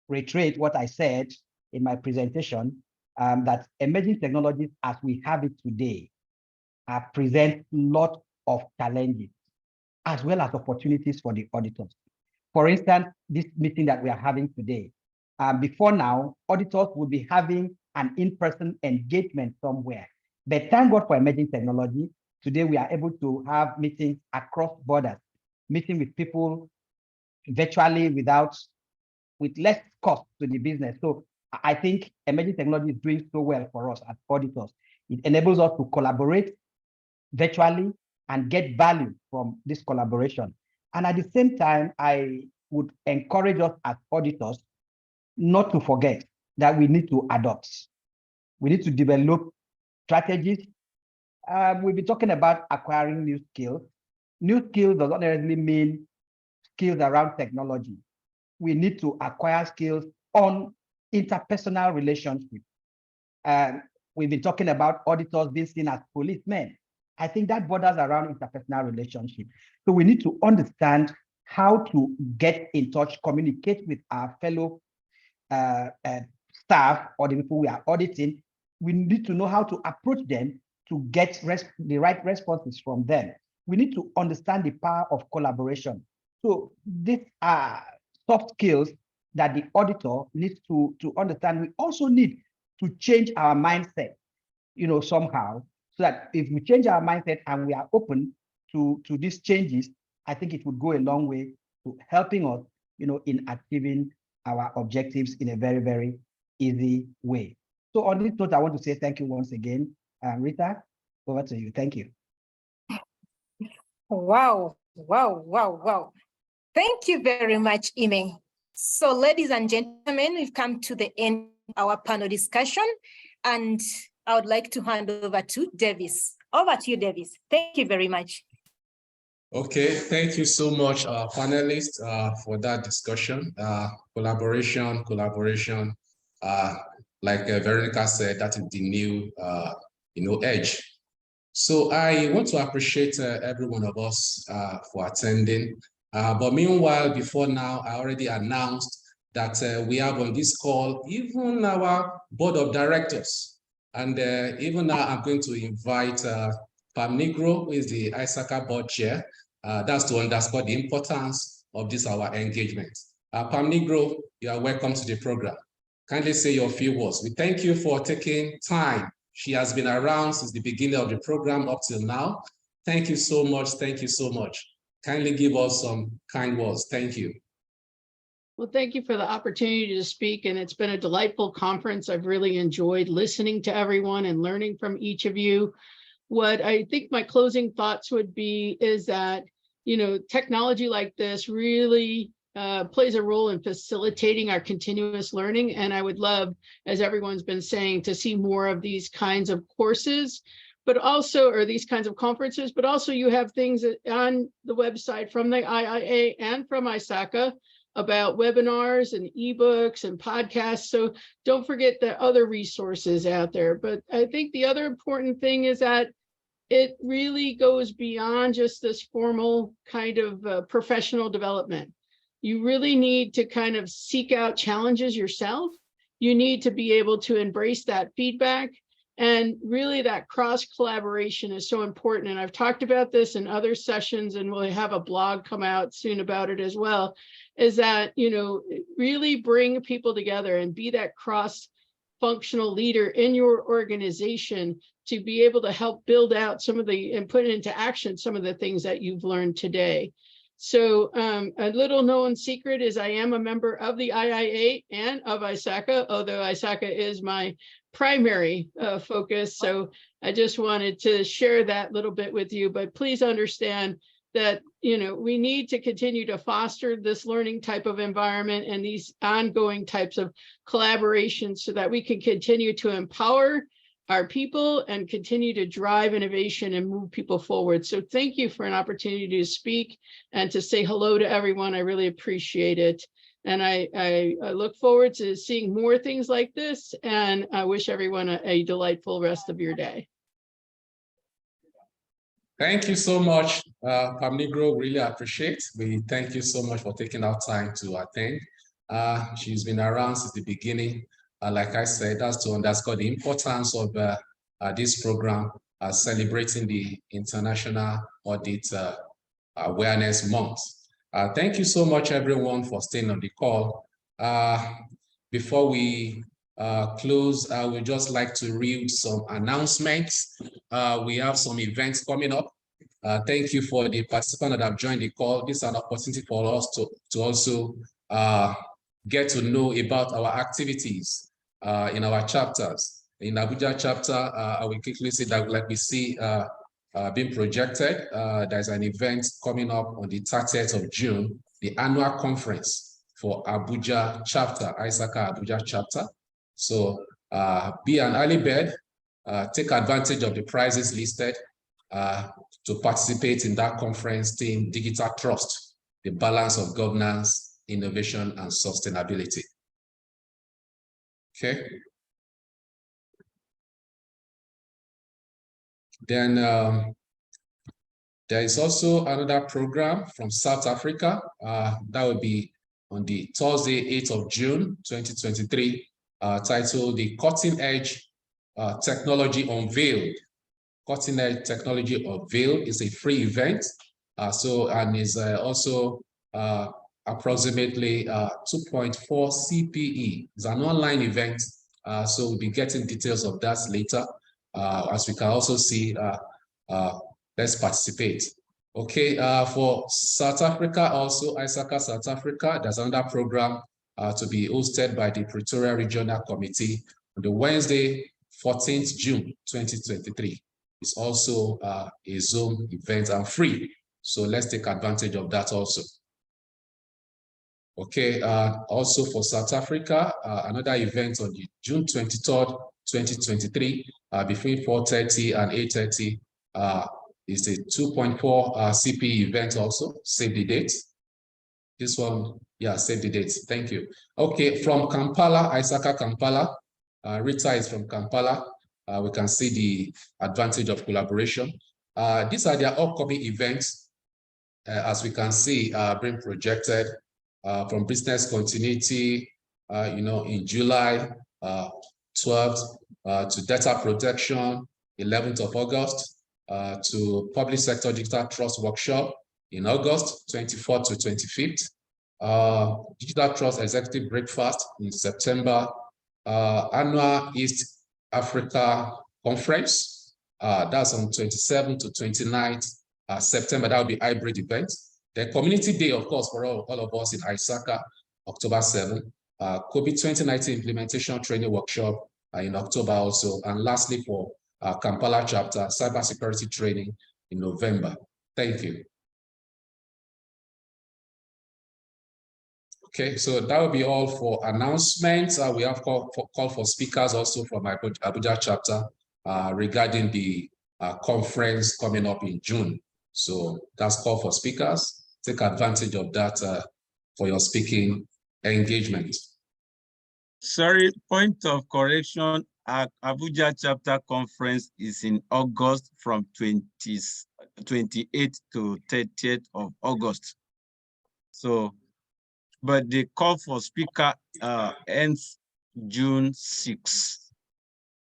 reiterate what I said in my presentation, that emerging technologies as we have it today present a lot of challenges as well as opportunities for the auditors. For instance, this meeting that we are having today, before now, auditors would be having an in-person engagement somewhere. But thank God for emerging technology. Today, we are able to have meetings across borders, meeting with people virtually with less cost to the business. So I think emerging technology is doing so well for us as auditors. It enables us to collaborate virtually and get value from this collaboration. And at the same time, I would encourage us as auditors not to forget that we need to adopt. We need to develop strategies. We'll be talking about acquiring new skills. New skills does not necessarily mean skills around technology. We need to acquire skills on interpersonal relationships. we've been talking about auditors being seen as policemen. I think that borders around interpersonal relationship. So we need to understand how to get in touch, communicate with our fellow staff or the people we are auditing. We need to know how to approach them to get the right responses from them. We need to understand the power of collaboration. So these are soft skills that the auditor needs to understand. We also need to change our mindset, somehow, so that if we change our mindset and we are open to these changes, I think it would go a long way to helping us, in achieving our objectives in a very, very easy way. So on this note, I want to say thank you once again. Rita, over to you. Thank you. Wow. Thank you very much, Ime. So ladies and gentlemen, we've come to the end of our panel discussion, and I would like to hand over to Davis. Over to you, Davis. Thank you very much. Okay, thank you so much, panelists, for that discussion. Collaboration. Like Veronica said, that is the new, edge. So I want to appreciate every one of us for attending. But meanwhile, before now, I already announced that we have on this call even our board of directors. And even now, I'm going to invite Pam Negro, who is the ISACA board chair. That's to underscore the importance of this, our engagement. Pam Negro, you are welcome to the program. Kindly say your few words. We thank you for taking time. She has been around since the beginning of the program up till now. Thank you so much. Thank you so much. Kindly give us some kind words. Thank you. Well, thank you for the opportunity to speak, and it's been a delightful conference. I've really enjoyed listening to everyone and learning from each of you. What I think my closing thoughts would be is that, technology like this really plays a role in facilitating our continuous learning. And I would love, as everyone's been saying, to see more of these kinds of courses, but also, or these kinds of conferences, but also you have things on the website from the IIA and from ISACA about webinars and ebooks and podcasts. So don't forget the other resources out there. But I think the other important thing is that it really goes beyond just this formal kind of professional development. You really need to kind of seek out challenges yourself. You need to be able to embrace that feedback. And really that cross collaboration is so important. And I've talked about this in other sessions, and we'll have a blog come out soon about it as well, is that, really bring people together and be that cross-functional leader in your organization to be able to help build out some of the, and put into action some of the things that you've learned today. So a little known secret is I am a member of the IIA and of ISACA, although ISACA is my primary focus. So I just wanted to share that little bit with you, but please understand that, we need to continue to foster this learning type of environment and these ongoing types of collaborations so that we can continue to empower our people and continue to drive innovation and move people forward. So thank you for an opportunity to speak and to say hello to everyone. I really appreciate it. And I look forward to seeing more things like this, and I wish everyone a delightful rest of your day. Thank you so much, Pam Negro. Really appreciate. We thank you so much for taking our time to attend. She's been around since the beginning. Like I said, that's to underscore the importance of this program, celebrating the International Audit Awareness Month. Thank you so much, everyone, for staying on the call. Before we close, I would just like to read some announcements. We have some events coming up. Thank you for the participants that have joined the call. This is an opportunity for us to also get to know about our activities in our chapters. In Abuja chapter, I will quickly say that, like we see being projected, there's an event coming up on the 30th of June, the annual conference for Abuja chapter, ISACA Abuja chapter. So be an early bird, take advantage of the prizes listed to participate in that conference theme, Digital Trust, the balance of governance, innovation, and sustainability. Okay. Then there is also another program from South Africa. That will be on the Thursday, 8th of June, 2023, titled The Cutting Edge Technology Unveiled. Cutting Edge Technology Unveiled is a free event. And is also approximately 2.4 CPE. It's an online event. So we'll be getting details of that later. As we can also see, let's participate. Okay, for South Africa, also ISACA South Africa, there's another program to be hosted by the Pretoria Regional Committee on the Wednesday, 14th June, 2023. It's also a Zoom event and free. So let's take advantage of that also. Okay, also for South Africa, another event on June 23rd, 2023, between 4:30 and 8:30, is a 2.4 CPE event also. Save the date. This one, yeah, save the date. Thank you. Okay, from Kampala, ISACA Kampala, Rita is from Kampala. We can see the advantage of collaboration. These are their upcoming events. As we can see, being projected from business continuity, in July 12th to data protection, 11th of August, to public sector digital trust workshop in August 24th to 25th, digital trust executive breakfast in September, annual East Africa conference, that's on 27th to 29th September. That will be hybrid event. The community day, of course, for all of us in ISACA, October 7th, COVID 2019 implementation training workshop in October also, and lastly for Kampala chapter, cybersecurity training in November. Thank you. Okay, so that will be all for announcements. We have call for speakers also from my Abuja chapter regarding the conference coming up in June. So that's call for speakers. Take advantage of that for your speaking engagement. Sorry, point of correction. Abuja chapter conference is in August from 28th to 30th of August. So, but the call for speaker ends June 6th.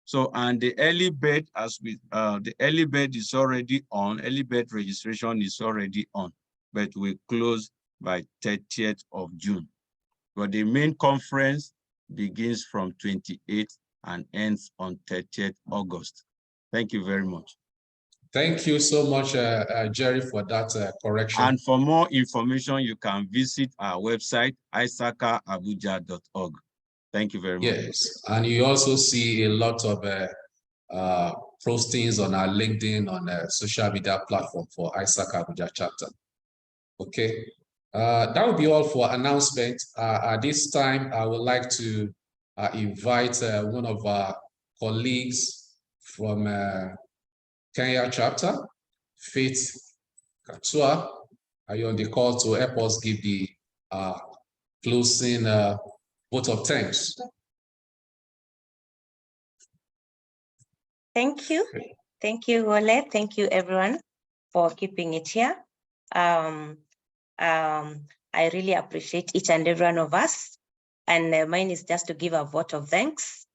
So, and the early bird, the early bird is already on, early bird registration is already on, but we close by 30th of June. But the main conference begins from 28th and ends on 30th August. Thank you very much. Thank you so much, Jerry, for that correction. And for more information, you can visit our website, isacaabuja.org. Thank you very much. Yes, and you also see a lot of postings on our LinkedIn, on a social media platform for ISACA Abuja chapter. Okay, that will be all for announcement. At this time, I would like to invite one of our colleagues from Kenya chapter, Faith Katua. Are you on the call to help us give the closing vote of thanks? Thank you. Thank you, Wole. Thank you, everyone, for keeping it here. I really appreciate each and every one of us. And mine is just to give a vote of thanks.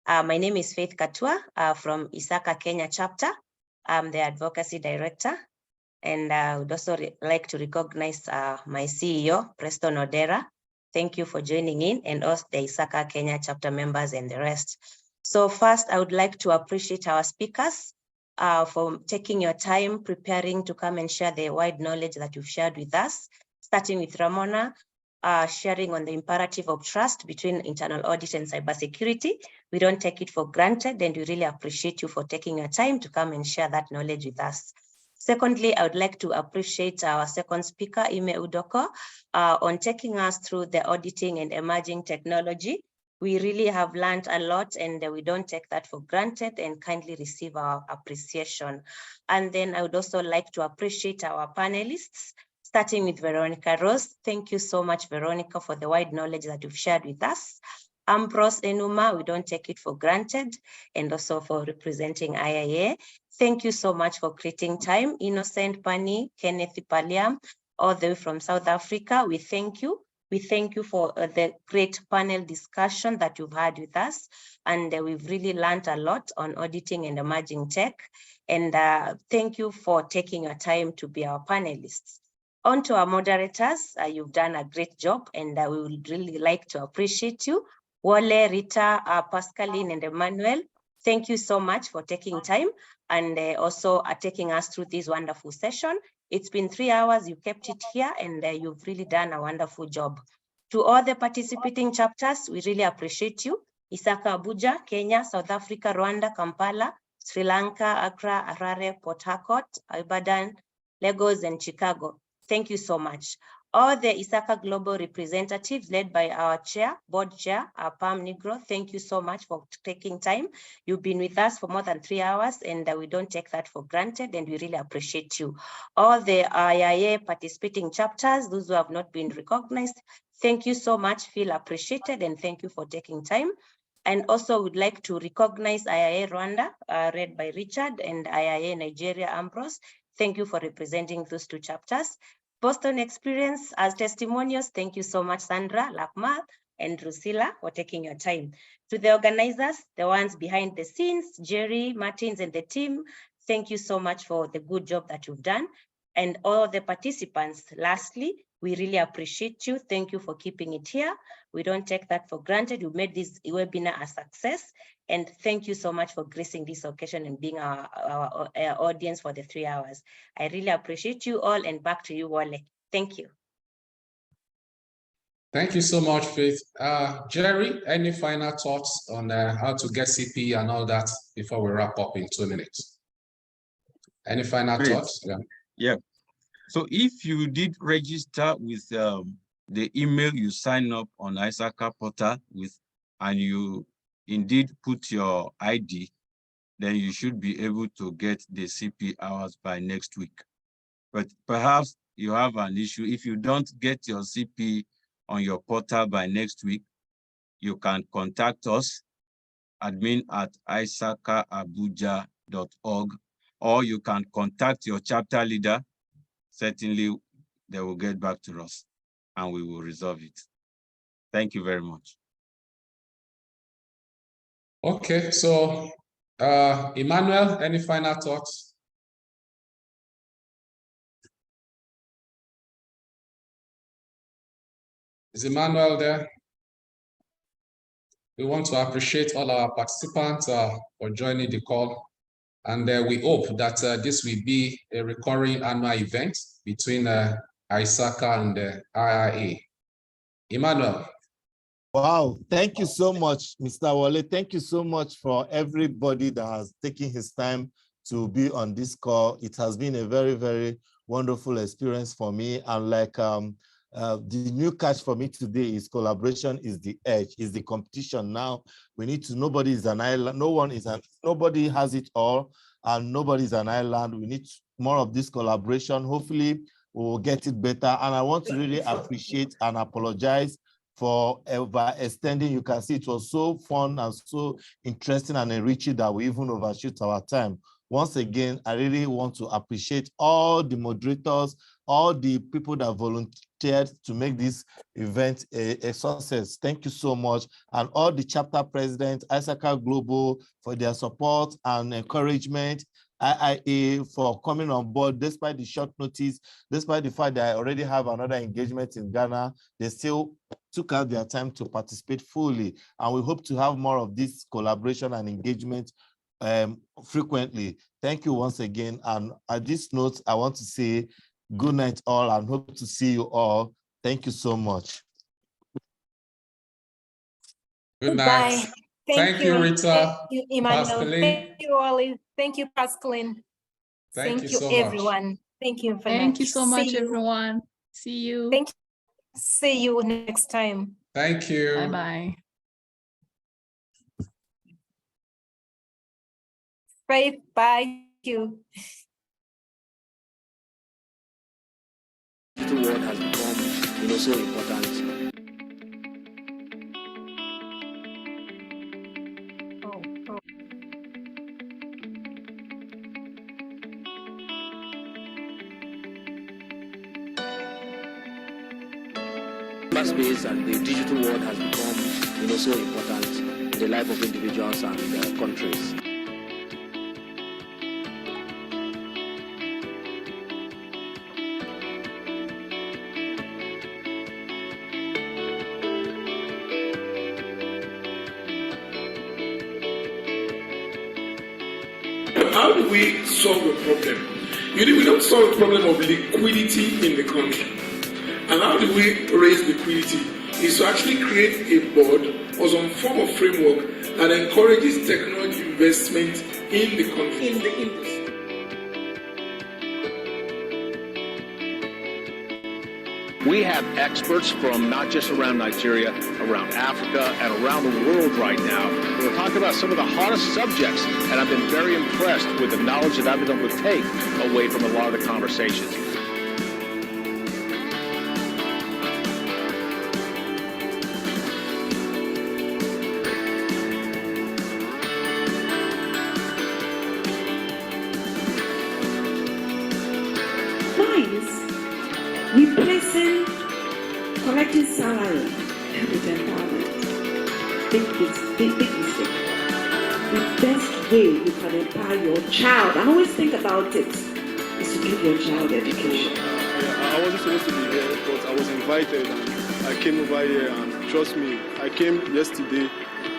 My name is Faith Katua from ISACA Kenya chapter. I'm the advocacy director. And I would also like to recognize my CEO, Preston Odera. Thank you for joining in, and also the ISACA Kenya chapter members and the rest. So first, I would like to appreciate our speakers for taking your time preparing to come and share the wide knowledge that you've shared with us, starting with Ramona, sharing on the imperative of trust between internal audit and cybersecurity. We don't take it for granted, and we really appreciate you for taking your time to come and share that knowledge with us. Secondly, I would like to appreciate our second speaker, Ime Udoko, on taking us through the auditing and emerging technology. We really have learned a lot, and we don't take that for granted, and kindly receive our appreciation. And then I would also like to appreciate our panelists, starting with Veronica Rose. Thank you so much, Veronica, for the wide knowledge that you've shared with us. Ambrose Enuma, we don't take it for granted, and also for representing IIA. Thank you so much for creating time. Innocent Pani, Kenneth Paliam, all the way from South Africa, we thank you. We thank you for the great panel discussion that you've had with us. And we've really learned a lot on auditing and emerging tech. And thank you for taking your time to be our panelists. On to our moderators, you've done a great job, and we would really like to appreciate you. Wale, Rita, Pascaline, and Emmanuel, thank you so much for taking time and also taking us through this wonderful session. It's been 3 hours, you kept it here, and you've really done a wonderful job. To all the participating chapters, we really appreciate you. ISACA Abuja, Kenya, South Africa, Rwanda, Kampala, Sri Lanka, Accra, Harare, Port Harcourt, Ibadan, Lagos, and Chicago. Thank you so much. All the ISACA Global representatives led by our chair, board chair, our Pam Negro, thank you so much for taking time. You've been with us for more than 3 hours, and we don't take that for granted, and we really appreciate you. All the IIA participating chapters, those who have not been recognized, thank you so much, feel appreciated, and thank you for taking time. And also would like to recognize IIA Rwanda, read by Richard, and IIA Nigeria, Ambrose. Thank you for representing those 2 chapters. Boston Experience as testimonials, thank you so much, Sandra, Lakmal, and Drusilla, for taking your time. To the organizers, the ones behind the scenes, Jerry, Martins, and the team, thank you so much for the good job that you've done. And all the participants, lastly, we really appreciate you. Thank you for keeping it here. We don't take that for granted. You made this webinar a success. And thank you so much for gracing this occasion and being our audience for the 3 hours. I really appreciate you all, and back to you, Wale. Thank you. Thank you so much, Faith. Jerry, any final thoughts on how to get CP and all that before we wrap up in 2 minutes? Any final thoughts? Yeah. So if you did register with the email you sign up on ISACA portal with, and you indeed put your ID, then you should be able to get the CP hours by next week. But perhaps you have an issue. If you don't get your CP on your portal by next week, you can contact us, admin@isacaabuja.org, or you can contact your chapter leader. Certainly, they will get back to us and we will resolve it. Thank you very much. Okay, so Emmanuel, any final thoughts? Is Emmanuel there? We want to appreciate all our participants for joining the call. And we hope that this will be a recurring annual event between ISACA and the IIA. Emmanuel. Wow, thank you so much, Mr. Wale. Thank you so much for everybody that has taken his time to be on this call. It has been a very, very wonderful experience for me. And like the new catch for me today is collaboration is the edge, is the competition. Now we need to, nobody is an island, nobody has it all, and nobody is an island. We need more of this collaboration. Hopefully we will get it better. And I want to really appreciate and apologize for extending. You can see it was so fun and so interesting and enriching that we even overshoot our time. Once again, I really want to appreciate all the moderators, all the people that volunteered to make this event a success. Thank you so much. And all the chapter presidents, ISACA Global, for their support and encouragement, IIA for coming on board despite the short notice, despite the fact that I already have another engagement in Ghana. They still took out their time to participate fully. And we hope to have more of this collaboration and engagement frequently. Thank you once again. And at this note, I want to say good night all and hope to see you all. Thank you so much. Good night. Thank you, Rita. Thank you, Emmanuel. Pascaline. Thank you, Ollie. Thank you, Pascaline. Thank you so everyone. much. Thank you very much. Thank you so much, everyone. See you. Thank you. See you next time. Thank you. Bye-bye. Bye. Bye. Thank you. The world has become so important. Cyberspace and the digital world has become, so important in the life of individuals and countries. How do we solve a problem? We don't solve the problem of liquidity in the country. And how do we raise liquidity? Is to actually create a board or some form of framework that encourages technology investment in the country. In the industry. We have experts from not just around Nigeria, around Africa, and around the world right now. We're talking about some of the hottest subjects, and I've been very impressed with the knowledge that I've been able to take away from a lot of the conversations. Replacing collecting salary with empowerment. Big mistake. The best way you can empower your child, and always think about it, is to give your child education. I wasn't supposed to be here, but I was invited and I came over here, and trust me, I came yesterday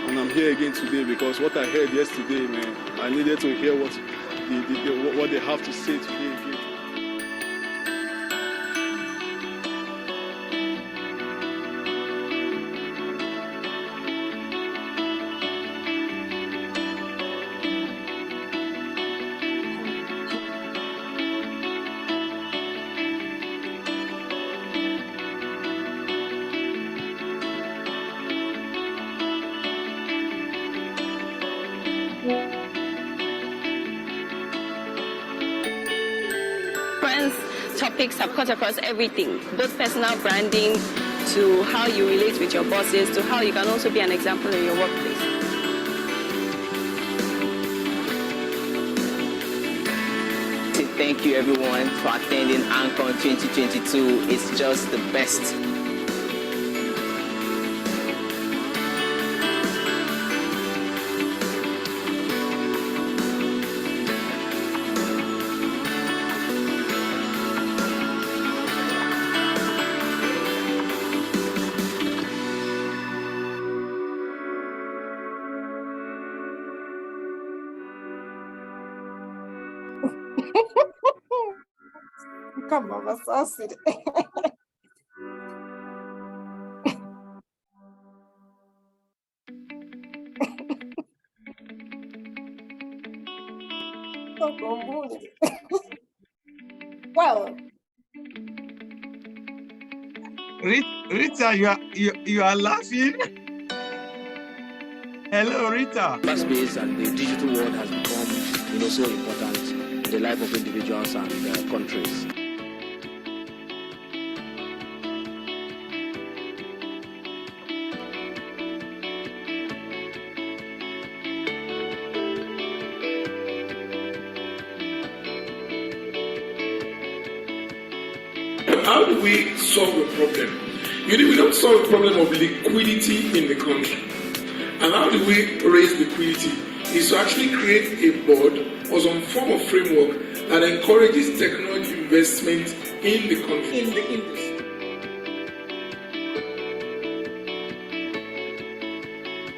and I'm here again today because what I heard yesterday, man, I needed to hear what they have to say today again. Topics have cut across everything, both personal branding to how you relate with your bosses to how you can also be an example in your workplace. Thank you everyone for attending Anchor 2022. It's just the best. Come on, that's awesome. Well, Rita, you are laughing. Hello, Rita. Cyberspace and the digital world has become, so important in the life of individuals and countries. How do we solve a problem? We don't solve the problem of liquidity in the country. And how do we raise liquidity? Is to actually create a board or some form of framework that encourages technology investment in the country. In the industry.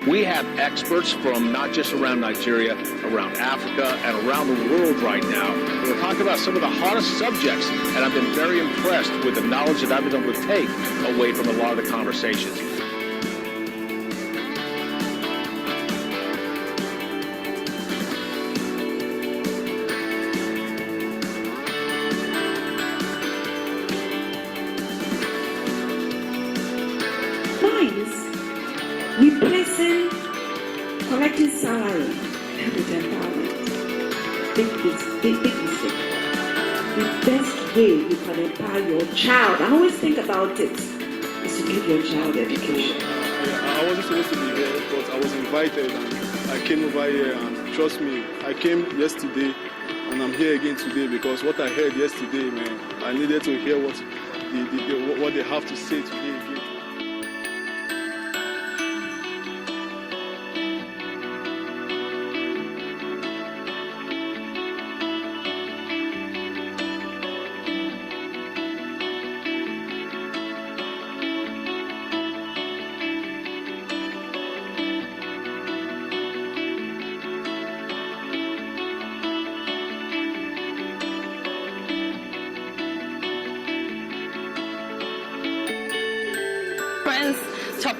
We have experts from not just around Nigeria, around Africa, and around the world right now. We're talking about some of the hottest subjects, and I've been very impressed with the knowledge that I've been able to take away from a lot of the conversations. replacing collecting salary with empowerment. Big mistake. The best way you can empower your child, and always think about it, is to give your child education. I wasn't supposed to be here, but I was invited and I came over here, and trust me, I came yesterday and I'm here again today because what I heard yesterday, man, I needed to hear what they have to say today again.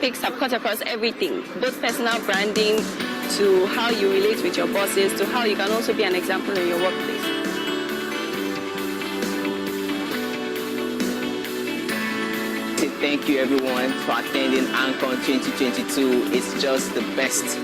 topics have cut across everything, both personal branding to how you relate with your bosses, to how you can also be an example in your workplace. Thank you everyone for attending ANCON 2022. It's just the best.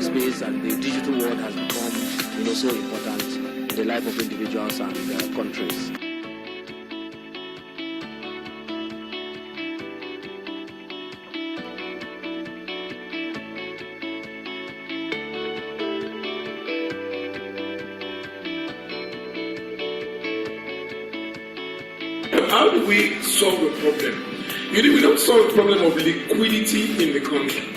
Space and the digital world has become, so important in the life of individuals and countries. How do we solve a problem? We don't solve the problem of liquidity in the country.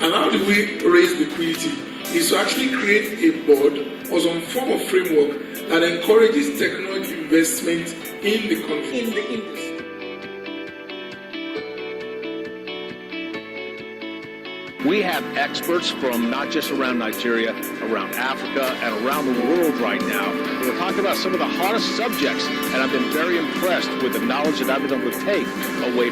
And how do we raise liquidity? Is to actually create a board or some form of framework that encourages technology investment in the country, in the industry. We have experts from not just around Nigeria, around Africa, and around the world right now. We're talking about some of the hardest subjects, and I've been very impressed with the knowledge that I've been able to take away from